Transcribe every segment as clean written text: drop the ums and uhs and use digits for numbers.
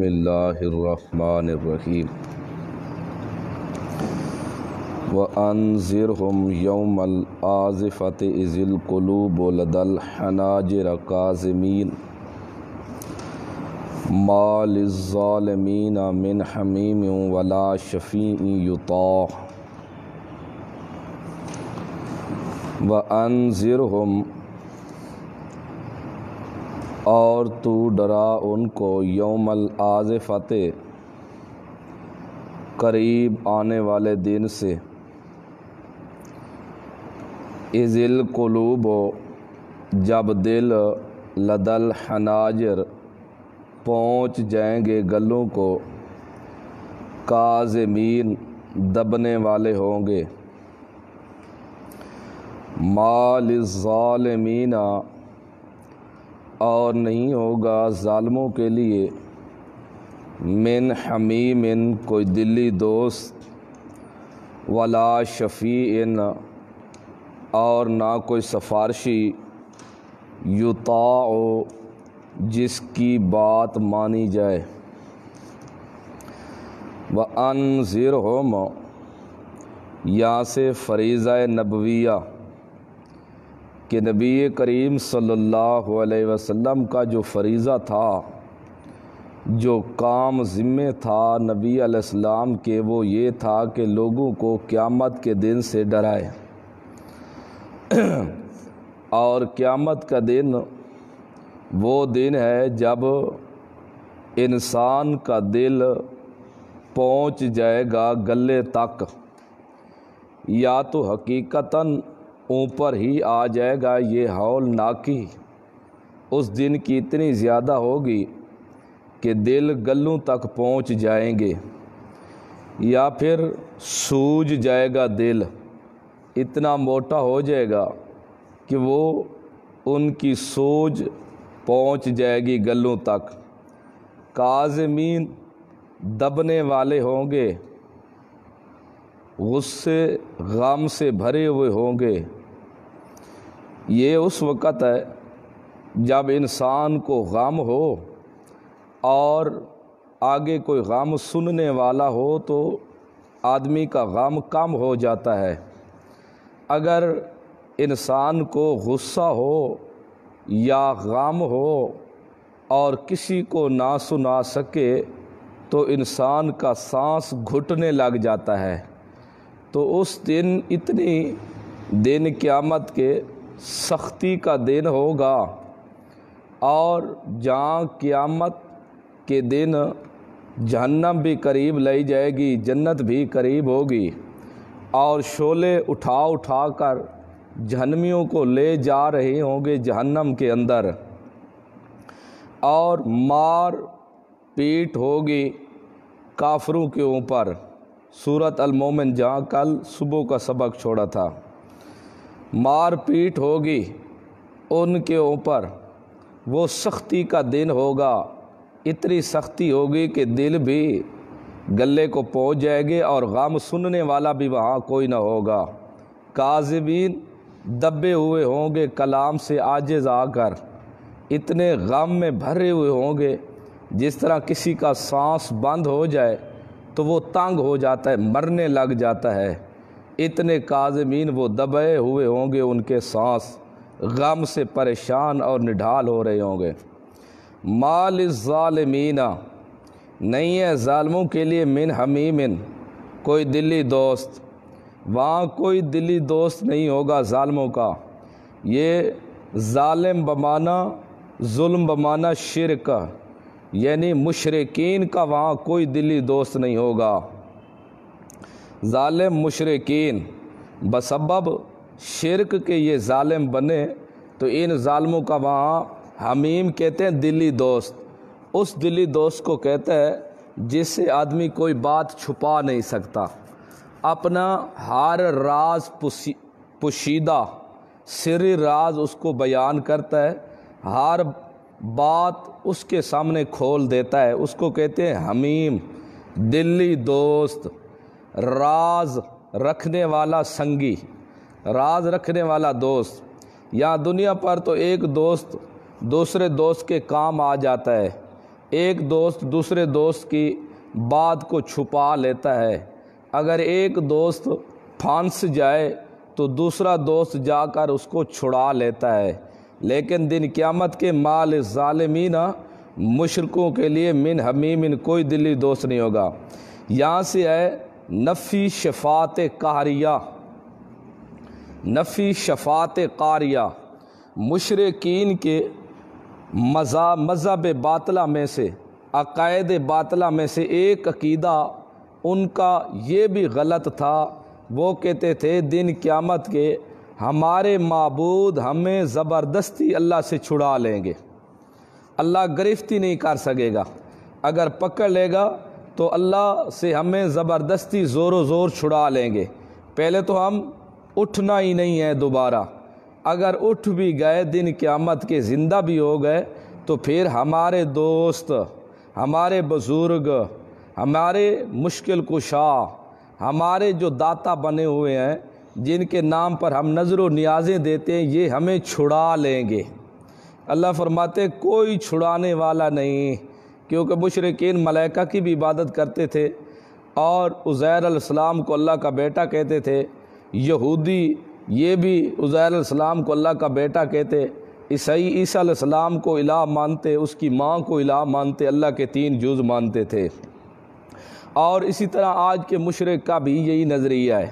اللہ الرحمن الرحیم وَأَنذِرْهُمْ يَوْمَ الْآزِفَةِ إِذِ الْقُلُوبُ لَدَى الْحَنَاجِرِ كَاظِمِينَ مَا لِلظَّالِمِينَ مِنْ حَمِيمٍ وَلَا شَفِيعٍ يُطَاعُ وَأَنذِرْهُمْ اور تو ڈرا ان کو یوم الآزفۃ قریب آنے والے دن سے، اذ القلوب جب دل لدى الحناجر پہنچ جائیں گے گلوں کو، کاظمین دبنے والے ہوں گے، ما للظالمین اور نہیں ہوگا ظالموں کے لیے، من حمیم کوئی دلی دوست، ولا شفیع اور نہ کوئی سفارشی، یطاع جس کی بات مانی جائے۔ وَأَنذِرْهُمْ یہاں سے فریضہ نبویہ کہ نبی کریم صلی اللہ علیہ وسلم کا جو فریضہ تھا، جو کام ذمہ تھا نبی علیہ السلام کے، وہ یہ تھا کہ لوگوں کو قیامت کے دن سے ڈرائے۔ اور قیامت کا دن وہ دن ہے جب انسان کا دل پہنچ جائے گا گلے تک، یا تو حقیقتاً اوپر ہی آ جائے گا۔ یہ ہولناکی اس دن کی اتنی زیادہ ہوگی کہ دل گلوں تک پہنچ جائیں گے، یا پھر سوج جائے گا دل، اتنا موٹا ہو جائے گا کہ وہ ان کی سوج پہنچ جائے گی گلوں تک۔ کاظمین دبنے والے ہوں گے، غصے غم سے بھرے ہوئے ہوں گے۔ یہ اس وقت ہے جب انسان کو غم ہو اور آگے کوئی غم سننے والا ہو تو آدمی کا غم کم ہو جاتا ہے۔ اگر انسان کو غصہ ہو یا غم ہو اور کسی کو نہ سنا سکے تو انسان کا سانس گھٹنے لگ جاتا ہے۔ تو اس دن اتنی دن قیامت کے سختی کا دن ہوگا، اور جہاں قیامت کے دن جہنم بھی قریب لائی جائے گی، جنت بھی قریب ہوگی، اور شعلے اٹھا اٹھا کر جہنمیوں کو لے جا رہے ہوں گے جہنم کے اندر، اور مار پیٹ ہوگی کافروں کے اوپر۔ سورۃ المومن جہاں کل صبح کا سبق چھوڑا تھا، مار پیٹ ہوگی ان کے اوپر۔ وہ سختی کا دن ہوگا، اتنی سختی ہوگی کہ دل بھی گلے کو پہنچ جائے گے اور غم سننے والا بھی وہاں کوئی نہ ہوگا۔ کاظمین دبے ہوئے ہوں گے کلام سے عاجز آ کر، اتنے غم میں بھرے ہوئے ہوں گے جس طرح کسی کا سانس بند ہو جائے تو وہ تنگ ہو جاتا ہے، مرنے لگ جاتا ہے۔ اتنے کاظمین وہ دبے ہوئے ہوں گے، ان کے سانس غم سے پریشان اور نڈھال ہو رہے ہوں گے۔ ما للظالمین نہیں ہے ظالموں کے لیے، من حمیم کوئی دلی دوست، وہاں کوئی دلی دوست نہیں ہوگا ظالموں کا۔ یہ ظالم بمانا ظلم بمانا شرک، یعنی مشرکین کا وہاں کوئی دلی دوست نہیں ہوگا۔ ظالم مشرکین بسبب شرک کے یہ ظالم بنے، تو ان ظالموں کا وہاں حمیم کہتے ہیں دلی دوست۔ اس دلی دوست کو کہتا ہے جس سے آدمی کوئی بات چھپا نہیں سکتا، اپنا ہر راز پوشیدہ سری راز اس کو بیان کرتا ہے، ہر بات اس کے سامنے کھول دیتا ہے، اس کو کہتے ہیں حمیم، دلی دوست، راز رکھنے والا سنگی، راز رکھنے والا دوست۔ یہاں دنیا پر تو ایک دوست دوسرے دوست کے کام آ جاتا ہے، ایک دوست دوسرے دوست کی بات کو چھپا لیتا ہے، اگر ایک دوست پھانس جائے تو دوسرا دوست جا کر اس کو چھڑا لیتا ہے، لیکن دن قیامت کے مال ظالمین مشرکوں کے لیے من حمیم کوئی دلی دوست نہیں ہوگا۔ یہاں سے ہے نفی شفاعت قہریہ، نفی شفاعت قہریہ، مشرکین کے مذہب باطلہ میں سے، عقائد باطلہ میں سے ایک عقیدہ ان کا یہ بھی غلط تھا، وہ کہتے تھے دن قیامت کے ہمارے معبود ہمیں زبردستی اللہ سے چھڑا لیں گے، اللہ گرفتی نہیں کر سکے گا، اگر پکڑ لے گا تو اللہ سے ہمیں زبردستی زور و زور چھڑا لیں گے، پہلے تو ہم اٹھنا ہی نہیں ہے دوبارہ، اگر اٹھ بھی گئے دن قیامت کے زندہ بھی ہو گئے تو پھر ہمارے دوست، ہمارے بزرگ، ہمارے مشکل کشا، ہمارے جو داتا بنے ہوئے ہیں جن کے نام پر ہم نظر و نیازیں دیتے ہیں، یہ ہمیں چھڑا لیں گے۔ اللہ فرماتے کوئی چھڑانے والا نہیں، کیونکہ مشرکین ملائکہ کی بھی عبادت کرتے تھے اور عزیر علیہ السلام کو اللہ کا بیٹا کہتے تھے، یہودی یہ بھی عزیر علیہ السلام کو اللہ کا بیٹا کہتے، عیسائی عیسیٰ علیہ السلام کو الہ مانتے، اس کی ماں کو الہ مانتے، اللہ کے 3 جز مانتے تھے۔ اور اسی طرح آج کے مشرک کا بھی یہی نظریہ ہے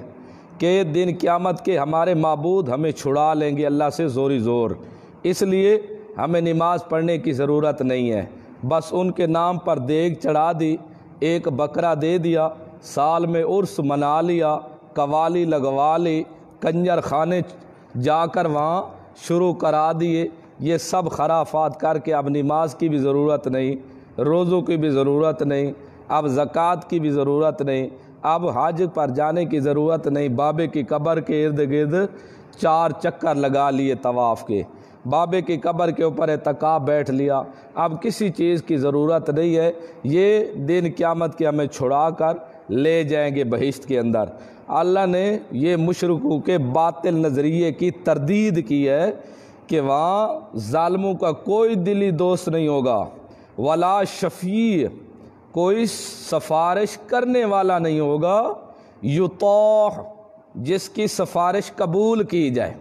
کہ دن قیامت کے ہمارے معبود ہمیں چھڑا لیں گے اللہ سے زوری زور، اس لیے ہمیں نماز پڑھنے کی ضرورت نہیں ہے، بس ان کے نام پر دیگ چڑھا دی، ایک بکرا دے دیا، سال میں عرس منا لیا، قوالی لگوا لی، کنجر خانے جا کر وہاں شروع کرا دیے، یہ سب خرافات کر کے اب نماز کی بھی ضرورت نہیں، روزوں کی بھی ضرورت نہیں، اب زکوٰۃ کی بھی ضرورت نہیں، اب حج پر جانے کی ضرورت نہیں، بابے کی قبر کے ارد گرد 4 چکر لگا لیے طواف کے، بابے کی قبر کے اوپر اعتکاف بیٹھ لیا، اب کسی چیز کی ضرورت نہیں ہے، یہ دن قیامت کے ہمیں چھڑا کر لے جائیں گے بہشت کے اندر۔ اللہ نے یہ مشرکوں کے باطل نظریے کی تردید کی ہے کہ وہاں ظالموں کا کوئی دلی دوست نہیں ہوگا، ولا شفیع، کوئی سفارش کرنے والا نہیں ہوگا، یطاع، جس کی سفارش قبول کی جائے،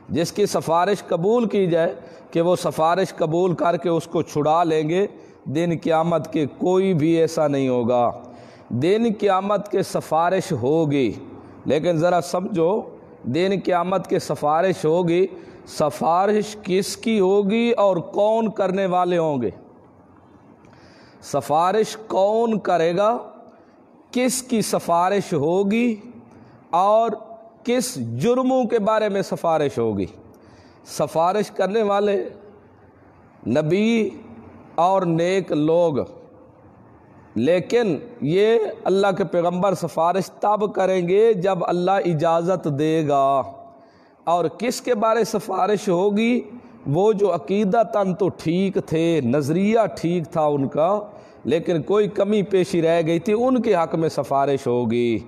جس کی سفارش قبول کی جائے کہ وہ سفارش قبول کر کے اس کو چھڑا لیں گے، دن قیامت کے کوئی بھی ایسا نہیں ہوگا۔ دن قیامت کے سفارش ہوگی، لیکن ذرا سمجھو، دن قیامت کے سفارش ہوگی، سفارش کس کی ہوگی اور کون کرنے والے ہوں گے؟ سفارش کون کرے گا، کس کی سفارش ہوگی اور کس جرموں کے بارے میں سفارش ہوگی؟ سفارش کرنے والے نبی اور نیک لوگ، لیکن یہ اللہ کے پیغمبر سفارش تب کریں گے جب اللہ اجازت دے گا۔ اور کس کے بارے سفارش ہوگی؟ وہ جو عقیدتاً تو ٹھیک تھے، نظریہ ٹھیک تھا ان کا، لیکن کوئی کمی پیشی رہ گئی تھی، ان کے حق میں سفارش ہوگی،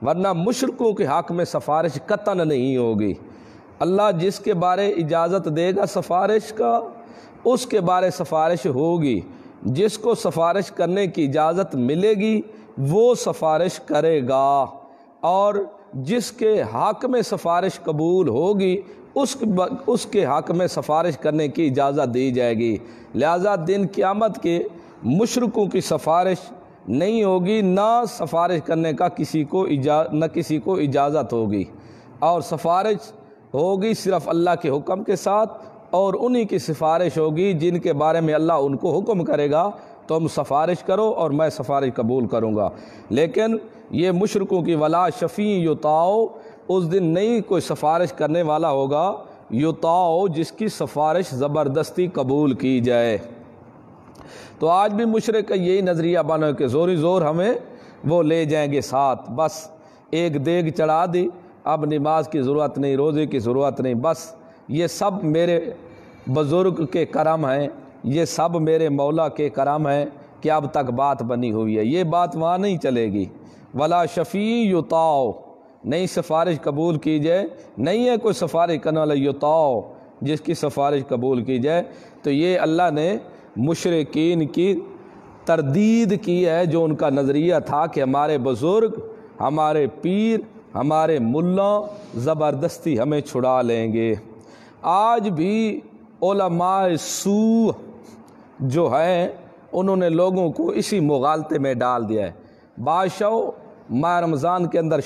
ورنہ مشرکوں کے حق میں سفارش قطعاً نہیں ہوگی۔ اللہ جس کے بارے اجازت دے گا سفارش کا، اس کے بارے سفارش ہوگی، جس کو سفارش کرنے کی اجازت ملے گی وہ سفارش کرے گا، اور جس کے حق میں سفارش قبول ہوگی اس کے حق میں سفارش کرنے کی اجازت دی جائے گی۔ لہذا دن قیامت کے مشرکوں کی سفارش نہیں ہوگی، نہ سفارش کرنے کا کسی کو اجازت ہوگی، اور سفارش ہوگی صرف اللہ کے حکم کے ساتھ، اور انہی کی سفارش ہوگی جن کے بارے میں اللہ ان کو حکم کرے گا تم سفارش کرو اور میں سفارش قبول کروں گا۔ لیکن یہ مشرکوں کی ولا شفیع یطاع، اس دن نہیں کوئی سفارش کرنے والا ہوگا، یطاع جس کی سفارش زبردستی قبول کی جائے۔ تو آج بھی مشرک کا یہی نظریہ بنا کہ زوری زور ہمیں وہ لے جائیں گے ساتھ، بس ایک دیگ چڑھا دی، اب نماز کی ضرورت نہیں، روزے کی ضرورت نہیں، بس یہ سب میرے بزرگ کے کرم ہیں، یہ سب میرے مولا کے کرم ہیں کہ اب تک بات بنی ہوئی ہے۔ یہ بات وہاں نہیں چلے گی۔ ولا شفیع یطاع، نہیں سفارش قبول کی جائے، نہیں ہے کوئی سفارش کرنے والا یطاع جس کی سفارش قبول کی جائے۔ تو یہ اللہ نے مشرکین کی تردید کی ہے جو ان کا نظریہ تھا کہ ہمارے بزرگ، ہمارے پیر، ہمارے ملا زبردستی ہمیں چھڑا لیں گے۔ آج بھی علماء سوء جو ہیں انہوں نے لوگوں کو اسی مغالطے میں ڈال دیا ہے۔ بادشاہو ماہ رمضان کے اندر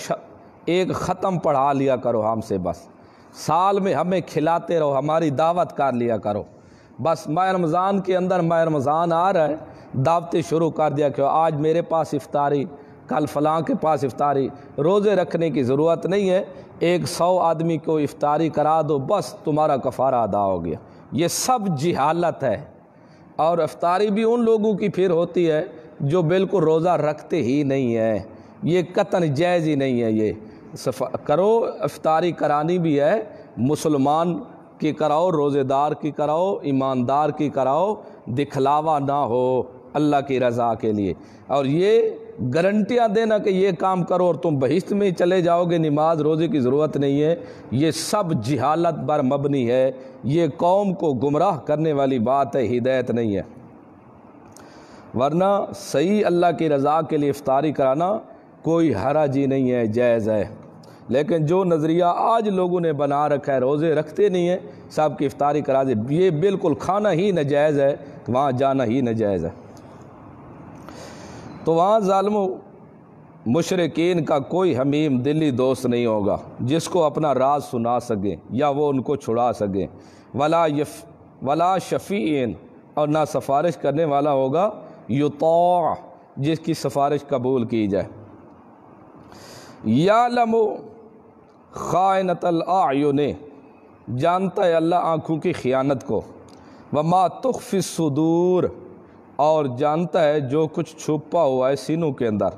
ایک ختم پڑھا لیا کرو ہم سے، بس سال میں ہمیں کھلاتے رہو، ہماری دعوت کر لیا کرو۔ بس ماہ رمضان کے اندر ماہ رمضان آ رہا ہے، دعوتیں شروع کر دیا کہ آج میرے پاس افطاری، کل فلاں کے پاس افطاری۔ روزے رکھنے کی ضرورت نہیں ہے، 100 آدمی کو افطاری کرا دو، بس تمہارا کفارہ ادا ہو گیا۔ یہ سب جہالت ہے، اور افطاری بھی ان لوگوں کی پھر ہوتی ہے جو بالکل روزہ رکھتے ہی نہیں ہے۔ یہ قطعاً جائز ہی نہیں ہے۔ یہ کرو، افطاری کرانی بھی ہے، مسلمان کی کراؤ، روزے دار کی کراؤ، ایماندار کی کراؤ، دکھلاوا نہ ہو اللہ کی رضا کے لیے۔ اور یہ گارنٹیاں دینا کہ یہ کام کرو اور تم بہشت میں چلے جاؤ گے، نماز روزے کی ضرورت نہیں ہے، یہ سب جہالت پر مبنی ہے، یہ قوم کو گمراہ کرنے والی بات ہے، ہدایت نہیں ہے۔ ورنہ صحیح اللہ کی رضا کے لیے افطاری کرانا کوئی حرج ہی نہیں ہے، جائز ہے۔ لیکن جو نظریہ آج لوگوں نے بنا رکھا ہے، روزے رکھتے نہیں ہیں، سب کی افطاری کرا دے، یہ بالکل کھانا ہی ناجائز ہے، وہاں جانا ہی ناجائز ہے۔ تو وہاں ظالموں مشرکین کا کوئی حمیم دلی دوست نہیں ہوگا جس کو اپنا راز سنا سکیں یا وہ ان کو چھڑا سکیں۔ ولا شفیعین، اور نہ سفارش کرنے والا ہوگا یطاع، جس کی سفارش قبول کی جائے۔ یعلم خائنۃ الاعین، جانتا ہے اللہ آنکھوں کی خیانت کو، وما تخفی الصدور، اور جانتا ہے جو کچھ چھپا ہوا ہے سینوں کے اندر،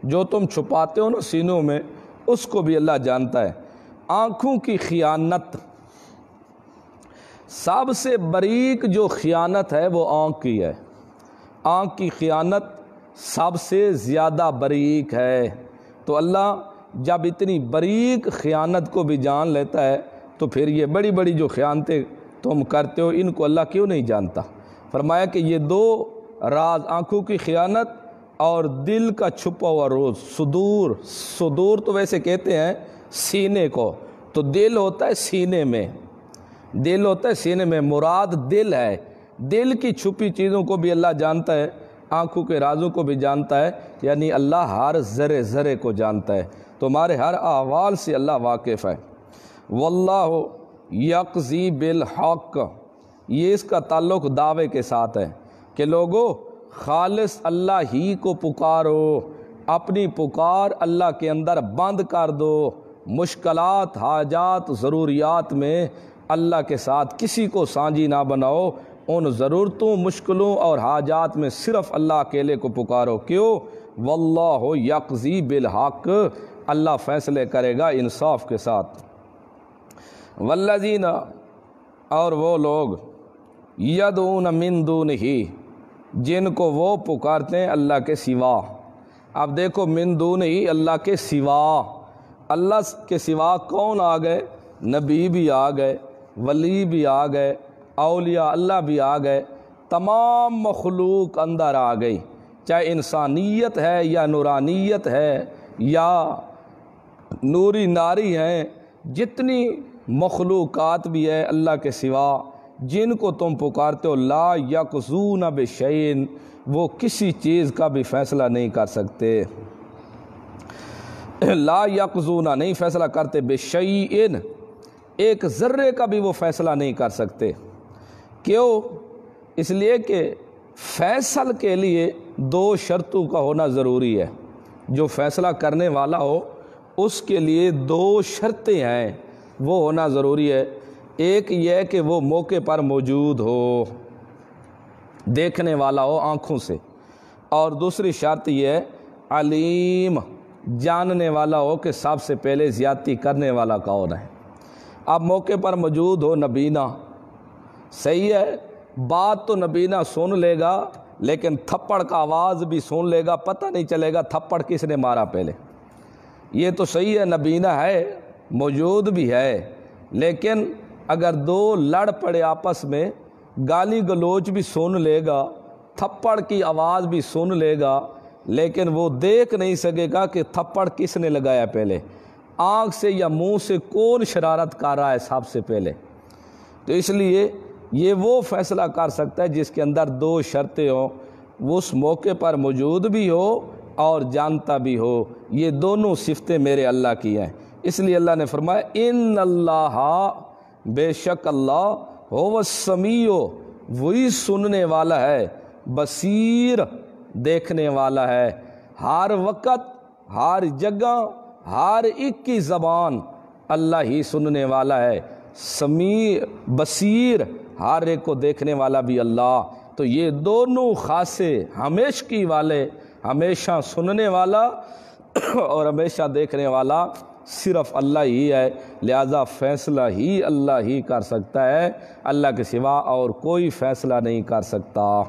جو تم چھپاتے ہو نا سینوں میں، اس کو بھی اللہ جانتا ہے۔ آنکھوں کی خیانت، سب سے باریک جو خیانت ہے وہ آنکھ کی ہے۔ آنکھ کی خیانت سب سے زیادہ باریک ہے۔ تو اللہ جب اتنی باریک خیانت کو بھی جان لیتا ہے تو پھر یہ بڑی بڑی جو خیانتیں تم کرتے ہو ان کو اللہ کیوں نہیں جانتا؟ فرمایا کہ یہ دو راز، آنکھوں کی خیانت اور دل کا چھپا ہوا روز، صدور تو ویسے کہتے ہیں سینے کو، تو دل ہوتا ہے سینے میں، دل ہوتا ہے سینے میں، مراد دل ہے۔ دل کی چھپی چیزوں کو بھی اللہ جانتا ہے، آنکھوں کے رازوں کو بھی جانتا ہے، یعنی اللہ ہر ذرے ذرے کو جانتا ہے، تمہارے ہر احوال سے اللہ واقف ہے۔ واللہ یقضی بالحق، یہ اس کا تعلق دعوے کے ساتھ ہے کہ لوگوں خالص اللہ ہی کو پکارو، اپنی پکار اللہ کے اندر بند کر دو، مشکلات، حاجات، ضروریات میں اللہ کے ساتھ کسی کو سانجی نہ بناؤ، ان ضرورتوں، مشکلوں اور حاجات میں صرف اللہ اکیلے کو پکارو۔ کیوں؟ واللہ یقضی بالحق، اللہ فیصلے کرے گا انصاف کے ساتھ۔ والذین، اور وہ لوگ، یدعون من دونہ، جن کو وہ پکارتے ہیں اللہ کے سوا۔ اب دیکھو من دونہ، اللہ کے سوا، اللہ کے سوا کون آ گئے؟ نبی بھی آ گئے، ولی بھی آ گئے، اولیاء اللہ بھی آ گئے، تمام مخلوق اندر آ گئی، چاہے انسانیت ہے یا نورانیت ہے یا نوری ناری ہیں، جتنی مخلوقات بھی ہے اللہ کے سوا، جن کو تم پکارتے ہو، لا یقضون بشیء، وہ کسی چیز کا بھی فیصلہ نہیں کر سکتے۔ لا یقضون، نہیں فیصلہ کرتے، بشیء، ایک ذرے کا بھی وہ فیصلہ نہیں کر سکتے۔ کیوں؟ اس لیے کہ فیصل کے لیے دو شرطوں کا ہونا ضروری ہے۔ جو فیصلہ کرنے والا ہو اس کے لیے دو شرطیں ہیں، وہ ہونا ضروری ہے۔ ایک یہ کہ وہ موقع پر موجود ہو، دیکھنے والا ہو آنکھوں سے، اور دوسری شرط یہ ہے علیم، جاننے والا ہو کہ سب سے پہلے زیادتی کرنے والا کون ہے۔ اب موقع پر موجود ہو نبینا، صحیح ہے، بات تو نبینا سن لے گا لیکن تھپڑ کا آواز بھی سن لے گا، پتہ نہیں چلے گا تھپڑ کس نے مارا پہلے۔ یہ تو صحیح ہے، نبینا ہے، موجود بھی ہے، لیکن اگر دو لڑ پڑے آپس میں، گالی گلوچ بھی سن لے گا تھپڑ کی آواز بھی سن لے گا لیکن وہ دیکھ نہیں سکے گا کہ تھپڑ کس نے لگایا پہلے، آنکھ سے یا منہ سے کون شرارت کر رہا ہے سب سے پہلے۔ تو اس لیے یہ وہ فیصلہ کر سکتا ہے جس کے اندر دو شرطیں ہوں، وہ اس موقع پر موجود بھی ہو اور جانتا بھی ہو۔ یہ دونوں صفتیں میرے اللہ کی ہیں، اس لیے اللہ نے فرمایا ان اللہ، بے شک اللہ، هو السمیع، وہی سننے والا ہے، بصیر، دیکھنے والا ہے، ہر وقت، ہر جگہ، ہر ایک کی زبان اللہ ہی سننے والا ہے، سمیع، بصیر، ہر ایک کو دیکھنے والا بھی اللہ۔ تو یہ دونوں خاصے ہمیشگی والے، ہمیشہ سننے والا اور ہمیشہ دیکھنے والا صرف اللہ ہی ہے، لہذا فیصلہ ہی اللہ ہی کر سکتا ہے، اللہ کے سوا اور کوئی فیصلہ نہیں کر سکتا۔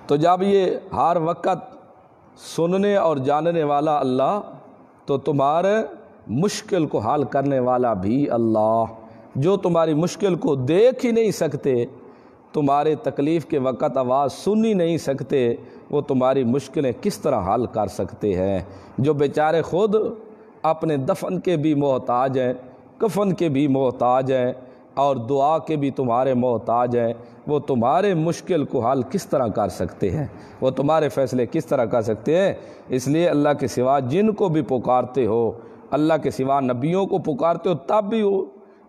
تو جب یہ ہر وقت سننے اور جاننے والا اللہ، تو تمہارے مشکل کو حل کرنے والا بھی اللہ، جو تمہاری مشکل کو دیکھ ہی نہیں سکتے، تمہارے تکلیف کے وقت آواز سن ہی نہیں سکتے، وہ تمہاری مشکلیں کس طرح حل کر سکتے ہیں؟ جو بیچارے خود اپنے دفن کے بھی محتاج ہیں، کفن کے بھی محتاج ہیں اور دعا کے بھی تمہارے محتاج ہیں، وہ تمہارے مشکل کو حل کس طرح کر سکتے ہیں؟ وہ تمہارے فیصلے کس طرح کر سکتے ہیں؟ اس لیے اللہ کے سوا جن کو بھی پکارتے ہو، اللہ کے سوا نبیوں کو پکارتے ہو تب بھی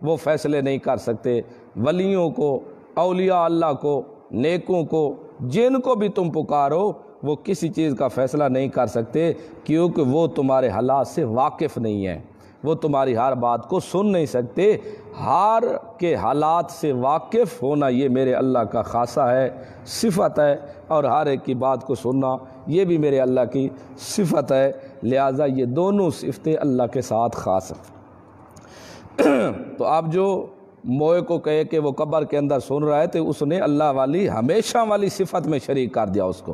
وہ فیصلے نہیں کر سکتے، ولیوں کو، اولیاء اللہ کو، نیکوں کو، جن کو بھی تم پکارو وہ کسی چیز کا فیصلہ نہیں کر سکتے، کیونکہ وہ تمہارے حالات سے واقف نہیں ہیں، وہ تمہاری ہر بات کو سن نہیں سکتے۔ ہر کے حالات سے واقف ہونا یہ میرے اللہ کا خاصہ ہے، صفت ہے، اور ہر ایک کی بات کو سننا یہ بھی میرے اللہ کی صفت ہے، لہٰذا یہ دونوں صفتیں اللہ کے ساتھ خاص ہیں۔ تو اب جو موئے کو کہے کہ وہ قبر کے اندر سن رہا ہے تو اس نے اللہ والی ہمیشہ والی صفت میں شریک کر دیا اس کو،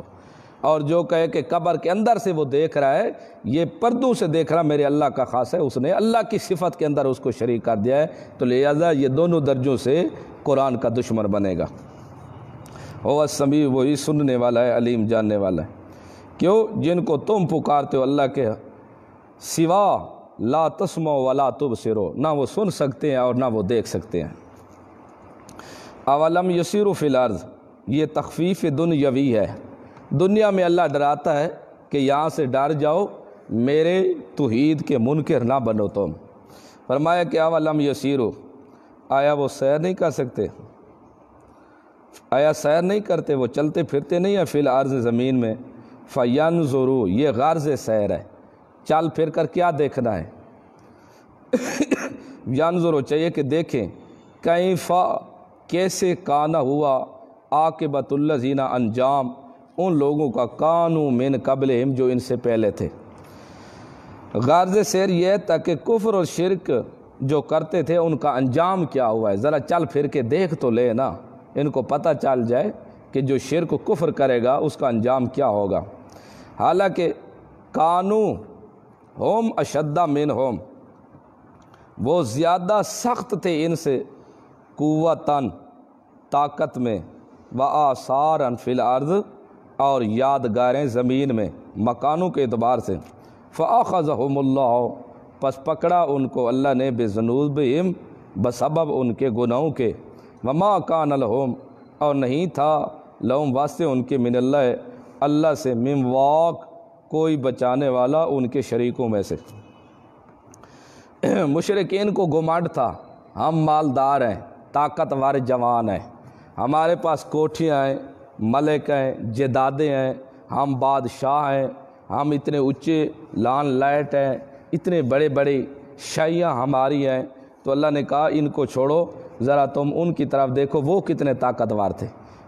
اور جو کہے کہ قبر کے اندر سے وہ دیکھ رہا ہے، یہ پردوں سے دیکھ رہا میرے اللہ کا خاص ہے، اس نے اللہ کی صفت کے اندر اس کو شریک کر دیا ہے، تو لہذا یہ دونوں درجوں سے قرآن کا دشمن بنے گا۔ هو السمیع، وہی سننے والا ہے، علیم، جاننے والا ہے۔ کیوں؟ جن کو تم پکارتے ہو اللہ کے سوا، لا تسمعوا ولا تبصروا، نہ وہ سن سکتے ہیں اور نہ وہ دیکھ سکتے ہیں۔ اولم یسیروا فی الارض، یہ تخفیف دنیاوی ہے، دنیا میں اللہ ڈراتا ہے کہ یہاں سے ڈر جاؤ، میرے توحید کے منکر نہ بنو تم۔ فرمایا کہ اولم یسیروا، آیا وہ سیر نہیں کر سکتے؟ آیا سیر نہیں کرتے؟ وہ چلتے پھرتے نہیں ہیں فی الارض، زمین میں؟ فینظروا، یہ غرض سیر ہے، چل پھر کر کیا دیکھنا ہے؟ ینظروا، چاہیے کہ دیکھیں، کیف، کیسے، کانا ہوا، عاقبۃ الذین، انجام ان لوگوں کا، کانوا من قبلہم، جو ان سے پہلے تھے۔ غرض سیر یہ ہے تاکہ کفر اور شرک جو کرتے تھے ان کا انجام کیا ہوا ہے، ذرا چل پھر کے دیکھ تو لے نا، ان کو پتہ چل جائے کہ جو شرک و کفر کرے گا اس کا انجام کیا ہوگا۔ حالانکہ کانوا ہم اشد منہم، وہ زیادہ سخت تھے ان سے، قوتاً، طاقت میں، وآثاراً فی الارض، اور یادگاریں زمین میں، مکانوں کے اعتبار سے، فأخذہم اللہ، پس پکڑا ان کو اللہ نے، بذنوبہم، بسبب ان کے گناہوں کے، وما کان لہم، اور نہیں تھا لہم واسطے ان کے، من اللہ، اللہ سے، من واق، کوئی بچانے والا ان کے شریکوں میں سے۔ مشرکین کو گھمنڈ تھا، ہم مالدار ہیں، طاقتور جوان ہیں، ہمارے پاس کوٹھیاں ہیں، ملک ہیں، جدادیں ہیں، ہم بادشاہ ہیں، ہم اتنے اونچے لان لائٹ ہیں، اتنے بڑے بڑے شاہیاں ہماری ہیں۔ تو اللہ نے کہا ان کو چھوڑو، ذرا تم ان کی طرف دیکھو وہ کتنے طاقتور تھے۔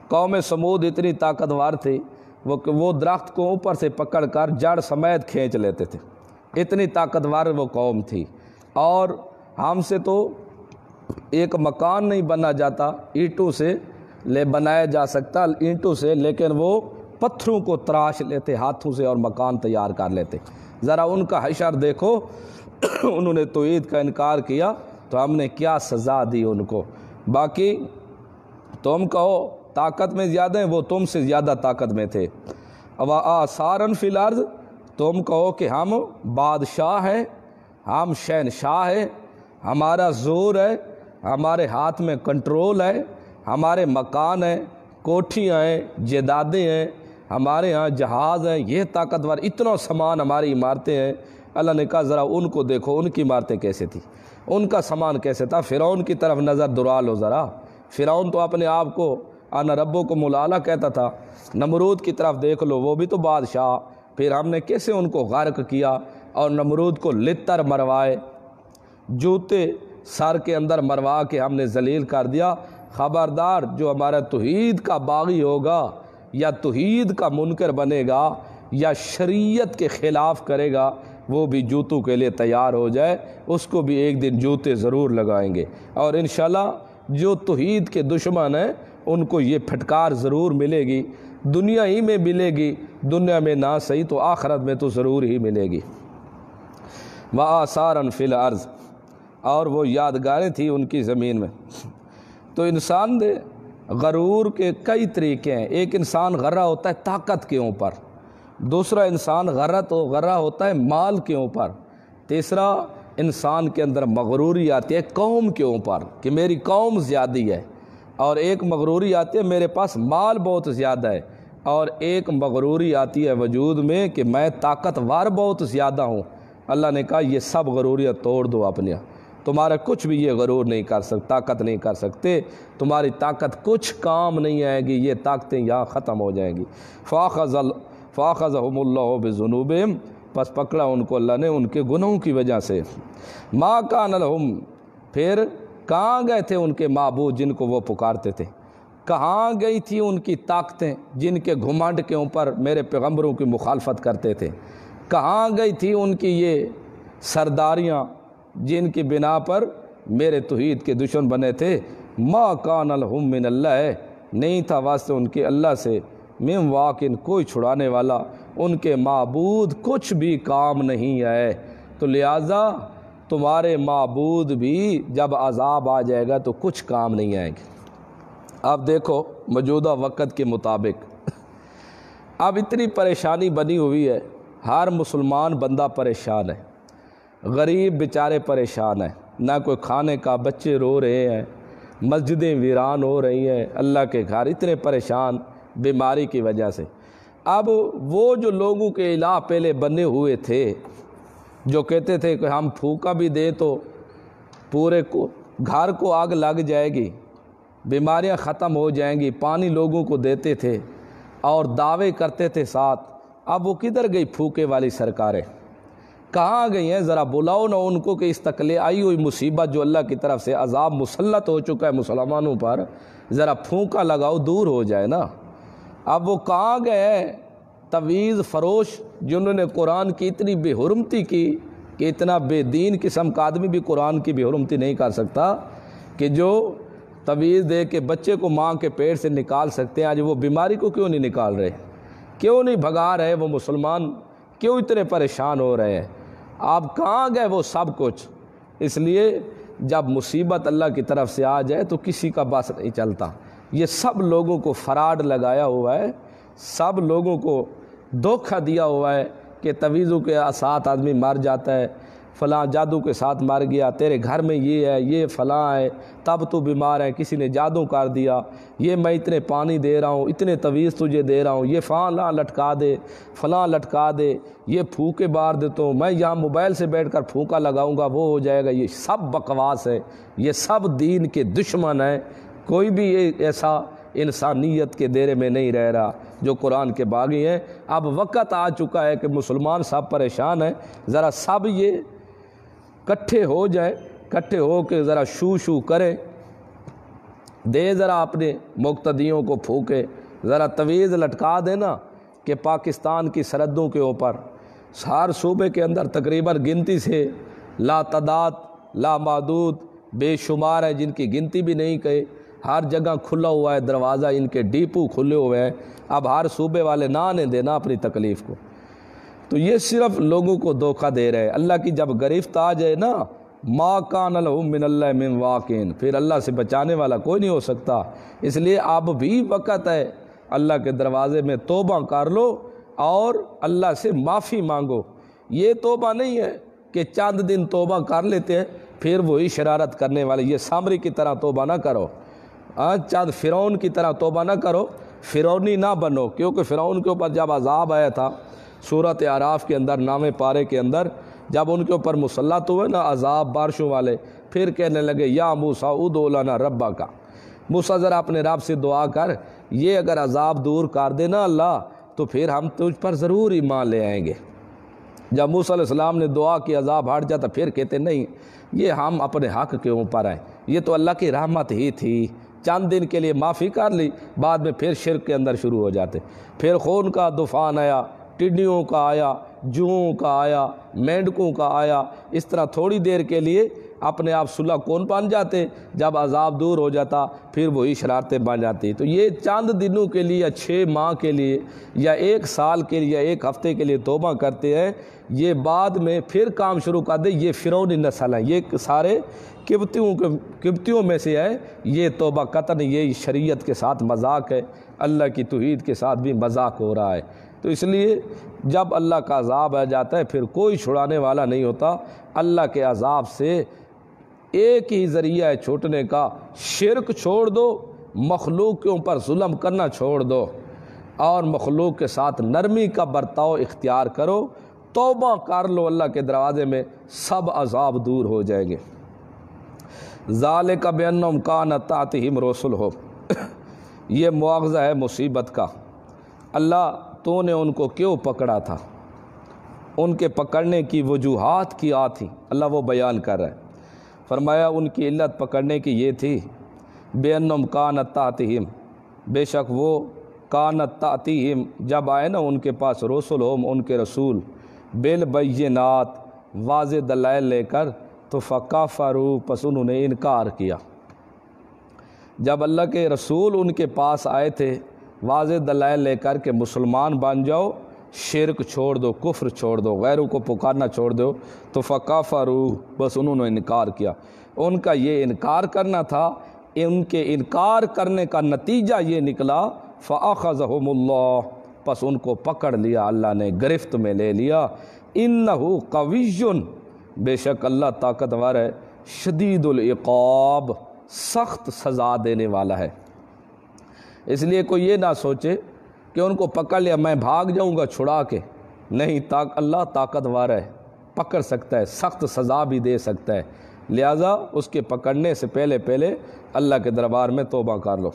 قوم سمود اتنی طاقتور تھی وہ درخت کو اوپر سے پکڑ کر جڑ سمیت کھینچ لیتے تھے، اتنی طاقتور وہ قوم تھی۔ اور ہم سے تو ایک مکان نہیں بنا جاتا، اینٹوں سے بنایا جا سکتا اینٹوں سے، لیکن وہ پتھروں کو تراش لیتے ہاتھوں سے اور مکان تیار کر لیتے۔ ذرا ان کا حشر دیکھو، انہوں نے توحید کا انکار کیا تو ہم نے کیا سزا دی ان کو۔ باقی تم کہو طاقت میں زیادہ ہیں، وہ تم سے زیادہ طاقت میں تھے۔ وآثارا فی الارض، تم کہو کہ ہم بادشاہ ہیں، ہم شہنشاہ ہیں، ہمارا زور ہے، ہمارے ہاتھ میں کنٹرول ہے، ہمارے مکان ہیں، کوٹھیاں ہیں، جائیدادیں ہیں، ہمارے ہاں جہاز ہیں، یہ طاقتور اتنا سامان ہماری عمارتیں ہیں۔ اللہ نے کہا ذرا ان کو دیکھو، ان کی عمارتیں کیسے تھیں، ان کا سامان کیسے تھا۔ فرعون کی طرف نظر دورا لو ذرا، فرعون تو اپنے آپ کو انا ربکم الاعلی کہتا تھا۔ نمرود کی طرف دیکھ لو، وہ بھی تو بادشاہ، پھر ہم نے کیسے ان کو غرق کیا اور نمرود کو لتر مروائے، جوتے سر کے اندر مروا کے ہم نے ذلیل کر دیا۔ خبردار جو ہمارا توحید کا باغی ہوگا یا توحید کا منکر بنے گا یا شریعت کے خلاف کرے گا، وہ بھی جوتوں کے لیے تیار ہو جائے، اس کو بھی ایک دن جوتے ضرور لگائیں گے۔ اور انشاءاللہ جو توحید کے دشمن ہیں ان کو یہ پھٹکار ضرور ملے گی، دنیا ہی میں ملے گی، دنیا میں نہ صحیح تو آخرت میں تو ضرور ہی ملے گی۔ وآثارا فی الارض، اور وہ یادگاریں تھیں ان کی زمین میں۔ تو انسان دے غرور کے کئی طریقے ہیں۔ ایک انسان غرہ ہوتا ہے طاقت کے اوپر، دوسرا انسان غرہ ہوتا ہے مال کے اوپر، تیسرا انسان کے اندر مغروری آتی ہے قوم کے اوپر کہ میری قوم زیادی ہے، اور ایک مغروری آتی ہے میرے پاس مال بہت زیادہ ہے، اور ایک مغروری آتی ہے وجود میں کہ میں طاقتور بہت زیادہ ہوں۔ اللہ نے کہا یہ سب غروریاں توڑ دو اپنے، تمہارا کچھ بھی یہ غرور نہیں کر سکتا، طاقت نہیں کر سکتے، تمہاری طاقت کچھ کام نہیں آئے گی، یہ طاقتیں یہاں ختم ہو جائیں گی۔ فَأَخَذَهُمُ اللَّهُ بِذُنُوبِهِمْ، پس پکڑا ان کو اللہ نے ان کے گناہوں کی وجہ سے۔ مَا كَانَ لَهُمْ، پھر کہاں گئے تھے ان کے معبود جن کو وہ پکارتے تھے، کہاں گئی تھی ان کی طاقتیں جن کے گھمنڈ کے اوپر میرے پیغمبروں کی مخالفت کرتے تھے، کہاں گئی تھی ان کی یہ سرداریاں جن کی بنا پر میرے توحید کے دشمن بنے تھے۔ ما کان لہم من اللہ، نہیں تھا واسطے ان کے اللہ سے، من واقن، کوئی چھڑانے والا، ان کے معبود کچھ بھی کام نہیں آئے، تو لہٰذا تمہارے معبود بھی جب عذاب آ جائے گا تو کچھ کام نہیں آئیں گے۔ اب دیکھو موجودہ وقت کے مطابق اب اتنی پریشانی بنی ہوئی ہے، ہر مسلمان بندہ پریشان ہے، غریب بیچارے پریشان ہیں، نہ کوئی کھانے کا، بچے رو رہے ہیں، مسجدیں ویران ہو رہی ہیں، اللہ کے گھر اتنے پریشان بیماری کی وجہ سے۔ اب وہ جو لوگوں کے الہ پہلے بنے ہوئے تھے جو کہتے تھے کہ ہم پھونکا بھی دے تو پورے گھر کو آگ لگ جائے گی، بیماریاں ختم ہو جائیں گی، پانی لوگوں کو دیتے تھے اور دعوے کرتے تھے ساتھ، اب وہ کدھر گئی پھوکے والی سرکاریں، کہاں گئی ہیں؟ ذرا بلاؤ نہ ان کو کہ اس تکلیف آئی ہوئی مصیبت جو اللہ کی طرف سے عذاب مسلط ہو چکا ہے مسلمانوں پر، ذرا پھونکا لگاؤ دور ہو جائے نا۔ اب وہ کہاں گئے تویز فروش جنہوں نے قرآن کی اتنی بے حرمتی کی کہ اتنا بے دین قسم کا آدمی بھی قرآن کی بے حرمتی نہیں کر سکتا، کہ جو تویز دے کے بچے کو ماں کے پیٹ سے نکال سکتے ہیں، آج وہ بیماری کو کیوں نہیں نکال رہے، کیوں نہیں بھگا رہے وہ مسلمان، کیوں اتنے پریشان ہو رہے ہیں؟ آپ کہاں گئے وہ سب کچھ؟ اس لیے جب مصیبت اللہ کی طرف سے آ جائے تو کسی کا بس نہیں چلتا۔ یہ سب لوگوں کو فراڈ لگایا ہوا ہے، سب لوگوں کو دھوکہ دیا ہوا ہے کہ تویزوں کے ساتھ آدمی مر جاتا ہے، فلاں جادو کے ساتھ مر گیا، تیرے گھر میں یہ ہے، یہ فلاں ہے، تب تو بیمار ہے، کسی نے جادو کر دیا، یہ میں اتنے پانی دے رہا ہوں، اتنے تویز تجھے دے رہا ہوں، یہ فلاں لٹکا دے، فلاں لٹکا دے، یہ پھونکے بار دیتا ہوں، میں یہاں موبائل سے بیٹھ کر پھونکا لگاؤں گا وہ ہو جائے گا۔ یہ سب بکواس ہے، یہ سب دین کے دشمن ہیں۔ کوئی بھی ایسا انسانیت کے دائرے میں نہیں رہ رہا جو قرآن کے باغی ہیں۔ اب وقت آ چکا ہے کہ مسلمان سب پریشان ہیں، ذرا سب یہ کٹھے ہو جائیں، کٹھے ہو کے ذرا شو کریں، دے ذرا اپنے مقتدیوں کو پھونکے، ذرا تویز لٹکا دینا کہ پاکستان کی سرحدوں کے اوپر ہر صوبے کے اندر تقریباً گنتی سے لا تعداد لا محدود بے شمار ہیں جن کی گنتی بھی نہیں کہے، ہر جگہ کھلا ہوا ہے دروازہ، ان کے ڈیپو کھلے ہوئے ہیں، اب ہر صوبے والے نہ آنے دینا اپنی تکلیف کو۔ تو یہ صرف لوگوں کو دھوکہ دے رہے ہیں۔ اللہ کی جب گرفت آ جائے نا ما کان لہ من اللہ من واقین، پھر اللہ سے بچانے والا کوئی نہیں ہو سکتا۔ اس لیے اب بھی وقت ہے، اللہ کے دروازے میں توبہ کر لو اور اللہ سے معافی مانگو۔ یہ توبہ نہیں ہے کہ چند دن توبہ کر لیتے ہیں پھر وہی شرارت کرنے والے، یہ سامری کی طرح توبہ نہ کرو، چند فرعون کی طرح توبہ نہ کرو، فرعونی نہ بنو، کیونکہ فرعون کے اوپر جب عذاب آیا تھا سورۃ اعراف کے اندر 9ویں پارے کے اندر، جب ان کے اوپر مسلط ہوئے نا عذاب بارشوں والے، پھر کہنے لگے یا موسیٰ ادعو لنا ربک، موسیٰ ذرا اپنے رب سے دعا کر، یہ اگر عذاب دور کر دے نا اللہ تو پھر ہم تجھ پر ضرور ایمان لے آئیں گے۔ جب موسیٰ علیہ السلام نے دعا کی عذاب ہٹ جاتا، پھر کہتے نہیں یہ ہم اپنے حق کے اوپر ہیں، یہ تو اللہ کی رحمت ہی تھی، چند دن کے لیے معافی کر لی، بعد میں پھر شرک کے اندر شروع ہو جاتے۔ پھر خون کا طوفان آیا، ٹڈیوں کا آیا، جوؤں کا آیا، مینڈکوں کا آیا، اس طرح تھوڑی دیر کے لیے اپنے آپ صلح کون بن جاتے، جب عذاب دور ہو جاتا پھر وہی شرارتیں بن جاتی۔ تو یہ چند دنوں کے لیے یا 6 ماہ کے لیے یا 1 سال کے لیے یا 1 ہفتے کے لیے توبہ کرتے ہیں، یہ بعد میں پھر کام شروع کر دے، یہ فرعونی نسل ہیں، یہ سارے قبطیوں میں سے ہے، یہ توبہ قطعاً یہ شریعت کے ساتھ مذاق ہے، اللہ کی توحید کے ساتھ بھی مذاق ہو رہا ہے۔ تو اس لیے جب اللہ کا عذاب آ جاتا ہے پھر کوئی چھڑانے والا نہیں ہوتا۔ اللہ کے عذاب سے ایک ہی ذریعہ ہے چھوٹنے کا، شرک چھوڑ دو، مخلوق کے اوپر ظلم کرنا چھوڑ دو اور مخلوق کے ساتھ نرمی کا برتاؤ اختیار کرو، توبہ کر لو اللہ کے دروازے میں، سب عذاب دور ہو جائیں گے۔ ذالک بانہم کانت تأتیہم رسلہم، یہ مواخذہ ہے مصیبت کا۔ اللہ تو نے ان کو کیوں پکڑا تھا، ان کے پکڑنے کی وجوہات کیا تھیں، اللہ وہ بیان کر رہا ہے۔ فرمایا ان کی علت پکڑنے کی یہ تھی، بانہم کانت تأتیہم، بے شک وہ کانت تأتیہم جب آئے نا ان کے پاس رسلہم ان کے رسول، بالبینات واضح دلائل لے کر، تو فکفروا پس انہوں نے انکار کیا۔ جب اللہ کے رسول ان کے پاس آئے تھے واضح دلائل لے کر کہ مسلمان بن جاؤ، شرک چھوڑ دو، کفر چھوڑ دو، غیروں کو پکارنا چھوڑ دو، تو فکفروا بس انہوں نے انکار کیا۔ ان کا یہ انکار کرنا تھا، ان کے انکار کرنے کا نتیجہ یہ نکلا، فأخذہم اللہ پس ان کو پکڑ لیا اللہ نے، گرفت میں لے لیا۔ انہ قوی، بے شک اللہ طاقتور ہے، شدید العقاب، سخت سزا دینے والا ہے۔ اس لیے کوئی یہ نہ سوچے کہ ان کو پکڑ لیا میں بھاگ جاؤں گا چھڑا کے، نہیں، اللہ طاقتور ہے، پکڑ سکتا ہے، سخت سزا بھی دے سکتا ہے، لہٰذا اس کے پکڑنے سے پہلے اللہ کے دربار میں توبہ کر لو۔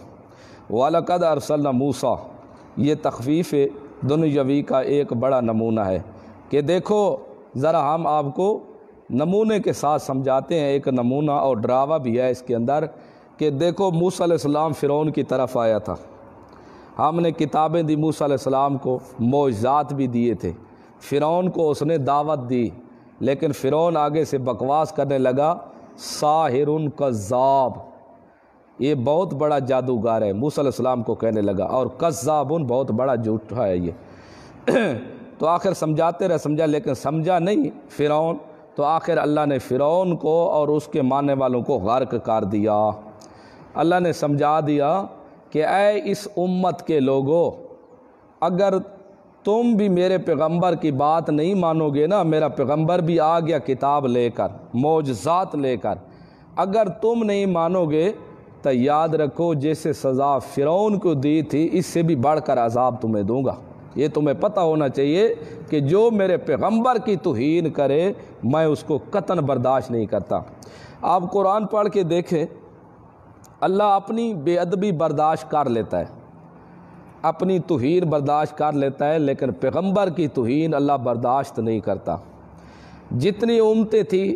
وَلَقَدْ أَرْسَلْنَا مُوسَىٰ، یہ تخفیف دنیاوی کا ایک بڑا نمونہ ہے کہ دیکھو ذرا ہم آپ کو نمونے کے ساتھ سمجھاتے ہیں، ایک نمونہ اور ڈراوا بھی ہے اس کے اندر کہ دیکھو موسیٰ علیہ السلام فرعون کی طرف آیا تھا، ہم نے کتابیں دی موسیٰ علیہ السلام کو، معجزات بھی دیے تھے، فرعون کو اس نے دعوت دی، لیکن فرعون آگے سے بکواس کرنے لگا، ساحر کذاب، یہ بہت بڑا جادوگر ہے، موسیٰ علیہ السلام کو کہنے لگا، اور کذاب بہت بڑا جھوٹا ہے یہ۔ تو آخر سمجھاتے رہے، سمجھا لیکن سمجھا نہیں فرعون، تو آخر اللہ نے فرعون کو اور اس کے ماننے والوں کو غرق کر دیا۔ اللہ نے سمجھا دیا کہ اے اس امت کے لوگوں، اگر تم بھی میرے پیغمبر کی بات نہیں مانو گے نا، میرا پیغمبر بھی آ گیا کتاب لے کر، معجزات لے کر، اگر تم نہیں مانو گے تو یاد رکھو جیسے سزا فرعون کو دی تھی اس سے بھی بڑھ کر عذاب تمہیں دوں گا۔ یہ تمہیں پتہ ہونا چاہیے کہ جو میرے پیغمبر کی توہین کرے میں اس کو قطعاً برداشت نہیں کرتا۔ آپ قرآن پڑھ کے دیکھیں، اللہ اپنی بے ادبی برداشت کر لیتا ہے، اپنی توہین برداشت کر لیتا ہے، لیکن پیغمبر کی توہین اللہ برداشت نہیں کرتا۔ جتنی امتیں تھیں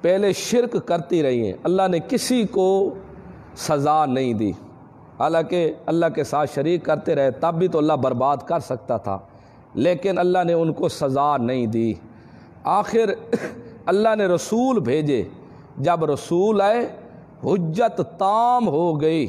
پہلے شرک کرتی رہی ہیں، اللہ نے کسی کو سزا نہیں دی، حالانکہ اللہ کے ساتھ شریک کرتے رہے تب بھی تو اللہ برباد کر سکتا تھا، لیکن اللہ نے ان کو سزا نہیں دی۔ آخر اللہ نے رسول بھیجے، جب رسول آئے حجت تام ہو گئی،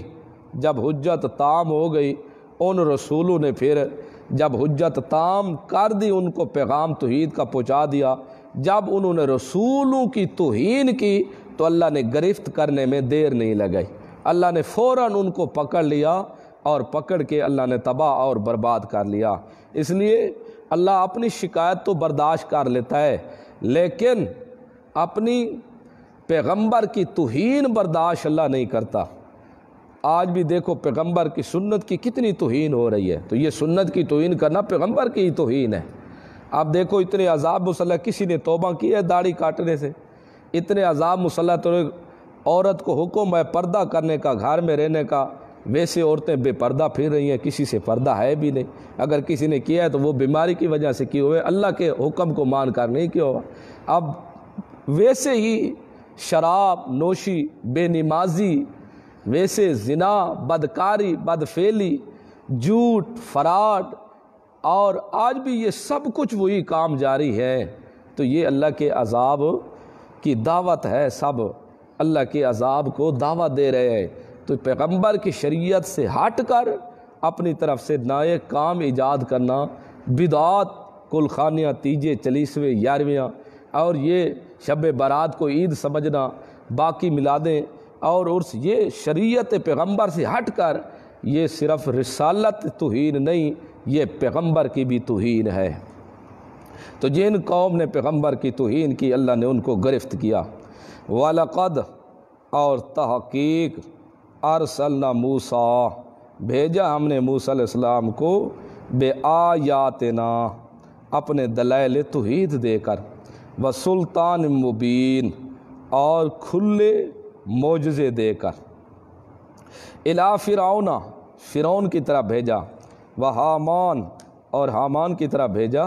جب حجت تام ہو گئی ان رسولوں نے پھر جب حجت تام کر دی، ان کو پیغام توحید کا پہنچا دیا، جب انہوں نے رسولوں کی توہین کی تو اللہ نے گرفت کرنے میں دیر نہیں لگائی، اللہ نے فوراً ان کو پکڑ لیا اور پکڑ کے اللہ نے تباہ اور برباد کر لیا۔ اس لیے اللہ اپنی شکایت تو برداشت کر لیتا ہے، لیکن اپنی پیغمبر کی توہین برداشت اللہ نہیں کرتا۔ آج بھی دیکھو پیغمبر کی سنت کی کتنی توہین ہو رہی ہے، تو یہ سنت کی توہین کرنا پیغمبر کی ہی توہین ہے۔ آپ دیکھو اتنے عذاب مسلح، کسی نے توبہ کی ہے داڑھی کاٹنے سے، اتنے عذاب مسلح تو عورت کو حکم ہے پردہ کرنے کا، گھر میں رہنے کا، ویسے عورتیں بے پردہ پھر رہی ہیں، کسی سے پردہ ہے بھی نہیں۔ اگر کسی نے کیا ہے تو وہ بیماری کی وجہ سے کیا ہوئے، اللہ کے حکم کو مان کر نہیں کیا ہوا۔ اب ویسے ہی شراب نوشی، بے نمازی، ویسے زنا، بدکاری، بدفعلی، جھوٹ، فراڈ، اور آج بھی یہ سب کچھ وہی کام جاری ہے۔ تو یہ اللہ کے عذاب کی دعوت ہے، سب اللہ کے عذاب کو دعوت دے رہے ہیں۔ تو پیغمبر کی شریعت سے ہٹ کر اپنی طرف سے نئے کام ایجاد کرنا، بدعات، کلخانیاں، تیجے، چلیسویں، یارویاں، اور یہ شب برات کو عید سمجھنا، باقی میلادیں اور عرس، یہ شریعت پیغمبر سے ہٹ کر یہ صرف رسالت توہین نہیں، یہ پیغمبر کی بھی توہین ہے۔ تو جن قوم نے پیغمبر کی توہین کی اللہ نے ان کو گرفت کیا۔ وَلَقَدْ، اور تحقیق، ارسلنا موسیٰ، بھیجا ہم نے موسیٰ علیہ السلام کو، بِآیاتنا، اپنے دلائل توحید دے کر، وسلطان مبین، اور کھلے معجزے دے کر، الی فرعون، فرعون کی طرح بھیجا، وحامان، اور حامان کی طرح بھیجا،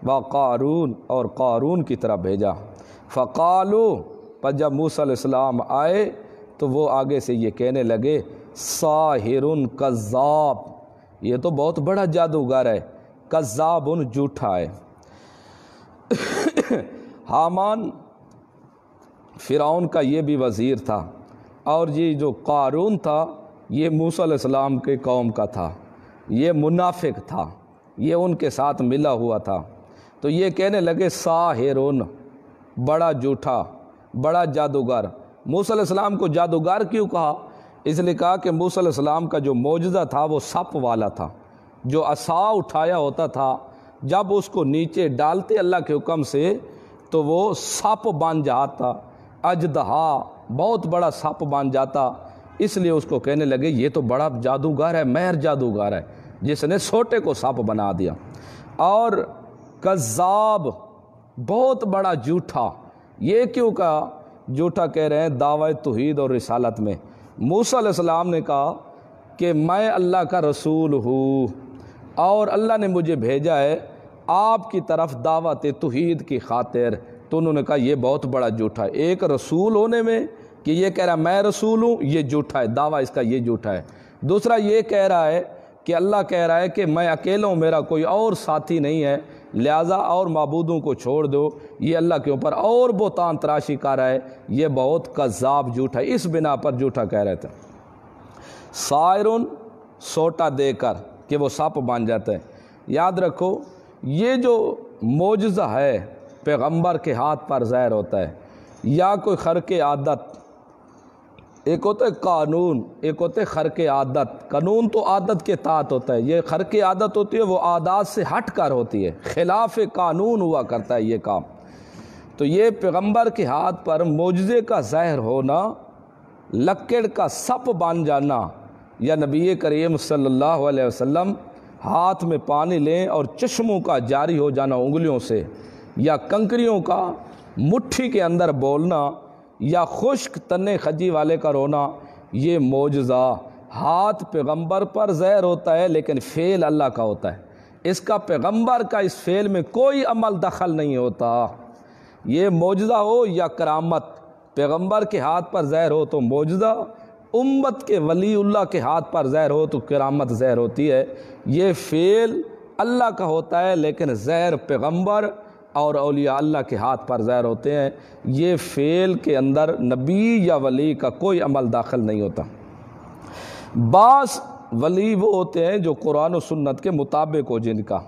وقارون، اور قارون کی طرح بھیجا۔ فقالو، پر جب موسیٰ علیہ السلام آئے تو وہ آگے سے یہ کہنے لگے، ساحر کذاب، یہ تو بہت بڑا جادوگر ہے، کذاب، جھوٹا ہے۔ حامان فرعون کا یہ بھی وزیر تھا، اور یہ جو قارون تھا یہ موسیٰ علیہ السلام کے قوم کا تھا، یہ منافق تھا، یہ ان کے ساتھ ملا ہوا تھا۔ تو یہ کہنے لگے ساحرون، بڑا جھوٹا، بڑا جادوگر۔ موسیٰ علیہ السلام کو جادوگر کیوں کہا؟ اس لیے کہا کہ موسیٰ علیہ السلام کا جو معجزہ تھا وہ سپ والا تھا، جو عصا اٹھایا ہوتا تھا، جب اس کو نیچے ڈالتے اللہ کے حکم سے تو وہ سپ بن جاتا، اژدہا، بہت بڑا سپ بن جاتا۔ اس لیے اس کو کہنے لگے یہ تو بڑا جادوگر ہے، ماہر جادوگر ہے، جس نے سوٹے کو سپ بنا دیا۔ اور کذاب، بہت بڑا جھوٹا۔ یہ کیوں کہا جھوٹا کہہ رہے ہیں؟ دعوی توحید اور رسالت میں موسیٰ علیہ السلام نے کہا کہ میں اللہ کا رسول ہوں اور اللہ نے مجھے بھیجا ہے آپ کی طرف دعوت توحید کی خاطر۔ تو انہوں نے کہا یہ بہت بڑا جھوٹا ہے، ایک رسول ہونے میں کہ یہ کہہ رہا ہے میں رسول ہوں، یہ جھوٹا ہے، دعویٰ اس کا یہ جھوٹا ہے۔ دوسرا یہ کہہ رہا ہے کہ اللہ کہہ رہا ہے کہ میں اکیلا ہوں، میرا کوئی اور ساتھی نہیں ہے، لہٰذا اور معبودوں کو چھوڑ دو، یہ اللہ کے اوپر اور بہتان تراشی کر رہا ہے، یہ بہت کذاب جھوٹا ہے، اس بنا پر جھوٹا کہہ رہے تھے۔ سائرن، سوٹا دے کر کہ وہ سپ بن جاتا ہے۔ یاد رکھو یہ جو معجزہ ہے پیغمبر کے ہاتھ پر ظاہر ہوتا ہے، یا کوئی خرق عادت، ایک ہوتا ہے قانون، ایک ہوتا ہے خرق عادت۔ قانون تو عادت کے تحت ہوتا ہے، یہ خرق عادت ہوتی ہے، وہ عادات سے ہٹ کر ہوتی ہے، خلاف قانون ہوا کرتا ہے یہ کام۔ تو یہ پیغمبر کے ہاتھ پر معجزے کا ظاہر ہونا، لکڑ کا سپ بن جانا، یا نبی کریم صلی اللہ علیہ وسلم ہاتھ میں پانی لیں اور چشموں کا جاری ہو جانا انگلیوں سے، یا کنکریوں کا مٹھی کے اندر بولنا، یا خشک تنے خجی والے کا رونا، یہ معجزہ ہاتھ پیغمبر پر ظاہر ہوتا ہے لیکن فعل اللہ کا ہوتا ہے۔ اس کا پیغمبر کا اس فعل میں کوئی عمل دخل نہیں ہوتا۔ یہ معجزہ ہو یا کرامت، پیغمبر کے ہاتھ پر ظاہر ہو تو معجزہ، امت کے ولی اللہ کے ہاتھ پر ظاہر ہو تو کرامت ظاہر ہوتی ہے۔ یہ فعل اللہ کا ہوتا ہے لیکن ظاہر پیغمبر اور اولیاء اللہ کے ہاتھ پر ظاہر ہوتے ہیں۔ یہ فعل کے اندر نبی یا ولی کا کوئی عمل داخل نہیں ہوتا۔ بعض ولی وہ ہوتے ہیں جو قرآن و سنت کے مطابق ہو، جن کا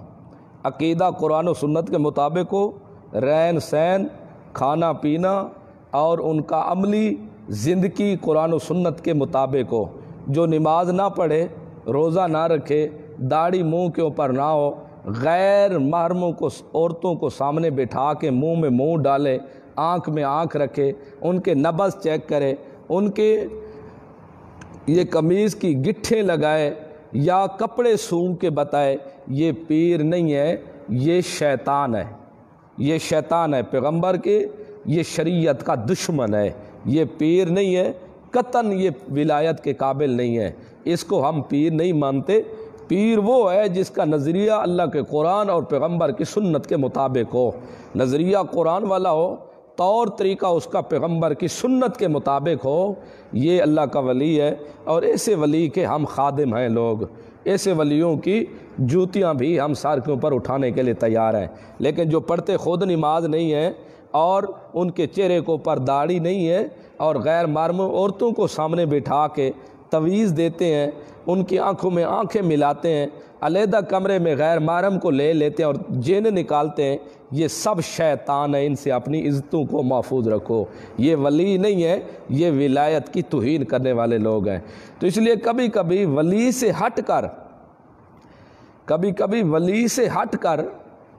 عقیدہ قرآن و سنت کے مطابق ہو، رہن سہن، کھانا پینا اور ان کا عملی زندگی قرآن و سنت کے مطابق ہو۔ جو نماز نہ پڑھے، روزہ نہ رکھے، داڑھی منہ کے اوپر نہ ہو، غیر محرموں کو، عورتوں کو سامنے بٹھا کے منہ میں منہ ڈالے، آنکھ میں آنکھ رکھے، ان کے نبض چیک کرے، ان کے یہ قمیض کی گٹھیں لگائے یا کپڑے سونگھ کے بتائے، یہ پیر نہیں ہے، یہ شیطان ہے، یہ شیطان ہے پیغمبر کے، یہ شریعت کا دشمن ہے، یہ پیر نہیں ہے، قطعاً یہ ولایت کے قابل نہیں ہے، اس کو ہم پیر نہیں مانتے۔ پیر وہ ہے جس کا نظریہ اللہ کے قرآن اور پیغمبر کی سنت کے مطابق ہو، نظریہ قرآن والا ہو، طور طریقہ اس کا پیغمبر کی سنت کے مطابق ہو، یہ اللہ کا ولی ہے۔ اور ایسے ولی کے ہم خادم ہیں لوگ، ایسے ولیوں کی جوتیاں بھی ہم سر کے اوپر اٹھانے کے لیے تیار ہیں۔ لیکن جو پڑھتے خود نماز نہیں ہے اور ان کے چہرے کے اوپر داڑھی نہیں ہے اور غیر محرم عورتوں کو سامنے بٹھا کے تویز دیتے ہیں، ان کی آنکھوں میں آنکھیں ملاتے ہیں، علیحدہ کمرے میں غیر محرم کو لے لیتے ہیں اور جین نکالتے ہیں، یہ سب شیطان ہے، ان سے اپنی عزتوں کو محفوظ رکھو۔ یہ ولی نہیں ہے، یہ ولایت کی توہین کرنے والے لوگ ہیں۔ تو اس لیے کبھی کبھی ولی سے ہٹ کر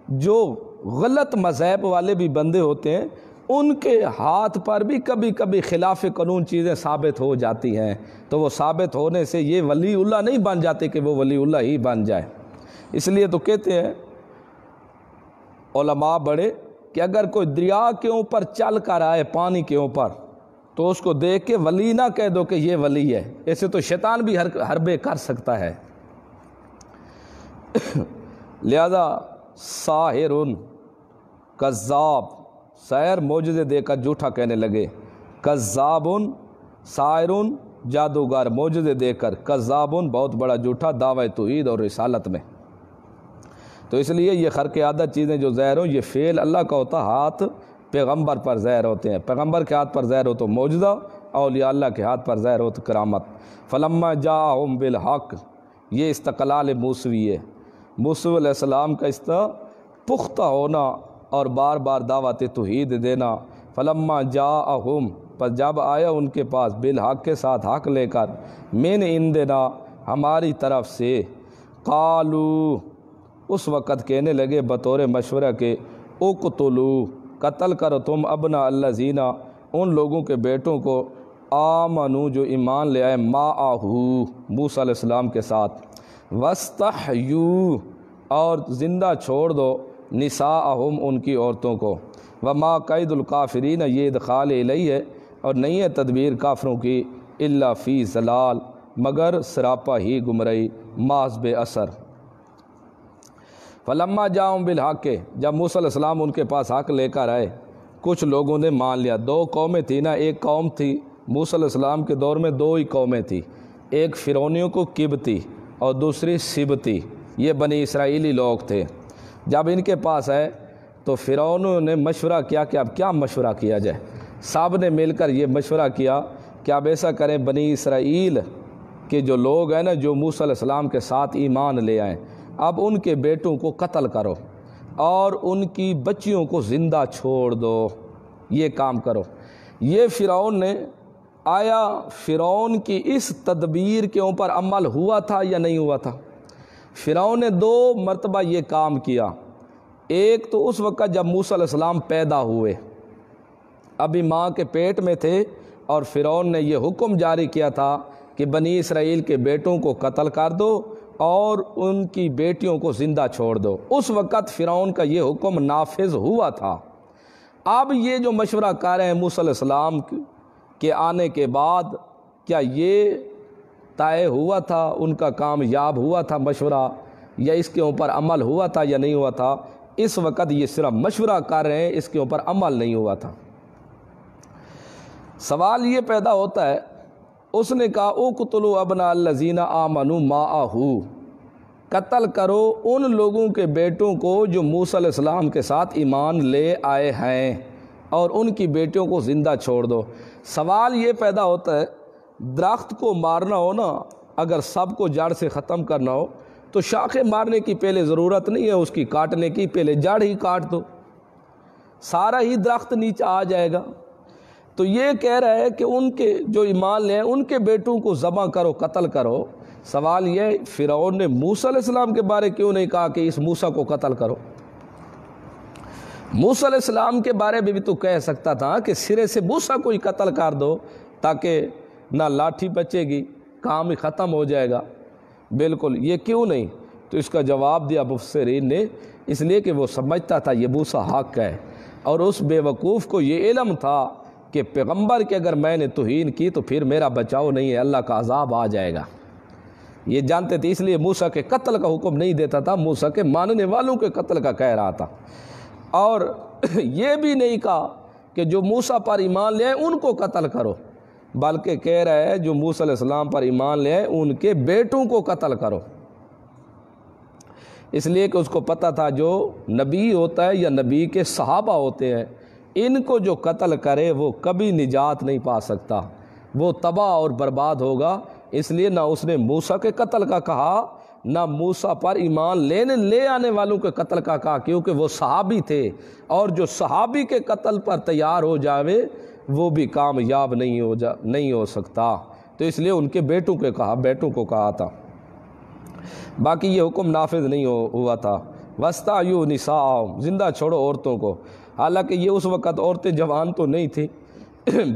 جو غلط مذہب والے بھی بندے ہوتے ہیں، ان کے ہاتھ پر بھی کبھی کبھی خلاف قانون چیزیں ثابت ہو جاتی ہیں، تو وہ ثابت ہونے سے یہ ولی اللہ نہیں بن جاتے کہ وہ ولی اللہ ہی بن جائے۔ اس لیے تو کہتے ہیں علماء بڑے کہ اگر کوئی دریا کے اوپر چل کر آئے پانی کے اوپر تو اس کو دیکھ کے ولی نہ کہہ دو کہ یہ ولی ہے، ایسے تو شیطان بھی حربے کر سکتا ہے۔ لہذا ساحر، کذاب، سحر معجزے دے کر جھوٹا کہنے لگے، کذاب، ساحر جادوگر معجزے دے کر، کذاب بہت بڑا جھوٹا دعوی توحید اور رسالت میں۔ تو اس لیے یہ خرق عادت چیزیں جو زہر ہوں، یہ فعل اللہ کا ہوتا، ہاتھ پیغمبر پر زہر ہوتے ہیں، پیغمبر کے ہاتھ پر زہر ہو تو معجزہ، اولیاء اللہ کے ہاتھ پر زہر ہو تو کرامت۔ فلما جاءہم بالحق، یہ استقلال موسوی ہے، موسوی علیہ السلام کا اس طرح پختہ ہونا اور بار بار دعوت توحید دینا۔ فلما جاءہم، پر جب آیا ان کے پاس، بالحق کے ساتھ حق لے کر، من عندنا، ہماری طرف سے، قالو، اس وقت کہنے لگے بطور مشورہ کے، اقتلو، قتل کرو تم، ابنا الذین، ان لوگوں کے بیٹوں کو، آمنو، جو ایمان لے آئے، معہو، موسیٰ علیہ السلام کے ساتھ، واستحیوا، اور زندہ چھوڑ دو، نساءہم، ان کی عورتوں کو، وما قید الکافرین، یہ ادخال الیہ ہے، اور نہیں ہے تدبیر کافروں کی، الا فی ضلال، مگر سراپا ہی گمراہی، محض بے اثر۔ فلما جاءہم بالحق، جب موسیٰ علیہ السلام ان کے پاس حق لے کر آئے، کچھ لوگوں نے مان لیا۔ دو قومیں تھیں نا، ایک قوم تھی موسیٰ علیہ السلام کے دور میں، دو ہی قومیں تھیں، ایک فرعونیوں کو قبطی اور دوسری سبطی، یہ بنی اسرائیلی لوگ تھے۔ جب ان کے پاس آئے تو فرعونوں نے مشورہ کیا کہ اب کیا مشورہ کیا جائے، سب نے مل کر یہ مشورہ کیا کہ اب ایسا کریں، بنی اسرائیل کے جو لوگ ہیں نا، جو موسیٰ علیہ السلام کے ساتھ ایمان لے آئیں، اب ان کے بیٹوں کو قتل کرو اور ان کی بچیوں کو زندہ چھوڑ دو، یہ کام کرو۔ یہ فرعون نے، آیا فرعون کی اس تدبیر کے اوپر عمل ہوا تھا یا نہیں ہوا تھا؟ فرعون نے دو مرتبہ یہ کام کیا۔ ایک تو اس وقت جب موسیٰ علیہ السلام پیدا ہوئے، ابھی ماں کے پیٹ میں تھے، اور فرعون نے یہ حکم جاری کیا تھا کہ بنی اسرائیل کے بیٹوں کو قتل کر دو اور ان کی بیٹیوں کو زندہ چھوڑ دو۔ اس وقت فرعون کا یہ حکم نافذ ہوا تھا۔ اب یہ جو مشورہ کر رہے ہیں موسیٰ علیہ السلام کے آنے کے بعد، کیا یہ طے ہوا تھا، ان کا کامیاب ہوا تھا مشورہ، یا اس کے اوپر عمل ہوا تھا یا نہیں ہوا تھا؟ اس وقت یہ صرف مشورہ کر رہے ہیں، اس کے اوپر عمل نہیں ہوا تھا۔ سوال یہ پیدا ہوتا ہے، اس نے کہا اقتلوا ابناء الذین آمنوا معہو، قتل کرو ان لوگوں کے بیٹوں کو جو موسیٰ علیہ السلام کے ساتھ ایمان لے آئے ہیں، اور ان کی بیٹیوں کو زندہ چھوڑ دو۔ سوال یہ پیدا ہوتا ہے، درخت کو مارنا ہو نا، اگر سب کو جڑ سے ختم کرنا ہو تو شاخیں مارنے کی پہلے ضرورت نہیں ہے اس کی کاٹنے کی، پہلے جڑ ہی کاٹ دو۔ سارا ہی درخت نیچے آ جائے گا۔ تو یہ کہہ رہا ہے کہ ان کے جو ایمان لے ان کے بیٹوں کو ذبح کرو، قتل کرو۔ سوال یہ فرعون نے موسیٰ علیہ السلام کے بارے کیوں نہیں کہا کہ اس موسیٰ کو قتل کرو؟ موسیٰ علیہ السلام کے بارے میں بھی تو کہہ سکتا تھا کہ سرے سے موسیٰ کو ہی قتل کر دو تاکہ نہ لاٹھی بچے گی، کام ہی ختم ہو جائے گا۔ بالکل، یہ کیوں نہیں؟ تو اس کا جواب دیا مفسرین نے، اس لیے کہ وہ سمجھتا تھا یہ موسیٰ حق ہے، اور اس بے وقوف کو یہ علم تھا کہ پیغمبر کی اگر میں نے توہین کی تو پھر میرا بچاؤ نہیں ہے، اللہ کا عذاب آ جائے گا۔ یہ جانتے تھے، اس لیے موسیٰ کے قتل کا حکم نہیں دیتا تھا، موسیٰ کے ماننے والوں کے قتل کا کہہ رہا تھا۔ اور یہ بھی نہیں کہا کہ جو موسیٰ پر ایمان لے آئے ان کو قتل کرو، بلکہ کہہ رہا ہے جو موسیٰ علیہ السلام پر ایمان لے آئے ان کے بیٹوں کو قتل کرو، اس لیے کہ اس کو پتہ تھا جو نبی ہوتا ہے یا نبی کے صحابہ ہوتے ہیں، ان کو جو قتل کرے وہ کبھی نجات نہیں پا سکتا، وہ تباہ اور برباد ہوگا۔ اس لیے نہ اس نے موسیٰ کے قتل کا کہا، نہ موسیٰ پر ایمان لے آنے والوں کے قتل کا کہا، کیونکہ وہ صحابی تھے، اور جو صحابی کے قتل پر تیار ہو جاوے وہ بھی کامیاب نہیں ہو سکتا، تو اس لیے ان کے بیٹوں کو کہا تھا۔ باقی یہ حکم نافذ نہیں ہوا تھا۔ وَاسْتَحْيُوا نِسَاءَهُمْ، زندہ چھوڑو عورتوں کو، حالانکہ یہ اس وقت عورتیں جوان تو نہیں تھیں،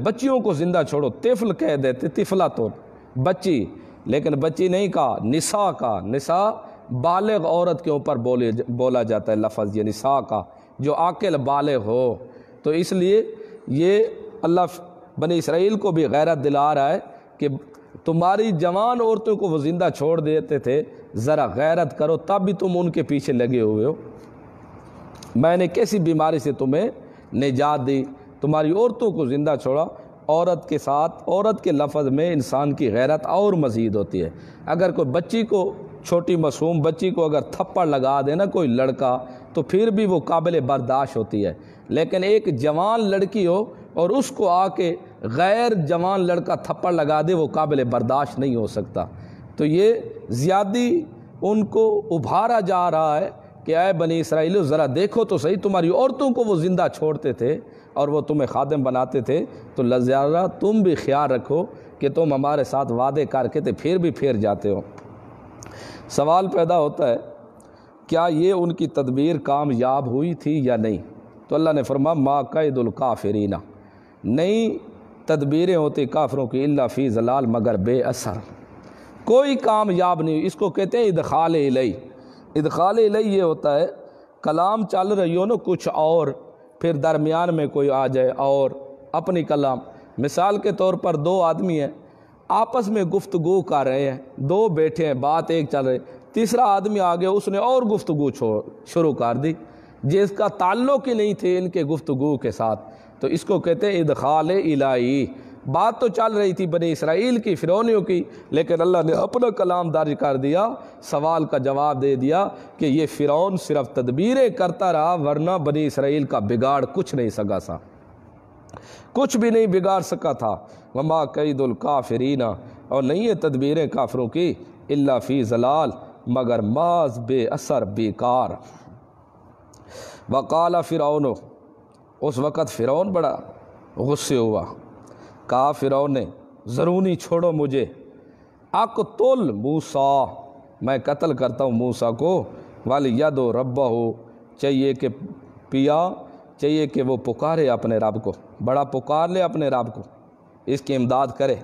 بچیوں کو زندہ چھوڑو، طفل کہہ دیتے، طفلہ تو بچی، لیکن بچی نہیں کہا، نساء کا، نساء بالغ عورت کے اوپر بولا جاتا ہے لفظ، یہ نساء کا جو عاقل بالغ ہو، تو اس لیے یہ اللہ بنی اسرائیل کو بھی غیرت دلا رہا ہے کہ تمہاری جوان عورتوں کو وہ زندہ چھوڑ دیتے تھے، ذرا غیرت کرو، تب بھی تم ان کے پیچھے لگے ہوئے ہو۔ میں نے کیسی بیماری سے تمہیں نجات دی، تمہاری عورتوں کو زندہ چھوڑا۔ عورت کے ساتھ، عورت کے لفظ میں انسان کی غیرت اور مزید ہوتی ہے۔ اگر کوئی بچی کو، چھوٹی معصوم بچی کو اگر تھپڑ لگا دے نا کوئی لڑکا، تو پھر بھی وہ قابل برداشت ہوتی ہے، لیکن ایک جوان لڑکی ہو اور اس کو آ کے غیر جوان لڑکا تھپڑ لگا دے، وہ قابل برداشت نہیں ہو سکتا۔ تو یہ زیادی ان کو ابھارا جا رہا ہے کہ اے بنی اسرائیل ذرا دیکھو تو صحیح، تمہاری عورتوں کو وہ زندہ چھوڑتے تھے اور وہ تمہیں خادم بناتے تھے، تو لہذا تم بھی خیال رکھو کہ تم ہمارے ساتھ وعدے کر کے تھے پھر بھی پھیر جاتے ہو۔ سوال پیدا ہوتا ہے کیا یہ ان کی تدبیر کامیاب ہوئی تھی یا نہیں؟ تو اللہ نے فرمایا ما قید الکافرین، نئی تدبیریں ہوتی کافروں کی الا فی ضلال، مگر بے اثر، کوئی کامیاب نہیں ہوئی۔ اس کو کہتے ہیں ادخال الی۔ ادخال الی یہ ہوتا ہے کلام چل رہی ہو نا کچھ اور، پھر درمیان میں کوئی آ جائے اور اپنی کلام، مثال کے طور پر دو آدمی ہیں آپس میں گفتگو کر رہے ہیں، دو بیٹھے ہیں، بات ایک چل رہی، تیسرا آدمی آ گیا، اس نے اور گفتگو شروع کر دی جس کا تعلق ہی نہیں تھے ان کے گفتگو کے ساتھ، تو اس کو کہتے ہیں ادخال الہی۔ بات تو چل رہی تھی بنی اسرائیل کی، فرعونیوں کی، لیکن اللہ نے اپنا کلام درج کر دیا، سوال کا جواب دے دیا کہ یہ فرعون صرف تدبیریں کرتا رہا، ورنہ بنی اسرائیل کا بگاڑ کچھ نہیں سکا کچھ بھی نہیں بگاڑ سکا تھا۔ وما قید الکافرین، اور نہیں ہے تدبیریں کافروں کی الا فی ضلال، مگر محض بے اثر، بیکار۔ وقال فرعون، اس وقت فرعون بڑا غصے ہوا، کہا فرعون نے ضرونی چھوڑو مجھے، اقتل موسیٰ، میں قتل کرتا ہوں موسیٰ کو، وَلْيَدْعُ رَبَّهُ، چاہیے کہ چاہیے کہ وہ پکارے اپنے رب کو، بڑا پکار لے اپنے رب کو، اس کی امداد کرے۔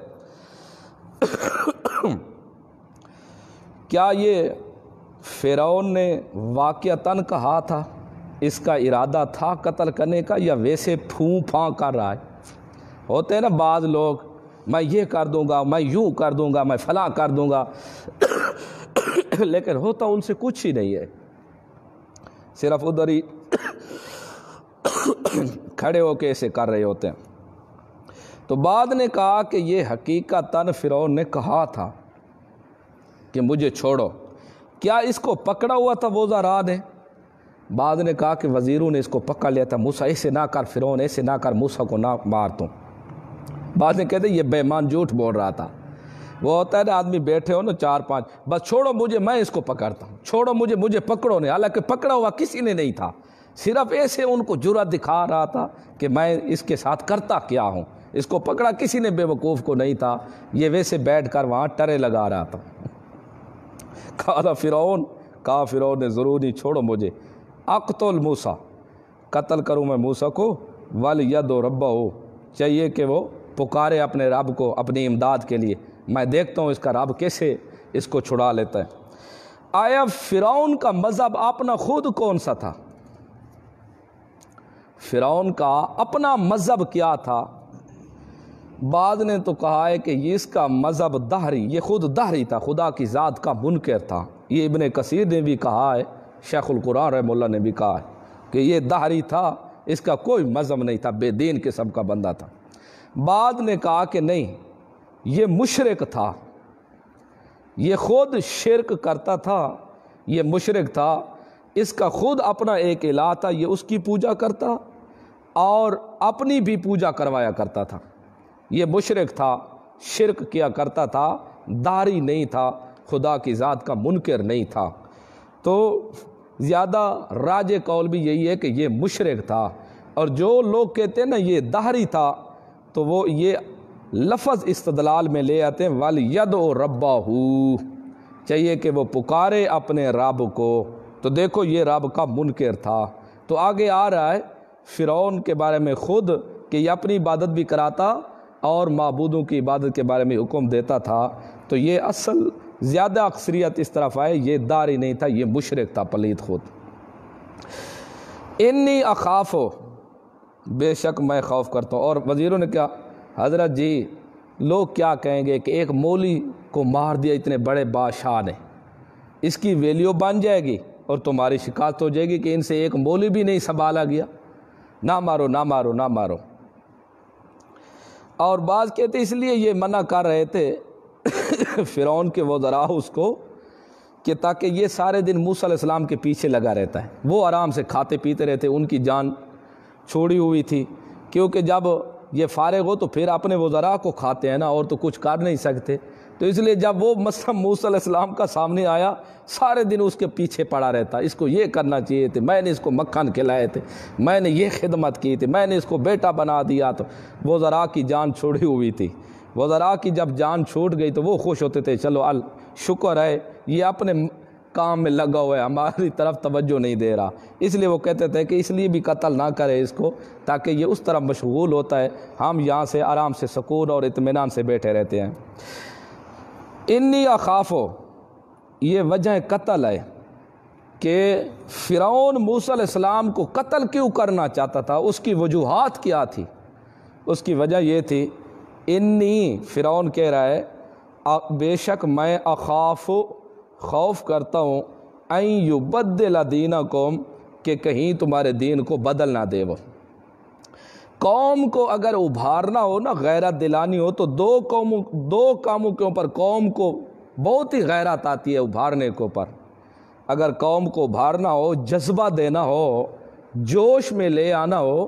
کیا یہ فرعون نے واقعتاً کہا تھا، اس کا ارادہ تھا قتل کرنے کا، یا ویسے پھوں پھاں کر رہا ہے؟ ہوتے ہیں نا بعض لوگ، میں یہ کر دوں گا، میں یوں کر دوں گا، میں فلاں کر دوں گا، لیکن ہوتا ان سے کچھ ہی نہیں ہے، صرف ادھر ہی کھڑے ہو کے ایسے کر رہے ہوتے ہیں۔ تو بعد نے کہا کہ یہ حقیقتاً فرعون نے کہا تھا کہ مجھے چھوڑو، کیا اس کو پکڑا ہوا تھا وہ ذرا نے؟ بعد نے کہا کہ وزیروں نے اس کو پکڑ لیا تھا، موسیٰ ایسے نہ کر، فرعون ایسے نہ کر، موسیٰ کو نہ مار تو۔ بعد نے کہتے یہ بے ایمان جھوٹ بول رہا تھا۔ وہ ہوتا ہے نا آدمی بیٹھے ہو نا چار پانچ، بس چھوڑو مجھے، میں اس کو پکڑتا ہوں، چھوڑو مجھے پکڑو نہیں، حالانکہ پکڑا ہوا کسی نے نہیں تھا، صرف ایسے ان کو جرأت دکھا رہا تھا کہ میں اس کے ساتھ کرتا کیا ہوں۔ اس کو پکڑا کسی نے بے وقوف کو نہیں تھا، یہ ویسے بیٹھ کر وہاں ٹرے لگا رہا تھا۔ کہا فرعون نے ضرور نہیں، چھوڑو مجھے، اقتل موسیٰ، قتل کروں میں موسیٰ کو، وَلْيَدْعُ رَبَّهُ، چاہیے کہ وہ پکارے اپنے رب کو اپنی امداد کے لیے، میں دیکھتا ہوں اس کا رب کیسے اس کو چھڑا لیتا ہے۔ آیا فرعون کا مذہب اپنا خود کون سا تھا؟ فرعون کا اپنا مذہب کیا تھا؟ بعض نے تو کہا ہے کہ اس کا مذہب دہری، یہ خود دہری تھا، خدا کی ذات کا منکر تھا۔ یہ ابن کثیر نے بھی کہا ہے، شیخ القرآن رحمہ اللہ نے بھی کہا ہے کہ یہ دہری تھا، اس کا کوئی مذہب نہیں تھا، بے دین قسم کا بندہ تھا۔ بعض نے کہا کہ نہیں، یہ مشرک تھا، یہ خود شرک کرتا تھا، یہ مشرک تھا، اس کا خود اپنا ایک الہ تھا، یہ اس کی پوجا کرتا اور اپنی بھی پوجا کروایا کرتا تھا۔ یہ مشرک تھا، شرک کیا کرتا تھا، داری نہیں تھا، خدا کی ذات کا منکر نہیں تھا۔ تو زیادہ راج قول بھی یہی ہے کہ یہ مشرک تھا، اور جو لوگ کہتے ہیں نا یہ دہری تھا، تو وہ یہ لفظ استدلال میں لے آتے ہیں وَلْيَدْعُ رَبَّهُ، چاہیے کہ وہ پکارے اپنے رب کو۔ تو دیکھو یہ رب کا منکر تھا۔ تو آگے آ رہا ہے فرعون کے بارے میں خود کہ یہ اپنی عبادت بھی کراتا اور معبودوں کی عبادت کے بارے میں حکم دیتا تھا۔ تو یہ اصل زیادہ اکثریت اس طرف آئے، یہ داری نہیں تھا، یہ مشرک تھا پلید خود۔ انی اخاف، بے شک میں خوف کرتا ہوں۔ اور وزیروں نے کہا حضرت جی لوگ کیا کہیں گے کہ ایک مولی کو مار دیا اتنے بڑے بادشاہ نے، اس کی ویلیو بن جائے گی اور تمہاری شکایت ہو جائے گی کہ ان سے ایک مولی بھی نہیں سنبھالا گیا، نہ مارو نہ مارو نہ مارو۔ اور بعض کہتے اس لیے یہ منع کر رہے تھے فرعون کے وزراء اس کو کہ تاکہ یہ سارے دن موسیٰ علیہ السلام کے پیچھے لگا رہتا ہے، وہ آرام سے کھاتے پیتے رہتے، ان کی جان چھوڑی ہوئی تھی، کیونکہ جب یہ فارغ ہو تو پھر اپنے وزراء کو کھاتے ہیں نا، اور تو کچھ کر نہیں سکتے۔ تو اس لیے جب وہ مسئلہ موسیٰ علیہ السلام کا سامنے آیا، سارے دن اس کے پیچھے پڑا رہتا، اس کو یہ کرنا چاہیے تھے، میں نے اس کو مکھن کھلائے تھے، میں نے یہ خدمت کی تھی، میں نے اس کو بیٹا بنا دیا۔ تو وزراء کی جان چھوڑی ہوئی تھی، وزراء کی جب جان چھوٹ گئی تو وہ خوش ہوتے تھے، چلو شکر ہے یہ اپنے کام میں لگا ہوا ہے، ہماری طرف توجہ نہیں دے رہا۔ اس لیے وہ کہتے تھے کہ اس لیے بھی قتل نہ کرے اس کو، تاکہ یہ اس طرح مشغول ہوتا ہے، ہم یہاں سے آرام سے سکون اور اطمینان سے بیٹھے رہتے ہیں۔ انی اخافو، یہ وجہ قتل ہے کہ فرعون موسیٰ علیہ السلام کو قتل کیوں کرنا چاہتا تھا، اس کی وجوہات کیا تھی؟ اس کی وجہ یہ تھی، انی، فرعون کہہ رہا ہے بے شک میں اخاف، خوف کرتا ہوں، ان یبدل دینکم، کہ کہیں تمہارے دین کو بدل نہ دے۔ وہ قوم کو اگر ابھارنا ہو نا، غیرت دلانی ہو، تو دو کاموں کے اوپر قوم کو بہت ہی غیرت آتی ہے ابھارنے کے اوپر۔ اگر قوم کو ابھارنا ہو، جذبہ دینا ہو، جوش میں لے آنا ہو،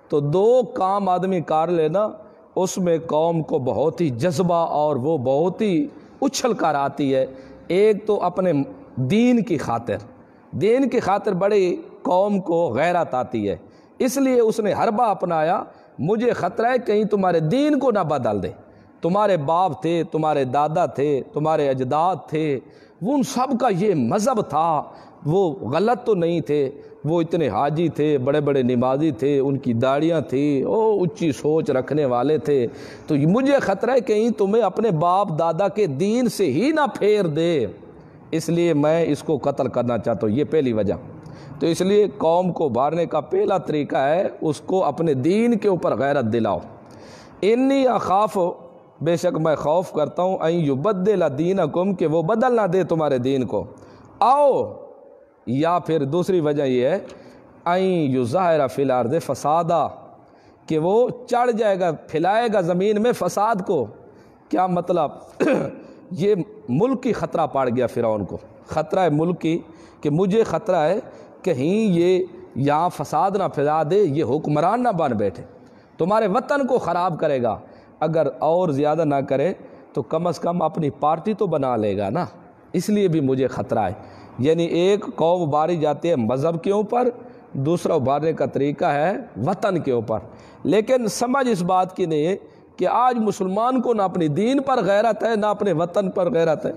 تو دو کام آدمی کر لینا، اس میں قوم کو بہت ہی جذبہ اور وہ بہت ہی اچھل کر آتی ہے۔ ایک تو اپنے دین کی خاطر بڑی قوم کو غیرت آتی ہے، اس لیے اس نے حربہ اپنایا، مجھے خطرہ ہے کہیں تمہارے دین کو نہ بدل دے۔ تمہارے باپ تھے، تمہارے دادا تھے، تمہارے اجداد تھے، وہ ان سب کا یہ مذہب تھا، وہ غلط تو نہیں تھے، وہ اتنے حاجی تھے، بڑے بڑے نمازی تھے، ان کی داڑیاں تھیں، اونچی سوچ رکھنے والے تھے، تو مجھے خطرہ ہے کہیں تمہیں اپنے باپ دادا کے دین سے ہی نہ پھیر دے، اس لیے میں اس کو قتل کرنا چاہتا ہوں۔ یہ پہلی وجہ۔ تو اس لیے قوم کو ابھارنے کا پہلا طریقہ ہے اس کو اپنے دین کے اوپر غیرت دلاؤ۔ انی اخاف، بے شک میں خوف کرتا ہوں، ان یبدل دینکم، کہ وہ بدل نہ دے تمہارے دین کو، آؤ، یا پھر دوسری وجہ یہ ہے ان یظہر فی الارض فسادا، کہ وہ چڑھ جائے گا، پھیلائے گا زمین میں فساد کو۔ کیا مطلب؟ یہ ملک کی خطرہ پڑ گیا فرعون کو، خطرہ ہے ملک کی، کہ مجھے خطرہ ہے کہیں یہ یہاں فساد نہ پھیلا دے، یہ حکمران نہ بن بیٹھے، تمہارے وطن کو خراب کرے گا، اگر اور زیادہ نہ کرے تو کم از کم اپنی پارٹی تو بنا لے گا نا، اس لیے بھی مجھے خطرہ ہے۔ یعنی ایک قوم باری جاتی ہے مذہب کے اوپر، دوسرا ابھارنے کا طریقہ ہے وطن کے اوپر۔ لیکن سمجھ اس بات کی نہیں ہے کہ آج مسلمان کو نہ اپنی دین پر غیرت ہے نہ اپنے وطن پر غیرت ہے۔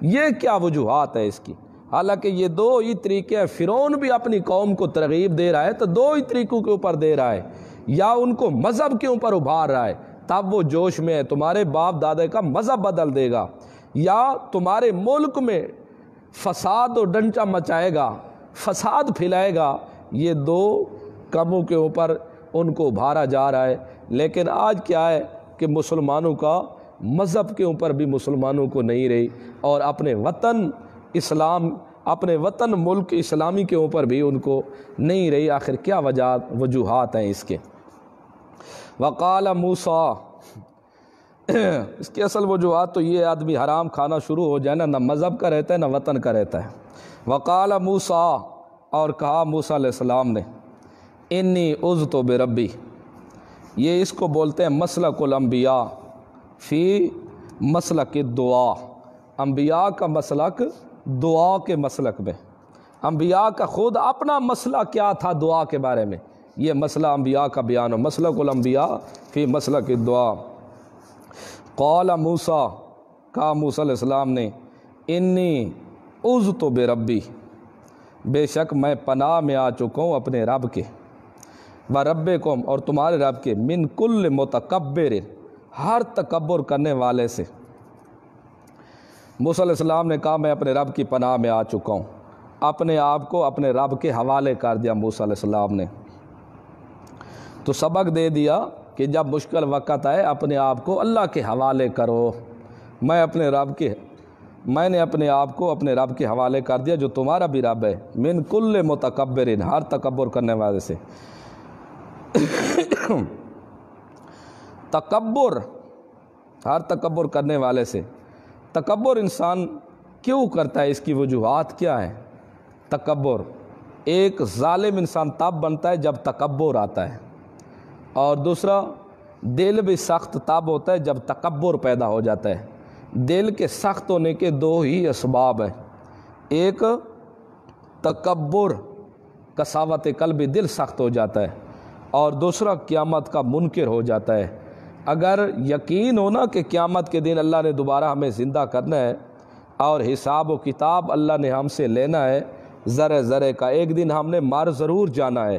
یہ کیا وجوہات ہے اس کی؟ حالانکہ یہ دو ہی طریقے ہیں۔ فرعون بھی اپنی قوم کو ترغیب دے رہا ہے تو دو ہی طریقوں کے اوپر دے رہا ہے، یا ان کو مذہب کے اوپر ابھار رہا ہے تب وہ جوش میں ہے، تمہارے باپ دادے کا مذہب بدل دے گا، یا تمہارے ملک میں فساد و ڈنچا مچائے گا، فساد پھیلائے گا۔ یہ دو کاموں کے اوپر ان کو ابھارا جا رہا ہے۔ لیکن آج کیا ہے کہ مسلمانوں کا مذہب کے اوپر بھی مسلمانوں کو نہیں رہی، اور اپنے وطن اسلام، اپنے وطن ملک اسلامی کے اوپر بھی ان کو نہیں رہی۔ آخر کیا وجوہات ہیں اس کے؟ وقال موسیٰ، اس کی اصل وجوہات تو یہ آدمی حرام کھانا شروع ہو جائے نا، نہ مذہب کا رہتا ہے نہ وطن کا رہتا ہے۔ وقال موسیٰ، اور کہا موسیٰ علیہ السلام نے، انی عذت بربی، یہ اس کو بولتے ہیں مسلک الانبیاء فی مسلک الدعا، انبیاء کا مسلک دعا کے مسلک میں۔ انبیاء کا خود اپنا مسئلہ کیا تھا دعا کے بارے میں، یہ مسئلہ انبیاء کا بیان ہو، مسلک الانبیاء فی مسلک الدعا۔ قال موسیٰ، کہا موسیٰ علیہ السلام نے، انی عذت بربی، بے شک میں پناہ میں آ چکا ہوں اپنے رب کے، وربکم، اور تمہارے رب کے، من کل متکبر، ہر تکبر کرنے والے سے۔ موسیٰ علیہ السلام نے کہا میں اپنے رب کی پناہ میں آ چکا ہوں، اپنے آپ کو اپنے رب کے حوالے کر دیا موسیٰ علیہ السلام نے۔ تو سبق دے دیا کہ جب مشکل وقت آئے اپنے آپ کو اللہ کے حوالے کرو۔ میں نے اپنے آپ کو اپنے رب کے حوالے کر دیا جو تمہارا بھی رب ہے، من کل متکبر، ہر تکبر کرنے والے سے۔ تکبر، ہر تکبر کرنے والے سے۔ تکبر انسان کیوں کرتا ہے؟ اس کی وجوہات کیا ہے؟ تکبر، ایک ظالم انسان تب بنتا ہے جب تکبر آتا ہے، اور دوسرا دل بھی سخت تب ہوتا ہے جب تکبر پیدا ہو جاتا ہے۔ دل کے سخت ہونے کے دو ہی اسباب ہیں، ایک تکبر، قساوت قلبی، دل سخت ہو جاتا ہے، اور دوسرا قیامت کا منکر ہو جاتا ہے۔ اگر یقین ہونا کہ قیامت کے دن اللہ نے دوبارہ ہمیں زندہ کرنا ہے اور حساب و کتاب اللہ نے ہم سے لینا ہے ذرے ذرے کا، ایک دن ہم نے مر ضرور جانا ہے،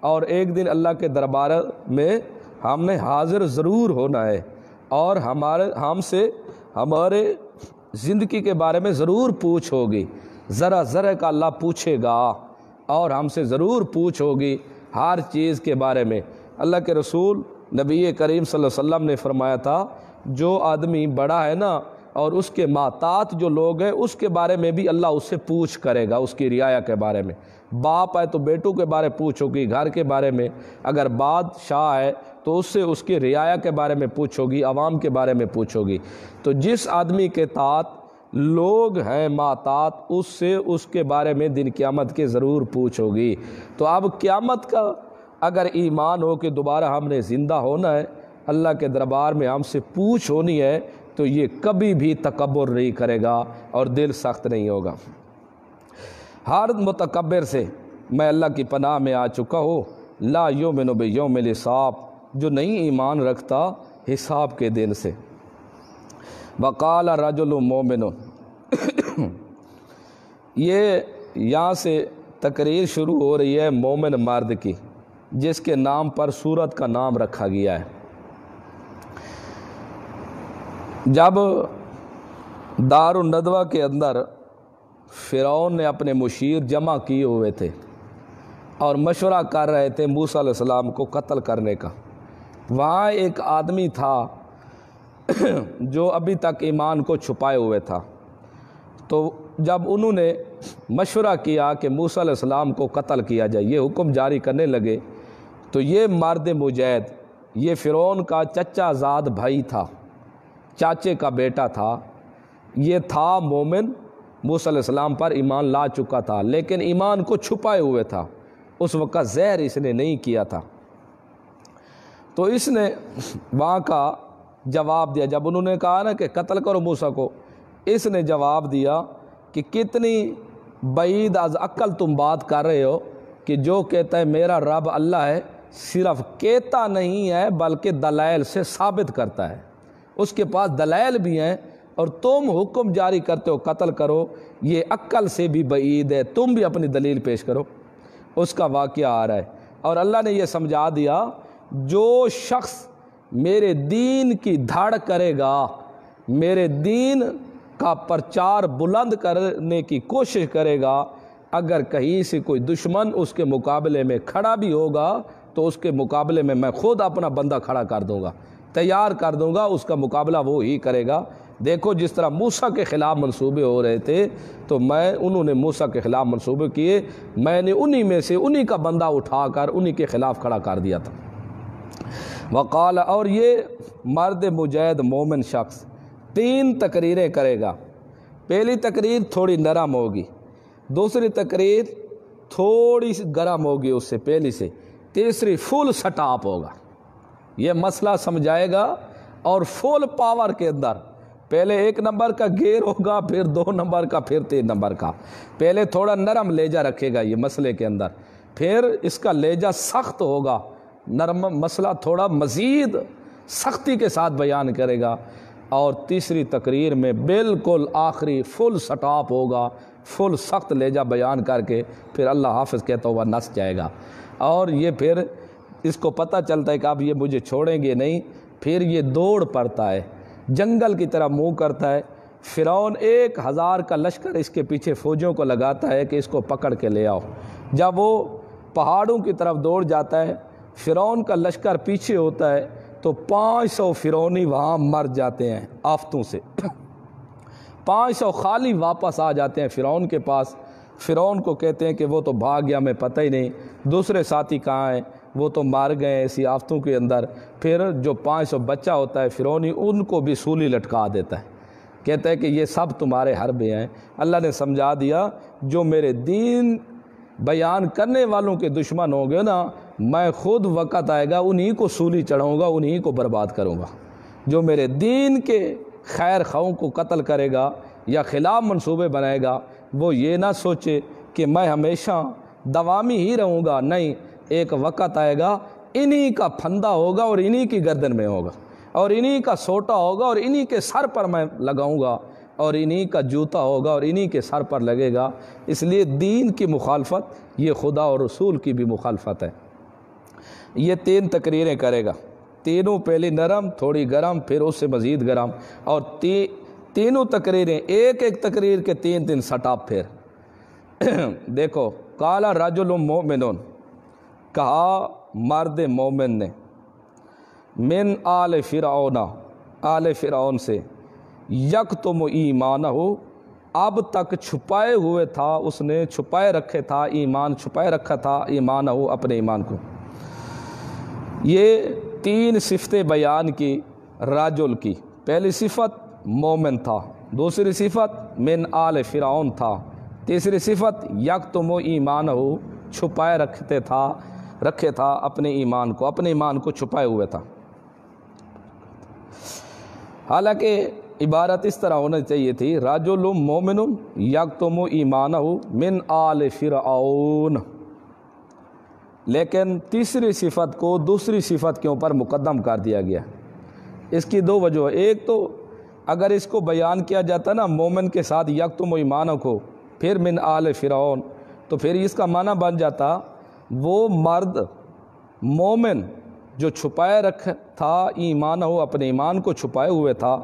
اور ایک دن اللہ کے دربار میں ہم نے حاضر ضرور ہونا ہے، اور ہم سے ہمارے زندگی کے بارے میں ضرور پوچھ ہوگی، ذرا ذرے کا اللہ پوچھے گا، اور ہم سے ضرور پوچھ ہوگی ہر چیز کے بارے میں۔ اللہ کے رسول نبی کریم صلی اللہ علیہ وسلم نے فرمایا تھا، جو آدمی بڑا ہے نا اور اس کے محتاط جو لوگ ہیں اس کے بارے میں بھی اللہ اس سے پوچھ کرے گا، اس کی رعایا کے بارے میں۔ باپ ہے تو بیٹوں کے بارے پوچھو گی، گھر کے بارے میں، اگر بادشاہ ہے تو اس سے اس کی رعایا کے بارے میں پوچھو گی، عوام کے بارے میں پوچھو گی۔ تو جس آدمی کے تحت لوگ ہیں محتاط، اس سے اس کے بارے میں دن قیامت کے ضرور پوچھو گی۔ تو اب قیامت کا اگر ایمان ہو کہ دوبارہ ہم نے زندہ ہونا ہے، اللہ کے دربار میں ہم سے پوچھ ہونی ہے، تو یہ کبھی بھی تکبر نہیں کرے گا اور دل سخت نہیں ہوگا۔ ہر متکبر سے میں اللہ کی پناہ میں آ چکا ہوں، لا یؤمن بیوم الحساب، جو نہیں ایمان رکھتا حساب کے دن سے۔ وقال رجل مومن، یہ یہاں سے تقریر شروع ہو رہی ہے مومن مرد کی، جس کے نام پر سورت کا نام رکھا گیا ہے۔ جب دار الندوہ کے اندر فرعون نے اپنے مشیر جمع کیے ہوئے تھے اور مشورہ کر رہے تھے موسیٰ علیہ السلام کو قتل کرنے کا، وہاں ایک آدمی تھا جو ابھی تک ایمان کو چھپائے ہوئے تھا۔ تو جب انہوں نے مشورہ کیا کہ موسیٰ علیہ السلام کو قتل کیا جائے، یہ حکم جاری کرنے لگے، تو یہ مرد مجاہد، یہ فرعون کا چچا زاد بھائی تھا، چاچے کا بیٹا تھا، یہ تھا مومن، موسیٰ علیہ السلام پر ایمان لا چکا تھا، لیکن ایمان کو چھپائے ہوئے تھا، اس وقت زہر اس نے نہیں کیا تھا۔ تو اس نے وہاں کا جواب دیا، جب انہوں نے کہا نا کہ قتل کرو موسیٰ کو، اس نے جواب دیا کہ کتنی بعید از عقل تم بات کر رہے ہو کہ جو کہتا ہے میرا رب اللہ ہے صرف کہتا نہیں ہے بلکہ دلائل سے ثابت کرتا ہے، اس کے پاس دلائل بھی ہیں، اور تم حکم جاری کرتے ہو قتل کرو، یہ عقل سے بھی بعید ہے، تم بھی اپنی دلیل پیش کرو۔ اس کا واقعہ آ رہا ہے، اور اللہ نے یہ سمجھا دیا جو شخص میرے دین کی دھاڑ کرے گا، میرے دین کا پرچار بلند کرنے کی کوشش کرے گا، اگر کہیں سے کوئی دشمن اس کے مقابلے میں کھڑا بھی ہوگا تو اس کے مقابلے میں میں خود اپنا بندہ کھڑا کر دوں گا، تیار کر دوں گا، اس کا مقابلہ وہ ہی کرے گا۔ دیکھو جس طرح موسیٰ کے خلاف منصوبے ہو رہے تھے تو انہوں نے موسیٰ کے خلاف منصوبے کیے، میں نے انہی میں سے انہی کا بندہ اٹھا کر انہی کے خلاف کھڑا کر دیا تھا۔ وقال، اور یہ مرد مجاہد مومن شخص 3 تقریریں کرے گا۔ پہلی تقریر تھوڑی نرم ہوگی، دوسری تقریر تھوڑی سی گرم ہوگی اس سے پہلی سے، تیسری فل سٹاپ ہوگا، یہ مسئلہ سمجھائے گا اور فل پاور کے اندر، پہلے 1 نمبر کا گیئر ہوگا، پھر 2 نمبر کا، پھر 3 نمبر کا۔ پہلے تھوڑا نرم لہجہ رکھے گا یہ مسئلے کے اندر، پھر اس کا لہجہ سخت ہوگا، نرم مسئلہ تھوڑا مزید سختی کے ساتھ بیان کرے گا، اور تیسری تقریر میں بالکل آخری فل سٹاپ ہوگا، فل سخت لہجہ بیان کر کے پھر اللہ حافظ کہتا ہوا نس جائے گا۔ اور یہ پھر اس کو پتہ چلتا ہے کہ اب یہ مجھے چھوڑیں گے نہیں، پھر یہ دوڑ پڑتا ہے، جنگل کی طرح منہ کرتا ہے۔ فرعون 1000 کا لشکر اس کے پیچھے فوجوں کو لگاتا ہے کہ اس کو پکڑ کے لے آؤ۔ جب وہ پہاڑوں کی طرف دوڑ جاتا ہے، فرعون کا لشکر پیچھے ہوتا ہے، تو 500 فرعونی وہاں مر جاتے ہیں آفتوں سے، 500 خالی واپس آ جاتے ہیں فرعون کے پاس۔ فرعون کو کہتے ہیں کہ وہ تو بھاگ گیا، میں پتہ ہی نہیں، دوسرے ساتھی کہاں ہیں، وہ تو مار گئے ایسی آفتوں کے اندر۔ پھر جو 500 بچہ ہوتا ہے فرعونی، ان کو بھی سولی لٹکا دیتا ہے، کہتا ہے کہ یہ سب تمہارے حربے ہیں۔ اللہ نے سمجھا دیا جو میرے دین بیان کرنے والوں کے دشمن ہوں گے نا، میں خود وقت آئے گا انہی کو سولی چڑھاؤں گا، انہی کو برباد کروں گا۔ جو میرے دین کے خیر خواہوں کو قتل کرے گا یا خلاف منصوبے بنائے گا، وہ یہ نہ سوچے کہ میں ہمیشہ دوامی ہی رہوں گا، نہیں، ایک وقت آئے گا انہی کا پھندہ ہوگا اور انہی کی گردن میں ہوگا، اور انہی کا سوٹا ہوگا اور انہی کے سر پر میں لگاؤں گا، اور انہی کا جوتا ہوگا اور انہی کے سر پر لگے گا۔ اس لیے دین کی مخالفت یہ خدا اور رسول کی بھی مخالفت ہے۔ یہ 3 تقریریں کرے گا، تینوں پہلی نرم، تھوڑی گرم، پھر اس سے مزید گرم، اور تینوں تقریریں ایک تقریر کے 3 سٹاپ۔ پھر دیکھو، قال رجل مومن، کہا مرد مومن نے، من آل فرعون، آل فرعون سے، یکتم ایمانہ، اب تک چھپائے ہوئے تھا، اس نے چھپائے رکھے تھا ایمان، چھپائے رکھا تھا ایمانہ، اپنے ایمان کو۔ یہ 3 صفتیں بیان کی رجل کی، پہلی صفت مومن تھا، دوسری صفت من آل فرعون تھا، تیسری صفت یکتم ایمانہ، چھپائے رکھے تھا اپنے ایمان کو، اپنے ایمان کو چھپائے ہوئے تھا۔ حالانکہ عبارت اس طرح ہونا چاہیے تھی، رجل مومن یکتم ایمانہ من آل فرعون، لیکن تیسری صفت کو دوسری صفت کے اوپر مقدم کر دیا گیا۔ اس کی 2 وجہ، ایک تو اگر اس کو بیان کیا جاتا نا مومن کے ساتھ یکتم ایمانہ کو، پھر من آل فرعون، تو پھر اس کا معنی بن جاتا وہ مرد مومن جو چھپائے رکھا تھا ایمانہ، اپنے ایمان کو چھپائے ہوئے تھا،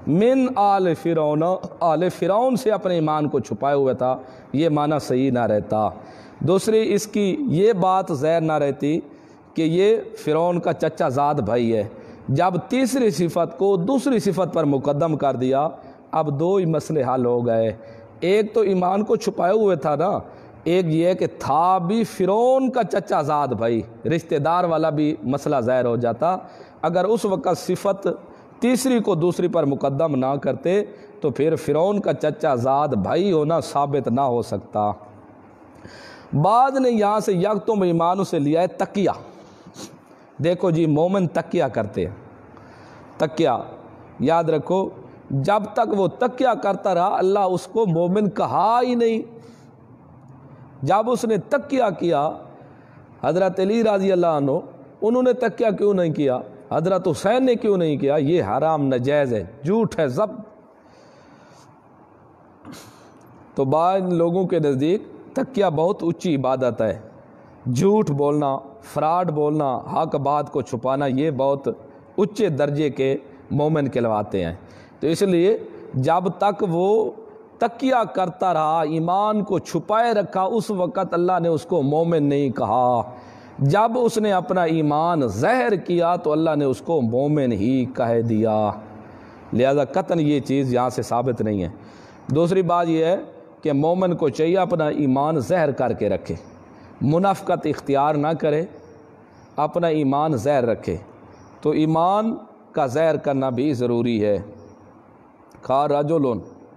من آل فرعون، آل فرعون سے اپنے ایمان کو چھپائے ہوئے تھا، یہ معنی صحیح نہ رہتا۔ دوسری اس کی یہ بات ظاہر نہ رہتی کہ یہ فرعون کا چچا زاد بھائی ہے۔ جب تیسری صفت کو دوسری صفت پر مقدم کر دیا، اب 2 ہی مسئلے حل ہو گئے۔ ایک تو ایمان کو چھپائے ہوئے تھا نا، ایک یہ کہ تھا بھی فرعون کا چچا زاد بھائی، رشتہ دار والا بھی مسئلہ ظاہر ہو جاتا۔ اگر اس وقت صفت تیسری کو دوسری پر مقدم نہ کرتے تو پھر فرعون کا چچا زاد بھائی ہونا ثابت نہ ہو سکتا۔ بعد نے یہاں سے یکتم ایمانوں سے لیا ہے تقیہ۔ دیکھو جی، مومن تقیہ کرتے ہیں، تقیہ یاد رکھو، جب تک وہ تقیہ کرتا رہا اللہ اس کو مومن کہا ہی نہیں۔ جب اس نے تقیہ کیا حضرت علی رضی اللہ عنہ انہوں نے تکیہ کیوں نہیں کیا؟ حضرت حسین نے کیوں نہیں کیا؟ یہ حرام ناجائز ہے، جھوٹ ہے ضبط۔ تو بعض لوگوں کے نزدیک تکیہ بہت اونچی عبادت ہے، جھوٹ بولنا، فراڈ بولنا، حق بات کو چھپانا، یہ بہت اونچے درجے کے مومن کہلواتے ہیں۔ تو اس لیے جب تک وہ تکیہ کرتا رہا، ایمان کو چھپائے رکھا، اس وقت اللہ نے اس کو مومن نہیں کہا۔ جب اس نے اپنا ایمان ظاہر کیا تو اللہ نے اس کو مومن ہی کہہ دیا۔ لہذا قطعاً یہ چیز یہاں سے ثابت نہیں ہے۔ دوسری بات یہ ہے کہ مومن کو چاہیے اپنا ایمان ظاہر کر کے رکھے، منافقت اختیار نہ کرے، اپنا ایمان ظاہر رکھے۔ تو ایمان کا ظاہر کرنا بھی ضروری ہے۔ کہا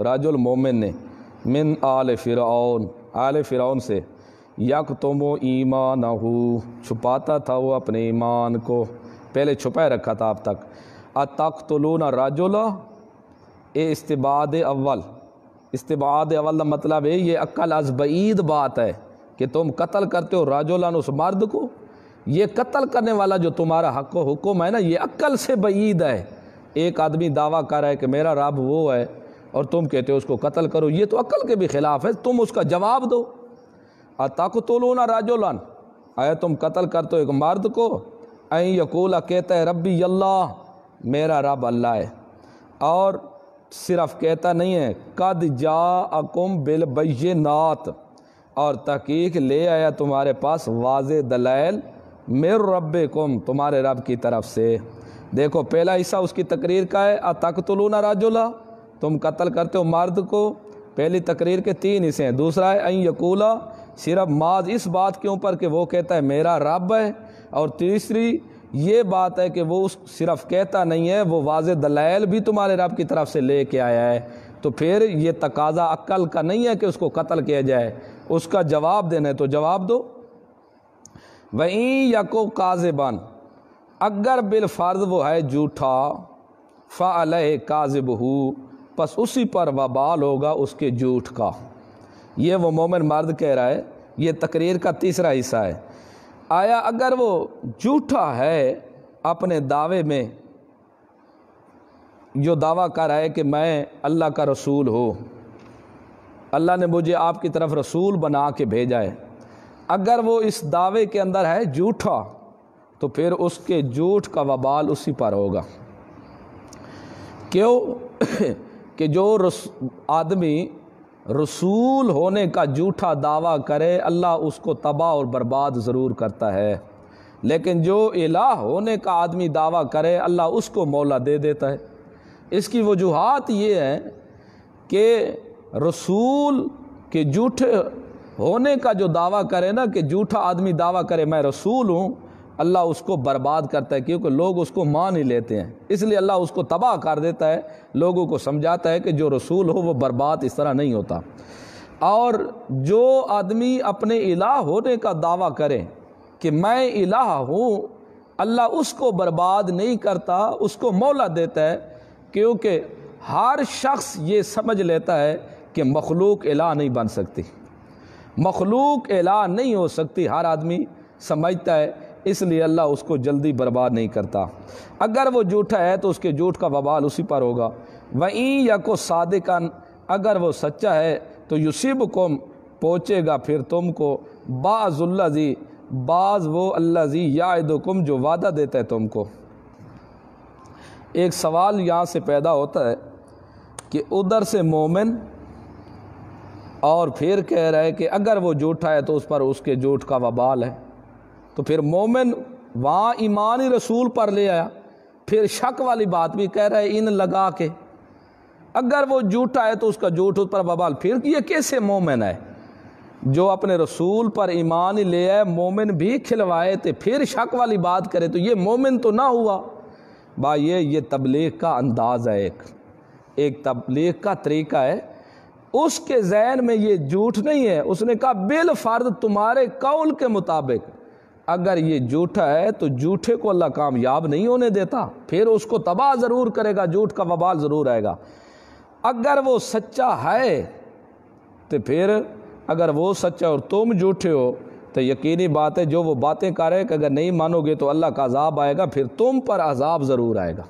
رجل مومن نے من آل فرعون، آل فرعون سے، یکتم ایمانہ، چھپاتا تھا وہ اپنے ایمان کو، پہلے چھپائے رکھا تھا اب تک۔ اتقتلون رجلا، استبعاد اول، استبعاد اول کا مطلب ہے یہ عقل از بعید بات ہے کہ تم قتل کرتے ہو رجلن، اس مرد کو۔ یہ قتل کرنے والا جو تمہارا حق و حکم ہے نا، یہ عقل سے بعید ہے۔ ایک آدمی دعویٰ کر رہا ہے کہ میرا رب وہ ہے اور تم کہتے ہو اس کو قتل کرو، یہ تو عقل کے بھی خلاف ہے۔ تم اس کا جواب دو۔ اتقتلون رجلا، آیا تم قتل کرتے ہو ایک مرد کو، این یقول، کہتا ہے ربی اللہ، میرا رب اللہ ہے، اور صرف کہتا نہیں ہے، قد جاءکم بالبینات، اور تحقیق لے آیا تمہارے پاس واضح دلائل، من ربکم، تمہارے رب کی طرف سے۔ دیکھو پہلا حصہ اس کی تقریر کا ہے، اتقتلون رجلا، تم قتل کرتے ہو مرد کو، پہلی تقریر کے 3 حصے ہیں۔ دوسرا ہے این یقولا، صرف ماض اس بات کے اوپر کہ وہ کہتا ہے میرا رب ہے، اور تیسری یہ بات ہے کہ وہ صرف کہتا نہیں ہے، وہ واضح دلائل بھی تمہارے رب کی طرف سے لے کے آیا ہے۔ تو پھر یہ تقاضا عقل کا نہیں ہے کہ اس کو قتل کیا جائے، اس کا جواب دینا ہے تو جواب دو۔ وَإِن یَکُ کاذبًا، اگر بالفرض وہ ہے جھوٹا، فَعَلَیہِ کاذبُہُ، پس اسی پر وبال ہوگا اس کے جھوٹ کا۔ یہ وہ مومن مرد کہہ رہا ہے، یہ تقریر کا تیسرا حصہ ہے۔ آیا اگر وہ جھوٹا ہے اپنے دعوے میں، جو دعویٰ کر رہا ہے کہ میں اللہ کا رسول ہوں، اللہ نے مجھے آپ کی طرف رسول بنا کے بھیجا ہے، اگر وہ اس دعوے کے اندر ہے جھوٹا تو پھر اس کے جھوٹ کا وبال اسی پر ہوگا۔ کیوں کہ جو آدمی رسول ہونے کا جھوٹا دعویٰ کرے، اللہ اس کو تباہ اور برباد ضرور کرتا ہے، لیکن جو الہ ہونے کا آدمی دعویٰ کرے، اللہ اس کو مولا دے دیتا ہے۔ اس کی وجوہات یہ ہیں کہ رسول کے جھوٹے ہونے کا جو دعویٰ کرے نا، کہ جھوٹا آدمی دعویٰ کرے میں رسول ہوں، اللہ اس کو برباد کرتا ہے، کیونکہ لوگ اس کو مان ہی لیتے ہیں، اس لیے اللہ اس کو تباہ کر دیتا ہے، لوگوں کو سمجھاتا ہے کہ جو رسول ہو وہ برباد اس طرح نہیں ہوتا۔ اور جو آدمی اپنے الہ ہونے کا دعویٰ کرے کہ میں الہ ہوں، اللہ اس کو برباد نہیں کرتا، اس کو مولا دیتا ہے، کیونکہ ہر شخص یہ سمجھ لیتا ہے کہ مخلوق الہ نہیں بن سکتی، مخلوق الہ نہیں ہو سکتی، ہر آدمی سمجھتا ہے، اس لیے اللہ اس کو جلدی برباد نہیں کرتا۔ اگر وہ جھوٹا ہے تو اس کے جھوٹ کا وبال اسی پر ہوگا۔ وَإِن یَکُ صَادِقًا، اگر وہ سچا ہے تو یُصِبْکُم، پہنچے گا پھر تم کو، بعض الذی، بعض وہ الذی یعدکم، جو وعدہ دیتا ہے تم کو۔ ایک سوال یہاں سے پیدا ہوتا ہے کہ ادھر سے مومن اور پھر کہہ رہا ہے کہ اگر وہ جھوٹا ہے تو اس پر اس کے جھوٹ کا وبال ہے، تو پھر مومن وہاں ایمان ہی رسول پر لے آیا، پھر شک والی بات بھی کہہ رہا ہے ان لگا کے، اگر وہ جھوٹا ہے تو اس کا جھوٹ اس پر وبال۔ پھر یہ کیسے مومن ہے جو اپنے رسول پر ایمان ہی لے آئے، مومن بھی کھلوائے تو پھر شک والی بات کرے، تو یہ مومن تو نہ ہوا۔ یہ تبلیغ کا انداز ہے، ایک تبلیغ کا طریقہ ہے۔ اس کے ذہن میں یہ جھوٹ نہیں ہے، اس نے کہا بالفرض تمہارے قول کے مطابق اگر یہ جھوٹا ہے تو جھوٹے کو اللہ کامیاب نہیں ہونے دیتا، پھر اس کو تباہ ضرور کرے گا، جھوٹ کا وبال ضرور آئے گا۔ اگر وہ سچا ہے تو پھر اگر وہ سچا اور تم جھوٹے ہو تو یقینی بات ہے جو وہ باتیں کر رہے کہ اگر نہیں مانو گے تو اللہ کا عذاب آئے گا، پھر تم پر عذاب ضرور آئے گا۔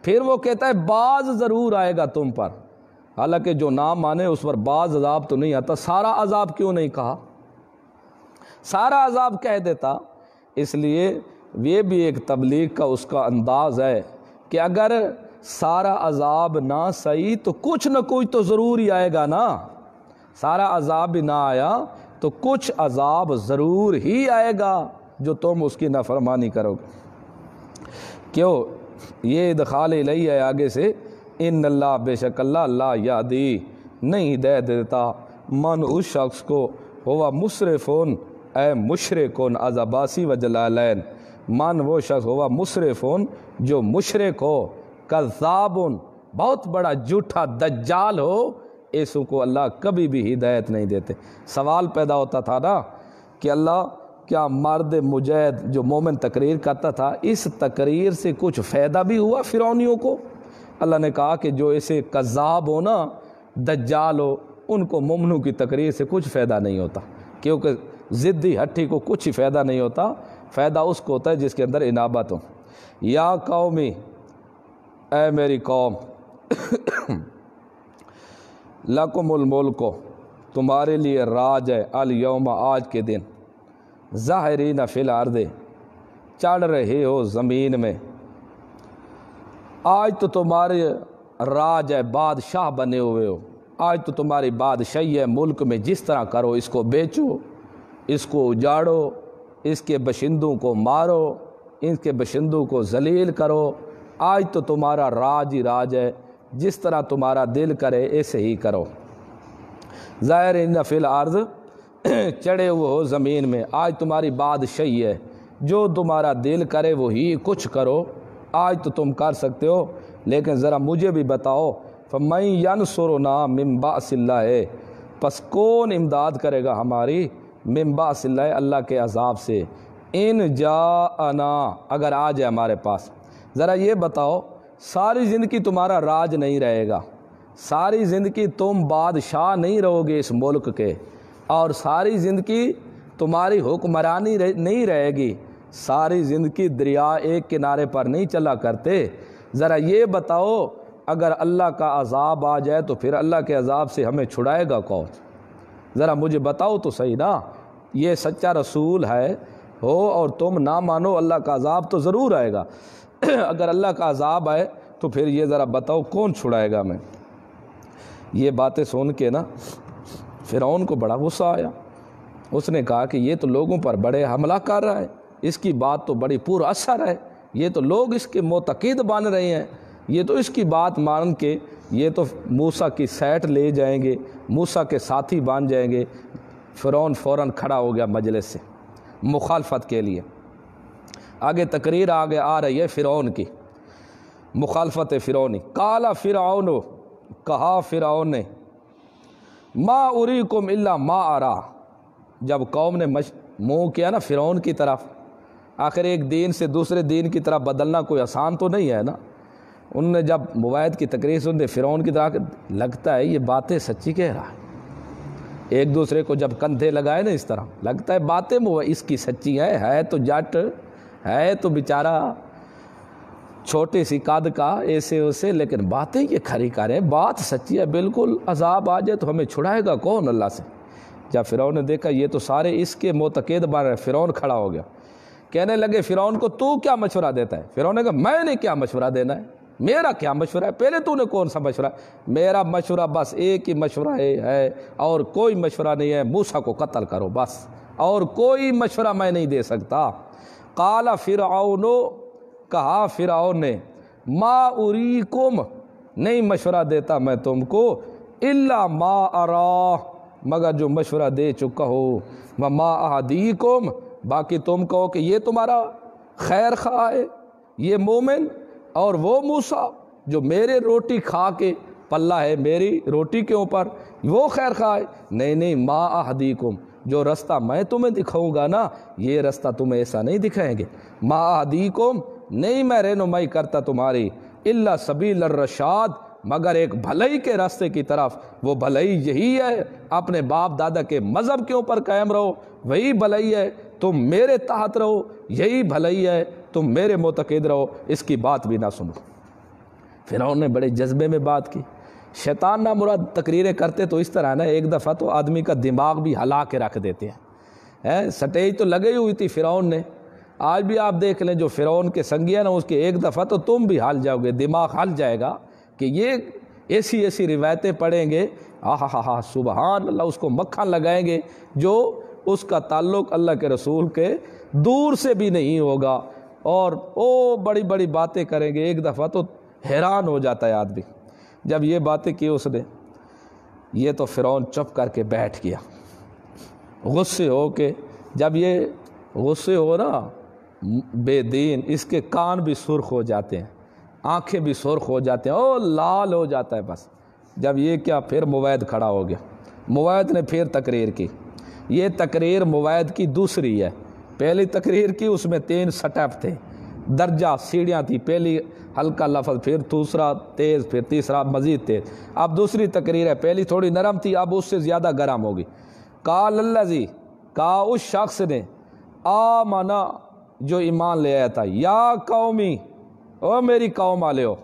پھر وہ کہتا ہے بعض ضرور آئے گا تم پر، حالانکہ جو نہ مانے اس پر بعض عذاب تو نہیں آتا۔ سارا عذاب کیوں نہیں کہا؟ سارا عذاب کہہ دیتا۔ اس لیے یہ بھی ایک تبلیغ کا اس کا انداز ہے کہ اگر سارا عذاب نہ صحیح تو کچھ نہ کچھ تو ضرور ہی آئے گا نا۔ سارا عذاب بھی نہ آیا تو کچھ عذاب ضرور ہی آئے گا جو تم اس کی نافرمانی کرو گے۔ کیوں؟ یہ ادخال الیہ ہے آگے سے، ان اللہ بے شک اللہ لا یہدی نہیں ہدایت دیتا من اس شخص کو ہوا مسرفون اے مشرکون از عباسی و جلالین، من وہ شخص ہوا مسرفون جو مشرک ہو، کذابون بہت بڑا جھوٹا دجال ہو، ایسوں کو اللہ کبھی بھی ہدایت نہیں دیتے۔ سوال پیدا ہوتا تھا نا کہ اللہ کیا مرد مجاہد جو مومن تقریر کرتا تھا اس تقریر سے کچھ فائدہ بھی ہوا فرعونیوں کو؟ اللہ نے کہا کہ جو ایسے کذاب ہو نا، دجال ہو، ان کو مومنوں کی تقریر سے کچھ فائدہ نہیں ہوتا، کیونکہ ضدی ہٹھی کو کچھ ہی فائدہ نہیں ہوتا، فائدہ اس کو ہوتا ہے جس کے اندر انابت ہو۔ یا قومی اے میری قوم، لکم الملک تمہارے لیے راج ہے، الیوم آج کے دن، ظاہرین فی الارض چڑھ رہے ہو زمین میں، آج تو تمہارے راج ہے، بادشاہ بنے ہوئے ہو، آج تو تمہاری بادشاہی ہے ملک میں، جس طرح کرو، اس کو بیچو، اس کو اجاڑو، اس کے باشندوں کو مارو، اس کے باشندوں کو ذلیل کرو، آج تو تمہارا راج ہی راج ہے، جس طرح تمہارا دل کرے ایسے ہی کرو۔ ظاہرین فی الارض چڑھے ہوئے ہو زمین میں، آج تمہاری بادشاہی ہے، جو تمہارا دل کرے وہی کچھ کرو، آج تو تم کر سکتے ہو، لیکن ذرا مجھے بھی بتاؤ، فَمَن يَنْصُرُنَا مِن بَأْسِ اللَّهِ پس کون امداد کرے گا ہماری، من بأس اللہ اللہ کے عذاب سے، ان جاءنا اگر آ جائے ہمارے پاس۔ ذرا یہ بتاؤ، ساری زندگی تمہارا راج نہیں رہے گا، ساری زندگی تم بادشاہ نہیں رہو گے اس ملک کے، اور ساری زندگی تمہاری حکمرانی نہیں رہے گی، ساری زندگی دریا ایک کنارے پر نہیں چلا کرتے۔ ذرا یہ بتاؤ اگر اللہ کا عذاب آ جائے تو پھر اللہ کے عذاب سے ہمیں چھڑائے گا کون؟ ذرا مجھے بتاؤ تو صحیح نا، یہ سچا رسول ہے ہو اور تم نہ مانو، اللہ کا عذاب تو ضرور آئے گا۔ اگر اللہ کا عذاب آئے تو پھر یہ ذرا بتاؤ کون چھڑائے گا میں؟ یہ باتیں سن کے نا فرعون کو بڑا غصہ آیا، اس نے کہا کہ یہ تو لوگوں پر بڑے حملہ کر رہا ہے، اس کی بات تو بڑی پر اثر ہے، یہ تو لوگ اس کے معتقد بن رہے ہیں، یہ تو اس کی بات مان کے یہ تو موسیٰ کی سیٹ لے جائیں گے، موسیٰ کے ساتھی بن جائیں گے۔ فرعون فوراً کھڑا ہو گیا مجلس سے مخالفت کے لیے۔ آگے تقریر آگے آ رہی ہے فرعون کی، مخالفت فرعونی۔ قال فرعون کہا فرعون نے، ما اریکم الا ما ارا، جب قوم نے منہ کیا نا فرعون کی طرف، آخر ایک دین سے دوسرے دین کی طرف بدلنا کوئی آسان تو نہیں ہے نا، انہوں نے جب موعد کی تقریر سن دے فرعون کی طرح، لگتا ہے یہ باتیں سچی کہہ رہا ہے، ایک دوسرے کو جب کندھے لگائے نا اس طرح، لگتا ہے باتیں اس کی سچی ہے تو جٹ ہے تو بیچارہ چھوٹی سی قد کا ایسے ویسے، لیکن باتیں یہ کھری کریں، بات سچی ہے بالکل، عذاب آ جائے تو ہمیں چھڑائے گا کون اللہ سے؟ جب فرعون نے دیکھا یہ تو سارے اس کے معتقد بن رہے، فرعون کھڑا ہو گیا، کہنے لگے فرعون کو تو کیا مشورہ دیتا ہے؟ فرعون نے کہا میں نے کیا مشورہ دینا ہے، میرا کیا مشورہ ہے، پہلے تو نے کون سا مشورہ ہے؟ میرا مشورہ بس ایک ہی مشورہ ہے اور کوئی مشورہ نہیں ہے، موسیٰ کو قتل کرو بس، اور کوئی مشورہ میں نہیں دے سکتا۔ قال فرعون کہا فرعون نے، ما اریکم نہیں مشورہ دیتا میں تم کو، الا ما ارا مگر جو مشورہ دے چکا ہو، وما اہدیکم باقی تم کہو کہ یہ تمہارا خیر خواہ ہے، یہ مومن اور وہ موسیٰ جو میرے روٹی کھا کے پلہ ہے میری روٹی کے اوپر، وہ خیر خواہ ہے، نہیں ما اہدیکم جو رستہ میں تمہیں دکھاؤں گا نا یہ رستہ تمہیں ایسا نہیں دکھائیں گے، ما اہدیکم نہیں میں رہنمائی کرتا تمہاری، الا سبیل الرشاد مگر ایک بھلائی کے راستے کی طرف۔ وہ بھلائی یہی ہے، اپنے باپ دادا کے مذہب کے اوپر قائم رہو، وہی بھلائی ہے۔ تم میرے تحت رہو، یہی بھلائی ہے۔ تم میرے معتقد رہو، اس کی بات بھی نہ سنو۔ فرعون نے بڑے جذبے میں بات کی۔ شیطان نہ مراد تقریریں کرتے تو اس طرح نا، ایک دفعہ تو آدمی کا دماغ بھی ہلا کے رکھ دیتے ہیں۔ سٹیج تو لگی ہوئی تھی فرعون نے۔ آج بھی آپ دیکھ لیں جو فرعون کے سنگی ہیں نا، اس کے ایک دفعہ تو تم بھی ہل جاؤ گے، دماغ ہل جائے گا کہ یہ ایسی ایسی روایتیں پڑھیں گے، ہاں سبحان اللہ، اس کو مکھن لگائیں گے جو اس کا تعلق اللہ کے رسول کے دور سے بھی نہیں ہوگا، اور بڑی بڑی باتیں کریں گے۔ ایک دفعہ تو حیران ہو جاتا ہے آدمی جب یہ باتیں کی اس نے۔ یہ تو فرعون چپ کر کے بیٹھ گیا، غصے ہو کے۔ جب یہ غصے ہو نا بے دین، اس کے کان بھی سرخ ہو جاتے ہیں، آنکھیں بھی سرخ ہو جاتے ہیں، لال ہو جاتا ہے بس۔ جب یہ کیا، پھر موعد کھڑا ہو گیا۔ موعد نے پھر تقریر کی۔ یہ تقریر موعد کی دوسری ہے۔ پہلی تقریر کی، اس میں 3 سٹیپ تھے، درجہ سیڑھیاں تھی۔ پہلی ہلکا لفظ، پھر دوسرا تیز، پھر تیسرا مزید تیز۔ اب دوسری تقریر ہے، پہلی تھوڑی نرم تھی، اب اس سے زیادہ گرم ہوگی۔ قال الذی، کہا اس شخص نے، آمنا، جو ایمان لے آیا تھا، یا قومی، او میری قوم والے ہو،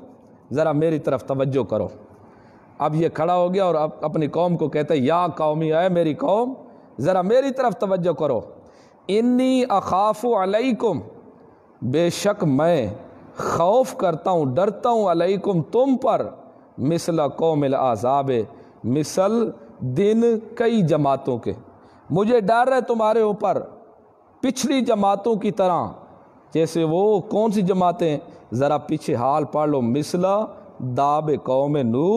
ذرا میری طرف توجہ کرو۔ اب یہ کھڑا ہو گیا اور اب اپنی قوم کو کہتا ہے، یا قومی، اے میری قوم، ذرا میری طرف توجہ کرو۔ انی اخاف علیکم، بے شک میں خوف کرتا ہوں، ڈرتا ہوں، علیکم تم پر، مثل قوم الاحزاب، مثل دن کئی جماعتوں کے۔ مجھے ڈر ہے تمہارے اوپر پچھلی جماعتوں کی طرح۔ جیسے وہ کون سی جماعتیں؟ ذرا پیچھے حال پڑھ لو، مثل داب قوم نو،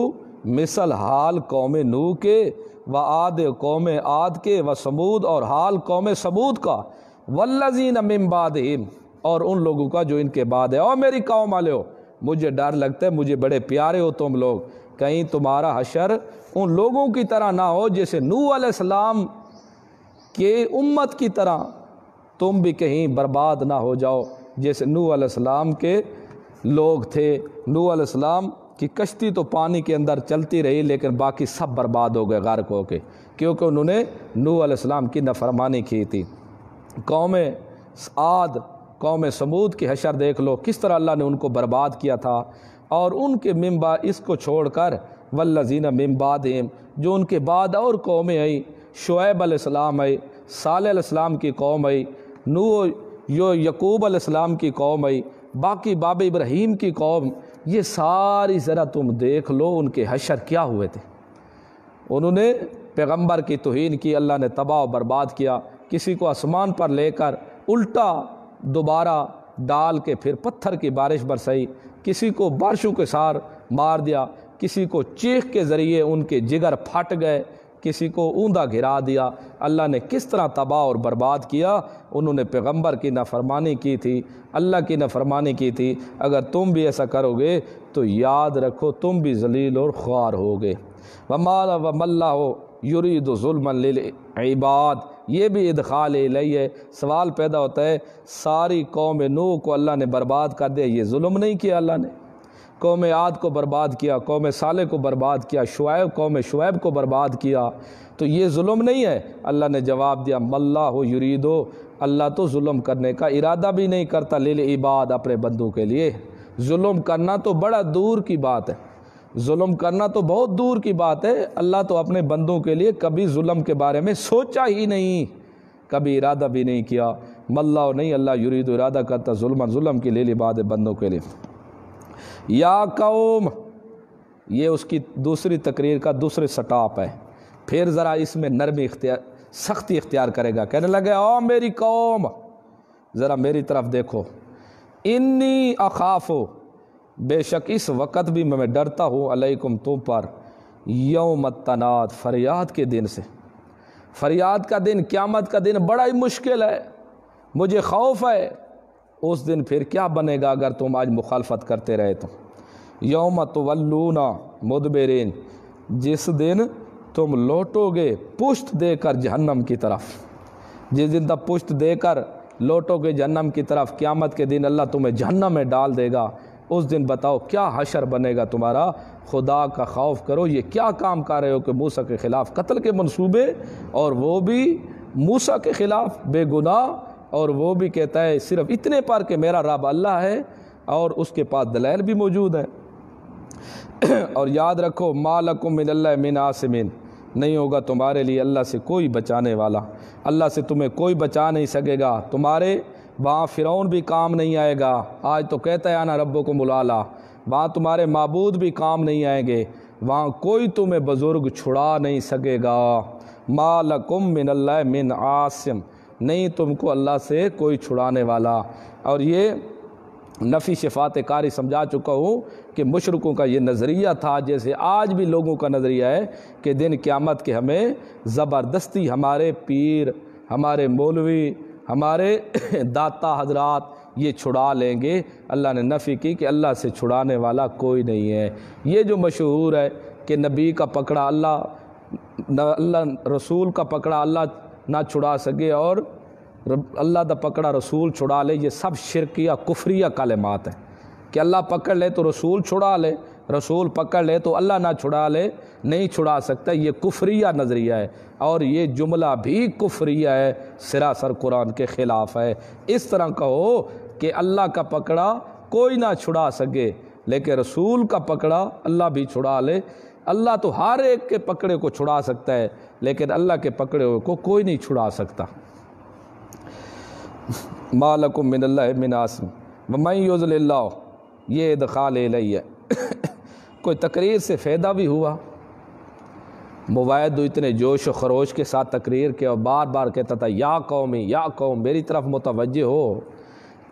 مثل حال قوم نو کے، و عاد قوم عاد کے، و سمود، اور حال قوم سمود کا، والذین من بعدہم، اور ان لوگوں کا جو ان کے بعد ہے۔ اور میری قوم والے ہو، مجھے ڈر لگتا ہے، مجھے بڑے پیارے ہو تم لوگ، کہیں تمہارا حشر ان لوگوں کی طرح نہ ہو جیسے نوح علیہ السلام کے امت کی طرح، تم بھی کہیں برباد نہ ہو جاؤ جیسے نوح علیہ السلام کے لوگ تھے۔ نوح علیہ السلام کی کشتی تو پانی کے اندر چلتی رہی، لیکن باقی سب برباد ہو گئے غرق ہو کے، کیونکہ انہوں نے نوح علیہ السلام کی نافرمانی کی تھی۔ قوم عاد، قوم سمود کی حشر دیکھ لو، کس طرح اللہ نے ان کو برباد کیا تھا۔ اور ان کے من بعد، اس کو چھوڑ کر، والذین من بعدہم، جو ان کے بعد اور قومیں آئی، شعیب علیہ السلام آئی، صالح علیہ السلام کی قوم آئی، نوح یعقوب علیہ السلام کی قوم آئی، باقی باب ابراہیم کی قوم، یہ ساری ذرا تم دیکھ لو ان کے حشر کیا ہوئے تھے۔ انہوں نے پیغمبر کی توہین کی، اللہ نے تباہ و برباد کیا۔ کسی کو آسمان پر لے کر الٹا دوبارہ ڈال کے پھر پتھر کی بارش برسائی، کسی کو بارشوں کے سار مار دیا، کسی کو چیخ کے ذریعے ان کے جگر پھٹ گئے، کسی کو اوندا گھرا دیا۔ اللہ نے کس طرح تباہ اور برباد کیا۔ انہوں نے پیغمبر کی نافرمانی کی تھی، اللہ کی نافرمانی کی تھی۔ اگر تم بھی ایسا کرو گے تو یاد رکھو تم بھی ذلیل اور خوار ہوگے۔ وَمَا اللَّهُ يُرِيدُ ظُلْمًا لِلْعِبَادِ، یہ بھی ادخال الیہ ہے۔ سوال پیدا ہوتا ہے، ساری قوم نوح کو اللہ نے برباد کر دیا، یہ ظلم نہیں کیا اللہ نے؟ قوم عاد کو برباد کیا، قوم صالح کو برباد کیا، قوم شعیب کو برباد کیا، تو یہ ظلم نہیں ہے؟ اللہ نے جواب دیا، مَاللَّهُ يُرِيدُ، اللہ تو ظلم کرنے کا ارادہ بھی نہیں کرتا، للعباد، اپنے بندوں کے لیے۔ ظلم کرنا تو بڑا دور کی بات ہے، ظلم کرنا تو بہت دور کی بات ہے۔ اللہ تو اپنے بندوں کے لیے کبھی ظلم کے بارے میں سوچا ہی نہیں، کبھی ارادہ بھی نہیں کیا۔ مَاللَّهُ، نہیں اللہ، یرید، ارادہ کرتا، ظلم کے لیے، للعباد، بندوں کے لیے۔ یا قوم، یہ اس کی دوسری تقریر کا دوسرے سٹاپ ہے۔ پھر ذرا اس میں نرمی سختی اختیار کرے گا، کہنے لگے، او میری قوم، ذرا میری طرف دیکھو، انی اخاف، بے شک اس وقت بھی میں ڈرتا ہوں، علیکم تم پر، یوم التناد، فریاد کے دن سے۔ فریاد کا دن، قیامت کا دن بڑا ہی مشکل ہے، مجھے خوف ہے اس دن پھر کیا بنے گا اگر تم آج مخالفت کرتے رہے تو۔ یوم تولون مدبرین، جس دن تم لوٹو گے پشت دے کر جہنم کی طرف، جس دن تب پشت دے کر لوٹو گے جہنم کی طرف، قیامت کے دن اللہ تمہیں جہنم میں ڈال دے گا۔ اس دن بتاؤ کیا حشر بنے گا تمہارا، خدا کا خوف کرو۔ یہ کیا کام کر رہے ہو کہ موسیٰ کے خلاف قتل کے منصوبے، اور وہ بھی موسیٰ کے خلاف بے گناہ، اور وہ بھی کہتا ہے صرف اتنے پر کہ میرا رب اللہ ہے، اور اس کے پاس دلائل بھی موجود ہیں۔ اور یاد رکھو ما لکم من اللہ من عاصم، نہیں ہوگا تمہارے لیے اللہ سے کوئی بچانے والا، اللہ سے تمہیں کوئی بچا نہیں سکے گا۔ تمہارے وہاں فرعون بھی کام نہیں آئے گا، آج تو کہتا ہے انا ربکم الاعلی، وہاں تمہارے معبود بھی کام نہیں آئیں گے، وہاں کوئی تمہیں بزرگ چھڑا نہیں سکے گا۔ ما لکم من اللہ من عاصم، نہیں تم کو اللہ سے کوئی چھڑانے والا۔ اور یہ نفی شفاعت کاری سمجھا چکا ہوں کہ مشرکوں کا یہ نظریہ تھا، جیسے آج بھی لوگوں کا نظریہ ہے کہ دن قیامت کے ہمیں زبردستی ہمارے پیر، ہمارے مولوی، ہمارے داتا حضرات یہ چھڑا لیں گے۔ اللہ نے نفی کی کہ اللہ سے چھڑانے والا کوئی نہیں ہے۔ یہ جو مشہور ہے کہ نبی کا پکڑا اللہ رسول کا پکڑا اللہ نہ چھڑا سکے، اور اللہ دا پکڑا رسول چھڑا لے، یہ سب شرکیہ کفریہ کلمات ہیں کہ اللہ پکڑ لے تو رسول چھڑا لے، رسول پکڑ لے تو اللہ نہ چھڑا لے، نہیں چھڑا سکتا۔ یہ کفریہ نظریہ ہے، اور یہ جملہ بھی کفریہ ہے، سراسر قرآن کے خلاف ہے۔ اس طرح کہو کہ اللہ کا پکڑا کوئی نہ چھڑا سکے، لیکن رسول کا پکڑا اللہ بھی چھڑا لے۔ اللہ تو ہر ایک کے پکڑے کو چھڑا سکتا ہے، لیکن اللہ کے پکڑے ہوئے کو کوئی نہیں چھڑا سکتا۔ ما لکم من اللہ من عاصم ومن یضلل اللہ، یہ ادخال الیہ۔ کوئی تقریر سے فائدہ بھی ہوا؟ مواعظ اتنے جوش و خروش کے ساتھ تقریر کے، اور بار بار کہتا تھا یا قومی یا قوم، میری طرف متوجہ ہو۔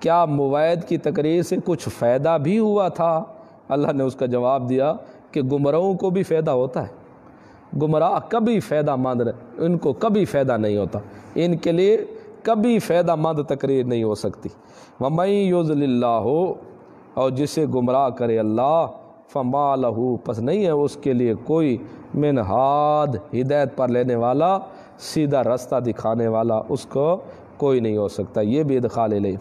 کیا مواعظ کی تقریر سے کچھ فائدہ بھی ہوا تھا؟ اللہ نے اس کا جواب دیا کہ گمراہوں کو بھی فائدہ ہوتا ہے، گمراہ کبھی فائدہ مند، ان کو کبھی فائدہ نہیں ہوتا، ان کے لیے کبھی فائدہ مند تقریر نہیں ہو سکتی۔ وَمَن یضلل اللہ، اور جسے گمراہ کرے اللہ، فما لہ، پس نہیں ہے اس کے لیے کوئی من ہاد، ہدایت پر لینے والا، سیدھا رستہ دکھانے والا، اس کو کوئی نہیں ہو سکتا۔ یہ بھی ادخال الیہ۔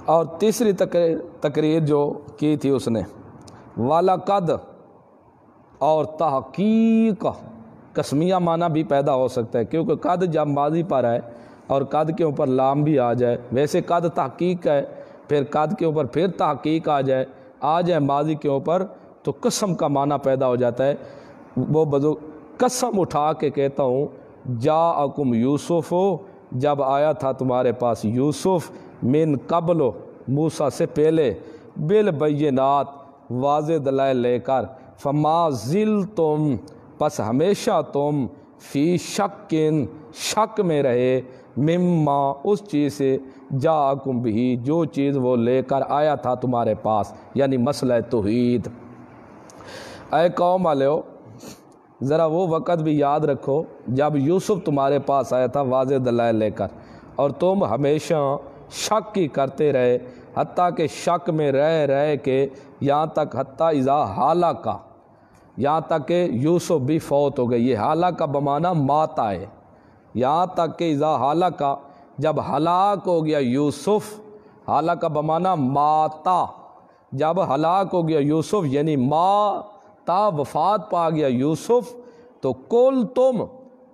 اور تیسری تقریر جو کی تھی اس نے وَلَقَدْ، اور تحقیق، قسمیہ معنی بھی پیدا ہو سکتا ہے، کیونکہ قد جب ماضی پر ہے اور قد کے اوپر لام بھی آ جائے، ویسے قد تحقیق ہے، پھر قد کے اوپر پھر تحقیق آ جائے ماضی کے اوپر، تو قسم کا معنی پیدا ہو جاتا ہے۔ وہ قسم اٹھا کے کہتا ہوں، جاءکم یوسف، جب آیا تھا تمہارے پاس یوسف، من قبل، موسیٰ سے پہلے، بالبینات، واضح دلائل لے کر، فما زلتم، پس ہمیشہ تم، فی شکن، شک میں رہے، مما، اس چیز سے، جاءکم بھی، جو چیز وہ لے کر آیا تھا تمہارے پاس، یعنی مسئلہ توحید۔ اے قوم والو، ذرا وہ وقت بھی یاد رکھو جب یوسف تمہارے پاس آیا تھا واضح دلائل لے کر، اور تم ہمیشہ شک ہی کرتے رہے، حتیٰ کہ شک میں رہ کے یہاں تک، حتیٰ اذا ہلاکا، یہاں تک کہ یوسف بھی فوت ہو گئے۔ یہ ہلاکا بمانا مات آئے، یہاں تک کہ اذا ہلاکا، جب ہلاک ہو گیا یوسف، ہلاکا بمانا ماتا، جب ہلاک ہو گیا یوسف یعنی ماتا، وفات پا گیا یوسف، تو کل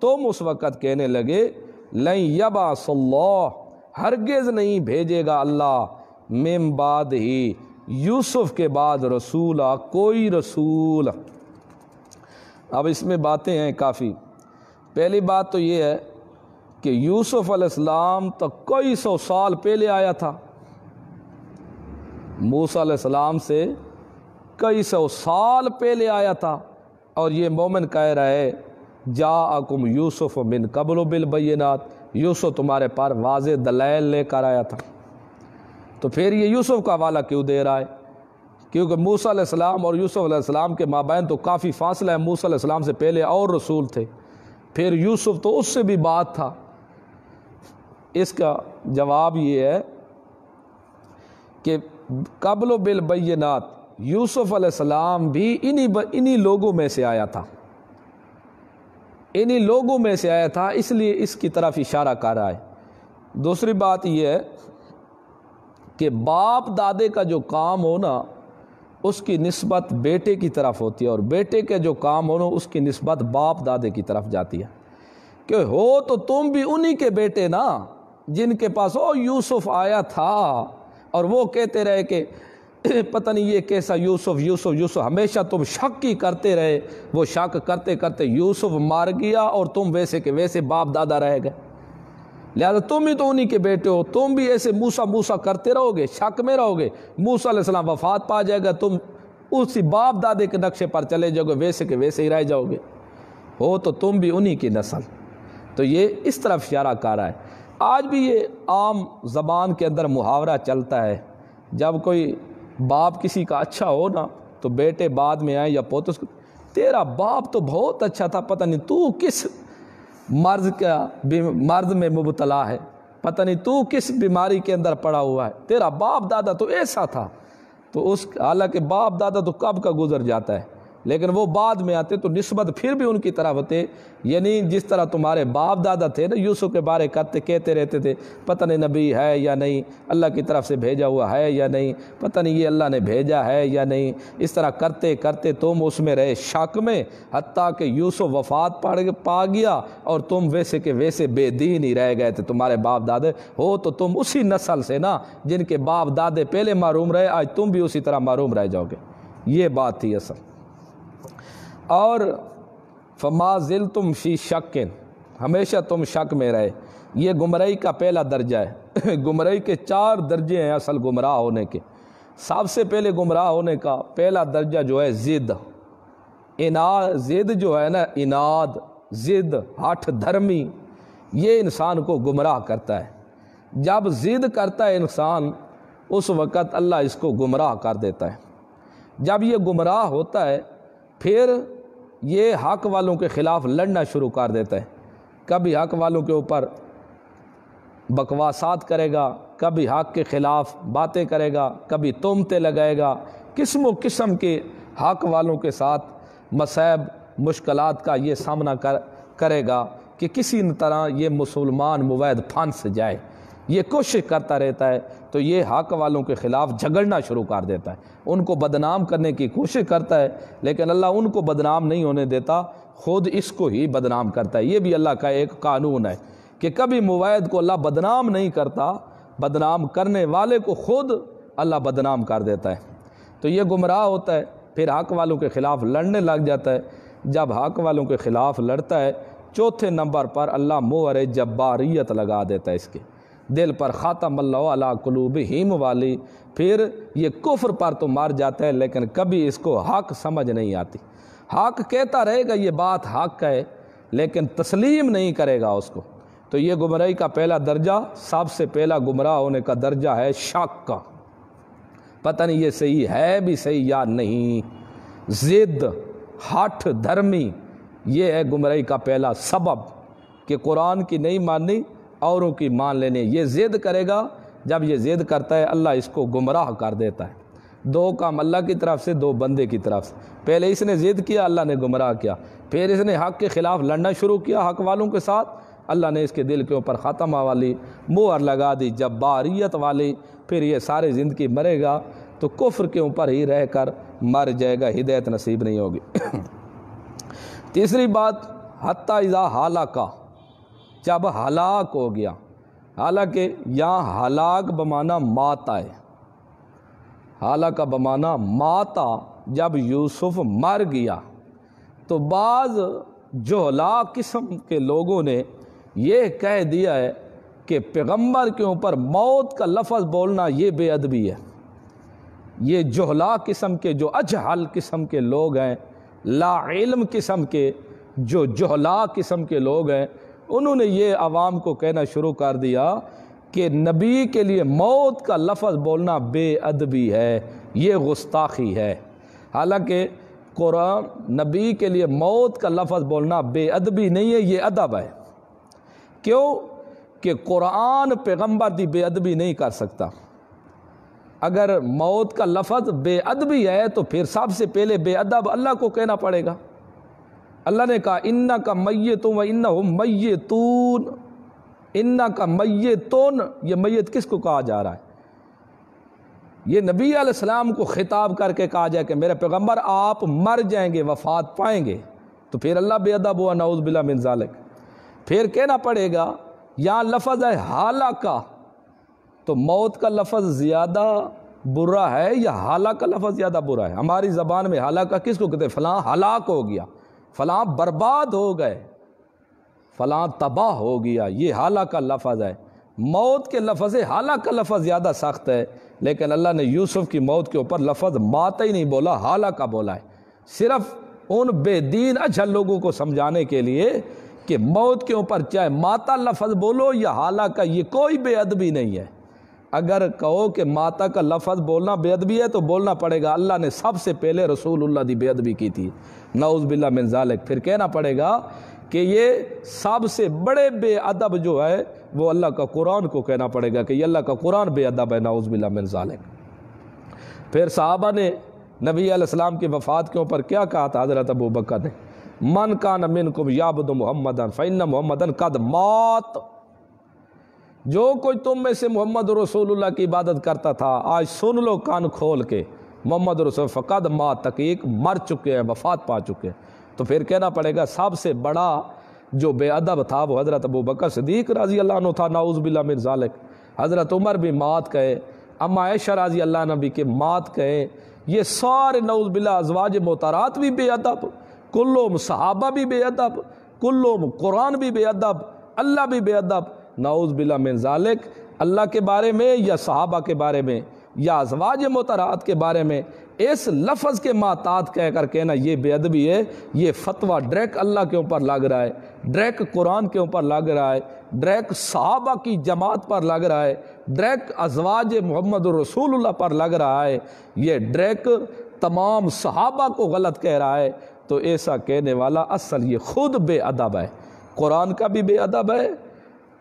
تم اس وقت کہنے لگے، لن یبعث اللہ، ہرگز نہیں بھیجے گا اللہ، من بعد ہی، یوسف کے بعد، رسولہ، کوئی رسول۔ اب اس میں باتیں ہیں کافی۔ پہلی بات تو یہ ہے کہ یوسف علیہ السلام تو کئی سو سال پہلے آیا تھا، موسیٰ علیہ السلام سے کئی سو سال پہلے آیا تھا، اور یہ مومن کہہ رہا ہے جاءکم یوسف من قبل بالبینات، یوسف تمہارے پاس واضح دلائل لے کر آیا تھا۔ تو پھر یہ یوسف کا حوالہ کیوں دے رہا ہے؟ کیونکہ موسیٰ علیہ السلام اور یوسف علیہ السلام کے مابین تو کافی فاصلہ ہے، موسیٰ علیہ السلام سے پہلے اور رسول تھے، پھر یوسف تو اس سے بھی بات تھا۔ اس کا جواب یہ ہے کہ قبل بالبینات، یوسف علیہ السلام بھی انہی لوگوں میں سے آیا تھا، انہی لوگوں میں سے آیا تھا، اس لیے اس کی طرف اشارہ کر رہا ہے۔ دوسری بات یہ ہے کہ باپ دادے کا جو کام ہو نا اس کی نسبت بیٹے کی طرف ہوتی ہے، اور بیٹے کے جو کام ہو نا اس کی نسبت باپ دادے کی طرف جاتی ہے، کہ ہو تو تم بھی انہی کے بیٹے نا جن کے پاس یوسف آیا تھا، اور وہ کہتے رہے کہ پتہ نہیں یہ کیسا یوسف یوسف یوسف، ہمیشہ تم شک ہی کرتے رہے، وہ شک کرتے کرتے یوسف مار گیا اور تم ویسے کے ویسے باپ دادا رہ گئے، لہذا تم ہی تو انہی کے بیٹے ہو، تم بھی ایسے موسیٰ موسیٰ کرتے رہو گے، شک میں رہو گے، موسیٰ علیہ السلام وفات پا جائے گا، تم اسی باپ دادے کے نقشے پر چلے جاؤ گے، ویسے کے ویسے ہی رہ جاؤ گے، ہو تو تم بھی انہی کی نسل۔ تو یہ اس طرف اشارہ کر رہا ہے۔ آج بھی یہ عام زبان کے اندر محاورہ چلتا ہے، جب کوئی باپ کسی کا اچھا ہو نا تو بیٹے بعد میں آئیں یا پوتے، تیرا باپ تو بہت اچھا تھا، پتہ نہیں تو کس مرض میں مبتلا ہے، پتہ نہیں تو کس بیماری کے اندر پڑا ہوا ہے، تیرا باپ دادا تو ایسا تھا، تو حالانکہ باپ دادا تو کب کا گزر جاتا ہے، لیکن وہ بعد میں آتے تو نسبت پھر بھی ان کی طرف ہوتے، یعنی جس طرح تمہارے باپ دادا تھے نا یوسف کے بارے کہتے رہتے تھے پتہ نہیں نبی ہے یا نہیں، اللہ کی طرف سے بھیجا ہوا ہے یا نہیں، پتہ نہیں یہ اللہ نے بھیجا ہے یا نہیں، اس طرح کرتے کرتے تم اس میں رہے شک میں، حتیٰ کہ یوسف وفات پا گیا اور تم ویسے کے ویسے بے دین ہی رہ گئے تھے، تمہارے باپ دادے ہو تو تم اسی نسل سے نا جن کے باپ دادے پہلے معروم رہے، آج تم بھی اسی طرح معروم رہ جاؤ گے، یہ بات تھی اصل۔ اور فما زلتم فی شک، ہمیشہ تم شک میں رہے، یہ گمراہی کا پہلا درجہ ہے۔ گمراہی کے 4 درجے ہیں اصل گمراہ ہونے کے۔ سب سے پہلے گمراہ ہونے کا پہلا درجہ جو ہے ضد، ضد جو ہے نا، اناد، ضد، ہٹھ دھرمی، یہ انسان کو گمراہ کرتا ہے۔ جب ضد کرتا ہے انسان اس وقت اللہ اس کو گمراہ کر دیتا ہے۔ جب یہ گمراہ ہوتا ہے پھر یہ حق والوں کے خلاف لڑنا شروع کر دیتا ہے، کبھی حق والوں کے اوپر بکواسات کرے گا، کبھی حق کے خلاف باتیں کرے گا، کبھی تہمتیں لگائے گا، قسم و قسم کے حق والوں کے ساتھ مصائب مشکلات کا یہ سامنا کرے گا کہ کسی طرح یہ مسلمان موحد پھنس جائے، یہ کوشش کرتا رہتا ہے، تو یہ حق والوں کے خلاف جھگڑنا شروع کر دیتا ہے، ان کو بدنام کرنے کی کوشش کرتا ہے، لیکن اللہ ان کو بدنام نہیں ہونے دیتا، خود اس کو ہی بدنام کرتا ہے۔ یہ بھی اللہ کا ایک قانون ہے کہ کبھی موحد کو اللہ بدنام نہیں کرتا، بدنام کرنے والے کو خود اللہ بدنام کر دیتا ہے۔ تو یہ گمراہ ہوتا ہے، پھر حق والوں کے خلاف لڑنے لگ جاتا ہے۔ جب حق والوں کے خلاف لڑتا ہے، چوتھے نمبر پر اللہ مہر جباریت لگا دیتا ہے اس کے دل پر، خاتم اللہ علی قلوبہم والی، پھر یہ کفر پر تو مر جاتا ہے لیکن کبھی اس کو حق سمجھ نہیں آتی، حق کہتا رہے گا یہ بات حق ہے لیکن تسلیم نہیں کرے گا اس کو۔ تو یہ گمراہی کا پہلا درجہ، سب سے پہلا گمراہ ہونے کا درجہ ہے شک کا، پتہ نہیں یہ صحیح ہے بھی صحیح یا نہیں، ضد، ہٹھ دھرمی، یہ ہے گمراہی کا پہلا سبب کہ قرآن کی نہیں ماننی، اوروں کی مان لینے۔ یہ ضد کرے گا، جب یہ ضد کرتا ہے اللہ اس کو گمراہ کر دیتا ہے۔ 2 کام اللہ کی طرف سے، 2 بندے کی طرف سے، پہلے اس نے ضد کیا، اللہ نے گمراہ کیا، پھر اس نے حق کے خلاف لڑنا شروع کیا حق والوں کے ساتھ، اللہ نے اس کے دل کے اوپر خاتمہ والی مہر لگا دی، جباریت والی، پھر یہ سارے زندگی مرے گا تو کفر کے اوپر ہی رہ کر مر جائے گا، ہدایت نصیب نہیں ہوگی۔ تیسری بات، حتی اذا ہلاکا، جب ہلاک ہو گیا، حالانکہ یہاں ہلاک بمانا ماتا ہے، ہلاکا بمانا ماتا، جب یوسف مر گیا تو بعض جہلا قسم کے لوگوں نے یہ کہہ دیا ہے کہ پیغمبر کے اوپر موت کا لفظ بولنا یہ بے ادبی ہے۔ یہ جہلا قسم کے، جو اجہل قسم کے لوگ ہیں، لا علم قسم کے، جو جہلا قسم کے لوگ ہیں، انہوں نے یہ عوام کو کہنا شروع کر دیا کہ نبی کے لیے موت کا لفظ بولنا بے ادبی ہے، یہ گستاخی ہے۔ حالانکہ قرآن نبی کے لیے موت کا لفظ بولنا بے ادبی نہیں ہے، یہ ادب ہے۔ کیوں کہ قرآن پیغمبر دی بے ادبی نہیں کر سکتا۔ اگر موت کا لفظ بے ادبی ہے تو پھر سب سے پہلے بے ادب اللہ کو کہنا پڑے گا۔ اللہ نے کہا انک میتون و انہم میتون، انک میتون، یہ میت کس کو کہا جا رہا ہے؟ یہ نبی علیہ السلام کو خطاب کر کے کہا جائے کہ میرے پیغمبر آپ مر جائیں گے، وفات پائیں گے، تو پھر اللہ بے ادب ہوا، نعوذ باللہ من ذالک۔ پھر کہنا پڑے گا یہاں لفظ ہے ہلاکا، تو موت کا لفظ زیادہ برا ہے یا ہلاک کا لفظ زیادہ برا ہے؟ ہماری زبان میں ہلاکا کس کو کہتے ہیں؟ فلاں ہلاک ہو گیا، فلاں برباد ہو گئے، فلاں تباہ ہو گیا، یہ ہلاک کا لفظ ہے۔ موت کے لفظ سے ہلاک کا لفظ زیادہ سخت ہے، لیکن اللہ نے یوسف کی موت کے اوپر لفظ ماتا ہی نہیں بولا، ہلاکا بولا ہے، صرف ان بے دین اجہل لوگوں کو سمجھانے کے لیے کہ موت کے اوپر چاہے ماتا لفظ بولو یا ہلاکا، یہ کوئی بے ادبی نہیں ہے۔ اگر کہو کہ ماتا کا لفظ بولنا بے ادبی ہے تو بولنا پڑے گا اللہ نے سب سے پہلے رسول اللہ دی بے ادبی کی تھی، نعوذ باللہ من ذالک۔ پھر کہنا پڑے گا کہ یہ سب سے بڑے بے ادب جو ہے وہ اللہ کا قرآن کو کہنا پڑے گا کہ یہ اللہ کا قرآن بے ادب ہے، نعوذ باللہ من ذالک۔ پھر صحابہ نے نبی علیہ السلام کی وفات کے اوپر کیا کہا تھا؟ حضرت ابو بکر نے من کان منکم یعبد محمدا فإن محمدا قد مات، جو کوئی تم میں سے محمد رسول اللہ کی عبادت کرتا تھا آج سن لو کان کھول کے، محمد رسول فقد مات، تحقیق مر چکے ہیں، وفات پا چکے ہیں۔ تو پھر کہنا پڑے گا سب سے بڑا جو بے ادب تھا وہ حضرت ابو بکر صدیق رضی اللہ عنہ تھا، نعوذ باللہ من ذالک۔ حضرت عمر بھی مات کہے، اما عائشہ رضی اللہ عنہ بھی کہ مات کہے، یہ سارے نعوذ باللہ ازواج محترات بھی بے ادب، کلہم صحابہ بھی بے ادب، کلہم قرآن بھی بے ادب، اللہ بھی بے ادب، نعوذ باللہ من ذالک۔ اللہ کے بارے میں یا صحابہ کے بارے میں یا ازواج محترات کے بارے میں اس لفظ کے ماتات کہہ کر کہنا یہ بے ادبی ہے، یہ فتویٰ ڈائریکٹ اللہ کے اوپر لگ رہا ہے، ڈائریکٹ قرآن کے اوپر لگ رہا ہے، ڈائریکٹ صحابہ کی جماعت پر لگ رہا ہے، ڈائریکٹ ازواج محمد رسول اللہ پر لگ رہا ہے، یہ ڈائریکٹ تمام صحابہ کو غلط کہہ رہا ہے۔ تو ایسا کہنے والا اصل یہ خود بے ادب ہے، قرآن کا بھی بے ادب ہے،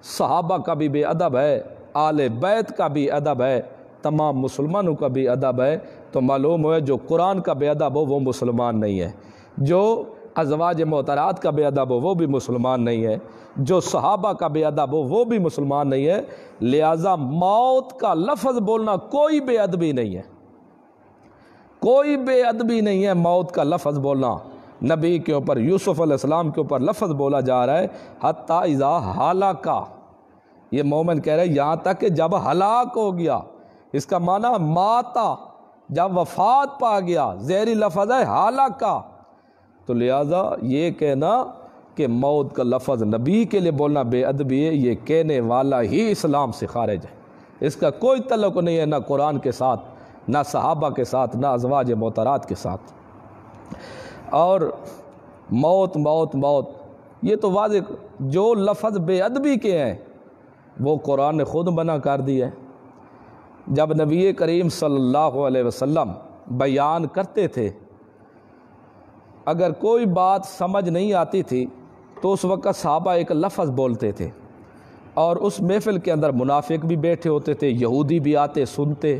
صحابہ کا بھی بے ادب ہے، آل بیت کا بھی ادب ہے، تمام مسلمانوں کا بھی ادب ہے۔ تو معلوم ہوا جو قرآن کا بے ادب ہو وہ مسلمان نہیں ہے، جو ازواج محترات کا بے ادب ہو وہ بھی مسلمان نہیں ہے، جو صحابہ کا بے ادب ہو وہ بھی مسلمان نہیں ہے۔ لہٰذا موت کا لفظ بولنا کوئی بے ادبی نہیں ہے، کوئی بے ادبی نہیں ہے موت کا لفظ بولنا۔ نبی کے اوپر یوسف علیہ السلام کے اوپر لفظ بولا جا رہا ہے حتی اذا ہلاکا، یہ مومن کہہ رہے ہیں یہاں تک کہ جب ہلاک ہو گیا، اس کا معنی ماتا، جب وفات پا گیا، زہری لفظ ہے ہلاکا۔ تو لہٰذا یہ کہنا کہ موت کا لفظ نبی کے لیے بولنا بے ادبی ہے، یہ کہنے والا ہی اسلام سے خارج ہے، اس کا کوئی تعلق نہیں ہے نہ قرآن کے ساتھ، نہ صحابہ کے ساتھ، نہ ازواج محترات کے ساتھ۔ اور موت موت موت یہ تو واضح، جو لفظ بے ادبی کے ہیں وہ قرآن نے خود منع کر دی ہے۔ جب نبی کریم صلی اللہ علیہ وسلم بیان کرتے تھے، اگر کوئی بات سمجھ نہیں آتی تھی تو اس وقت صحابہ ایک لفظ بولتے تھے، اور اس محفل کے اندر منافق بھی بیٹھے ہوتے تھے، یہودی بھی آتے سنتے،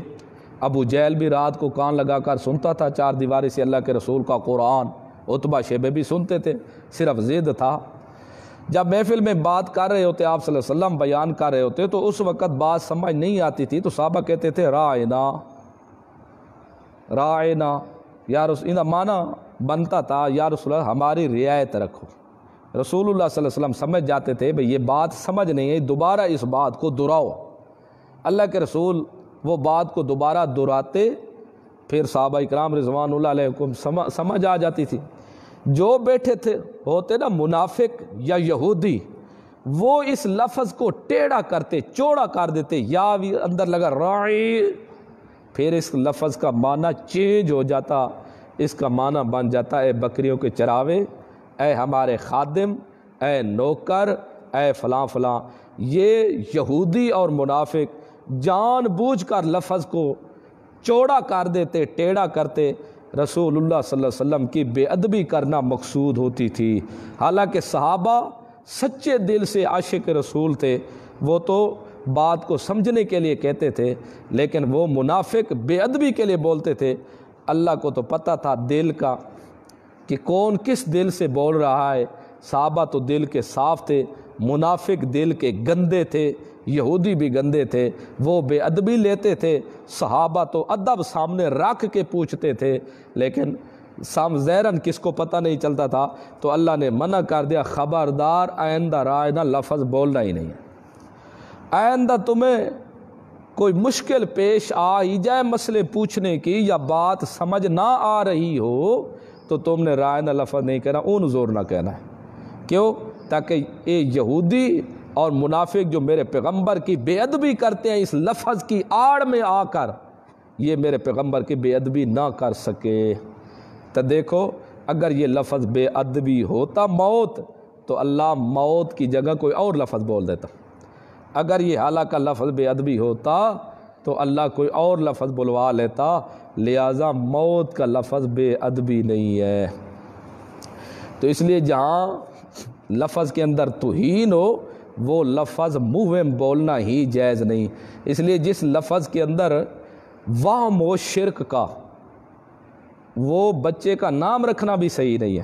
ابو جہل بھی رات کو کان لگا کر سنتا تھا چار دیواری سے اللہ کے رسول کا قرآن، عتبہ شیبہ بھی سنتے تھے، صرف ضد تھا۔ جب محفل میں بات کر رہے ہوتے آپ صلی اللہ علیہ وسلم بیان کر رہے ہوتے تو اس وقت بات سمجھ نہیں آتی تھی تو صحابہ کہتے تھے راعنا راعنا، یا رسول اللہ، معنی بنتا تھا یا رسول اللہ ہماری رعایت رکھو۔ رسول اللہ صلی اللہ علیہ وسلم سمجھ جاتے تھے بھئی یہ بات سمجھ نہیں ہے، دوبارہ اس بات کو دہراؤ۔ اللہ کے رسول وہ بات کو دوبارہ دہراتے، پھر صحابہ اکرام رضوان اللہ علیہم سمجھ آ جاتی تھی۔ جو بیٹھے تھے ہوتے نا منافق یا یہودی، وہ اس لفظ کو ٹیڑھا کرتے، چوڑا کر دیتے، یا بھی اندر لگا راعی، پھر اس لفظ کا معنی چینج ہو جاتا، اس کا معنی بن جاتا اے بکریوں کے چراوے، اے ہمارے خادم، اے نوکر، اے فلاں فلاں۔ یہ یہودی اور منافق جان بوجھ کر لفظ کو چوڑا کر دیتے، ٹیڑھا کرتے، رسول اللہ صلی اللہ علیہ وسلم کی بے ادبی کرنا مقصود ہوتی تھی۔ حالانکہ صحابہ سچے دل سے عاشق رسول تھے، وہ تو بات کو سمجھنے کے لیے کہتے تھے، لیکن وہ منافق بے ادبی کے لیے بولتے تھے۔ اللہ کو تو پتہ تھا دل کا کہ کون کس دل سے بول رہا ہے۔ صحابہ تو دل کے صاف تھے، منافق دل کے گندے تھے، یہودی بھی گندے تھے، وہ بے ادبی لیتے تھے، صحابہ تو ادب سامنے رکھ کے پوچھتے تھے، لیکن زہراً کس کو پتہ نہیں چلتا تھا، تو اللہ نے منع کر دیا، خبردار آئندہ رائنا لفظ بولنا ہی نہیں ہے۔ آئندہ تمہیں کوئی مشکل پیش آ ہی جائے مسئلے پوچھنے کی، یا بات سمجھ نہ آ رہی ہو، تو تم نے رائنا لفظ نہیں کہنا، اون زور نہ کہنا ہے۔ کیوں؟ تاکہ یہ یہودی اور منافق جو میرے پیغمبر کی بے ادبی کرتے ہیں، اس لفظ کی آڑ میں آ کر یہ میرے پیغمبر کی بے ادبی نہ کر سکے۔ تو دیکھو، اگر یہ لفظ بے ادبی ہوتا موت، تو اللہ موت کی جگہ کوئی اور لفظ بول دیتا۔ اگر یہ ہلاک کا لفظ بے ادبی ہوتا تو اللہ کوئی اور لفظ بلوا لیتا، لہٰذا موت کا لفظ بے ادبی نہیں ہے۔ تو اس لیے جہاں لفظ کے اندر توہین ہو، وہ لفظ منہ میں بولنا ہی جائز نہیں۔ اس لیے جس لفظ کے اندر وہم و شرک کا، وہ بچے کا نام رکھنا بھی صحیح نہیں ہے۔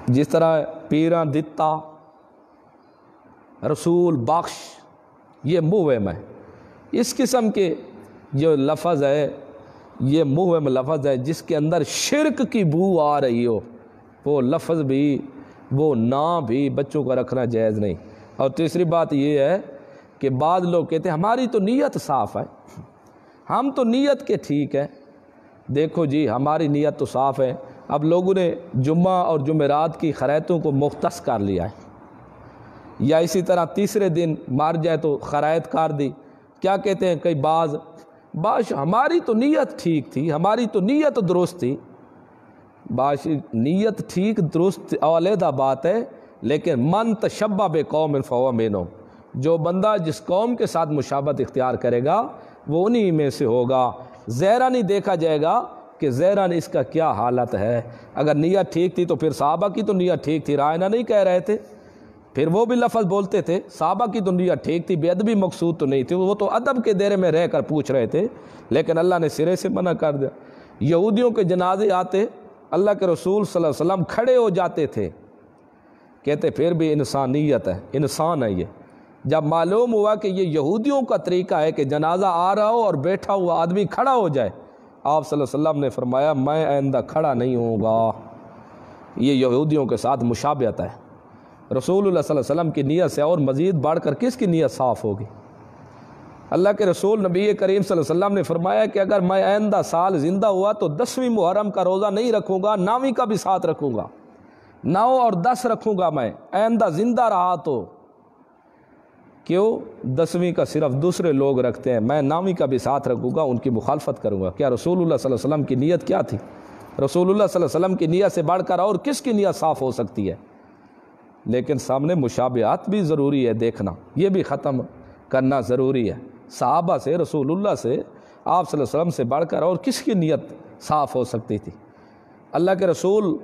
جس طرح پیراں دتا، رسول بخش، یہ موہم ہے۔ اس قسم کے جو لفظ ہے، یہ موہم لفظ ہے جس کے اندر شرک کی بو آ رہی ہو، وہ لفظ بھی، وہ نام بھی بچوں کا رکھنا جائز نہیں۔ اور تیسری بات یہ ہے کہ بعض لوگ کہتے ہیں ہماری تو نیت صاف ہے، ہم تو نیت کے ٹھیک ہے۔ دیکھو جی، ہماری نیت تو صاف ہے، اب لوگوں نے جمعہ اور جمعرات کی خرائطوں کو مختص کر لیا ہے، یا اسی طرح تیسرے دن مار جائے تو خرائط کر دی۔ کیا کہتے ہیں کئی بعض ہماری تو نیت ٹھیک تھی، ہماری تو نیت درست تھی۔ نیت ٹھیک درست علیحدہ بات ہے، لیکن من تشبہ بقوم فہو منہم، جو بندہ جس قوم کے ساتھ مشابہت اختیار کرے گا وہ انہی میں سے ہوگا۔ ظاہراً نہیں دیکھا جائے گا کہ ظاہراً اس کا کیا حالت ہے۔ اگر نیت ٹھیک تھی تو پھر صحابہ کی تو نیت ٹھیک تھی، رائنا نہیں کہہ رہے تھے، پھر وہ بھی لفظ بولتے تھے۔ صحابہ کی تو نیت ٹھیک تھی، بے ادبی مقصود تو نہیں تھی، وہ تو ادب کے دائرے میں رہ کر پوچھ رہے تھے، لیکن اللہ نے سرے سے منع کر دیا۔ یہودیوں کے جنازے آتے، اللہ کے رسول صلی اللہ علیہ وسلم کھڑے ہو جاتے تھے، کہتے پھر بھی انسانیت ہے، انسان ہے یہ۔ جب معلوم ہوا کہ یہ یہودیوں کا طریقہ ہے کہ جنازہ آ رہا ہو اور بیٹھا ہوا آدمی کھڑا ہو جائے، آپ صلی اللہ علیہ وسلم نے فرمایا میں آئندہ کھڑا نہیں ہوں گا۔ یہ یہودیوں کے ساتھ مشابہت ہے۔ رسول اللہ صلی اللہ علیہ وسلم کی نیت سے اور مزید بڑھ کر کس کی نیت صاف ہوگی؟ اللہ کے رسول نبی کریم صلی اللہ علیہ وسلم نے فرمایا کہ اگر میں آئندہ سال زندہ ہوا تو 10ویں محرم کا روزہ نہیں رکھوں گا، 9ویں کا بھی ساتھ رکھوں گا، 9 اور 10 رکھوں گا میں آئندہ زندہ رہا تو۔ کیوں؟ 10ویں کا صرف دوسرے لوگ رکھتے ہیں، میں 9ویں کا بھی ساتھ رکھوں گا، ان کی مخالفت کروں گا۔ کیا رسول اللہ صلی اللہ علیہ وسلم کی نیت کیا تھی؟ رسول اللہ صلی اللہ علیہ وسلم کی نیت سے بڑھ کر اور کس کی نیت صاف ہو سکتی ہے؟ لیکن سامنے مشابہات بھی ضروری ہے دیکھنا، یہ بھی ختم کرنا ضروری ہے۔ صحابہ سے، رسول اللہ سے، آپ صلی اللہ علیہ وسلم سے بڑھ کر اور کس کی نیت صاف ہو سکتی تھی؟ اللہ کے رسول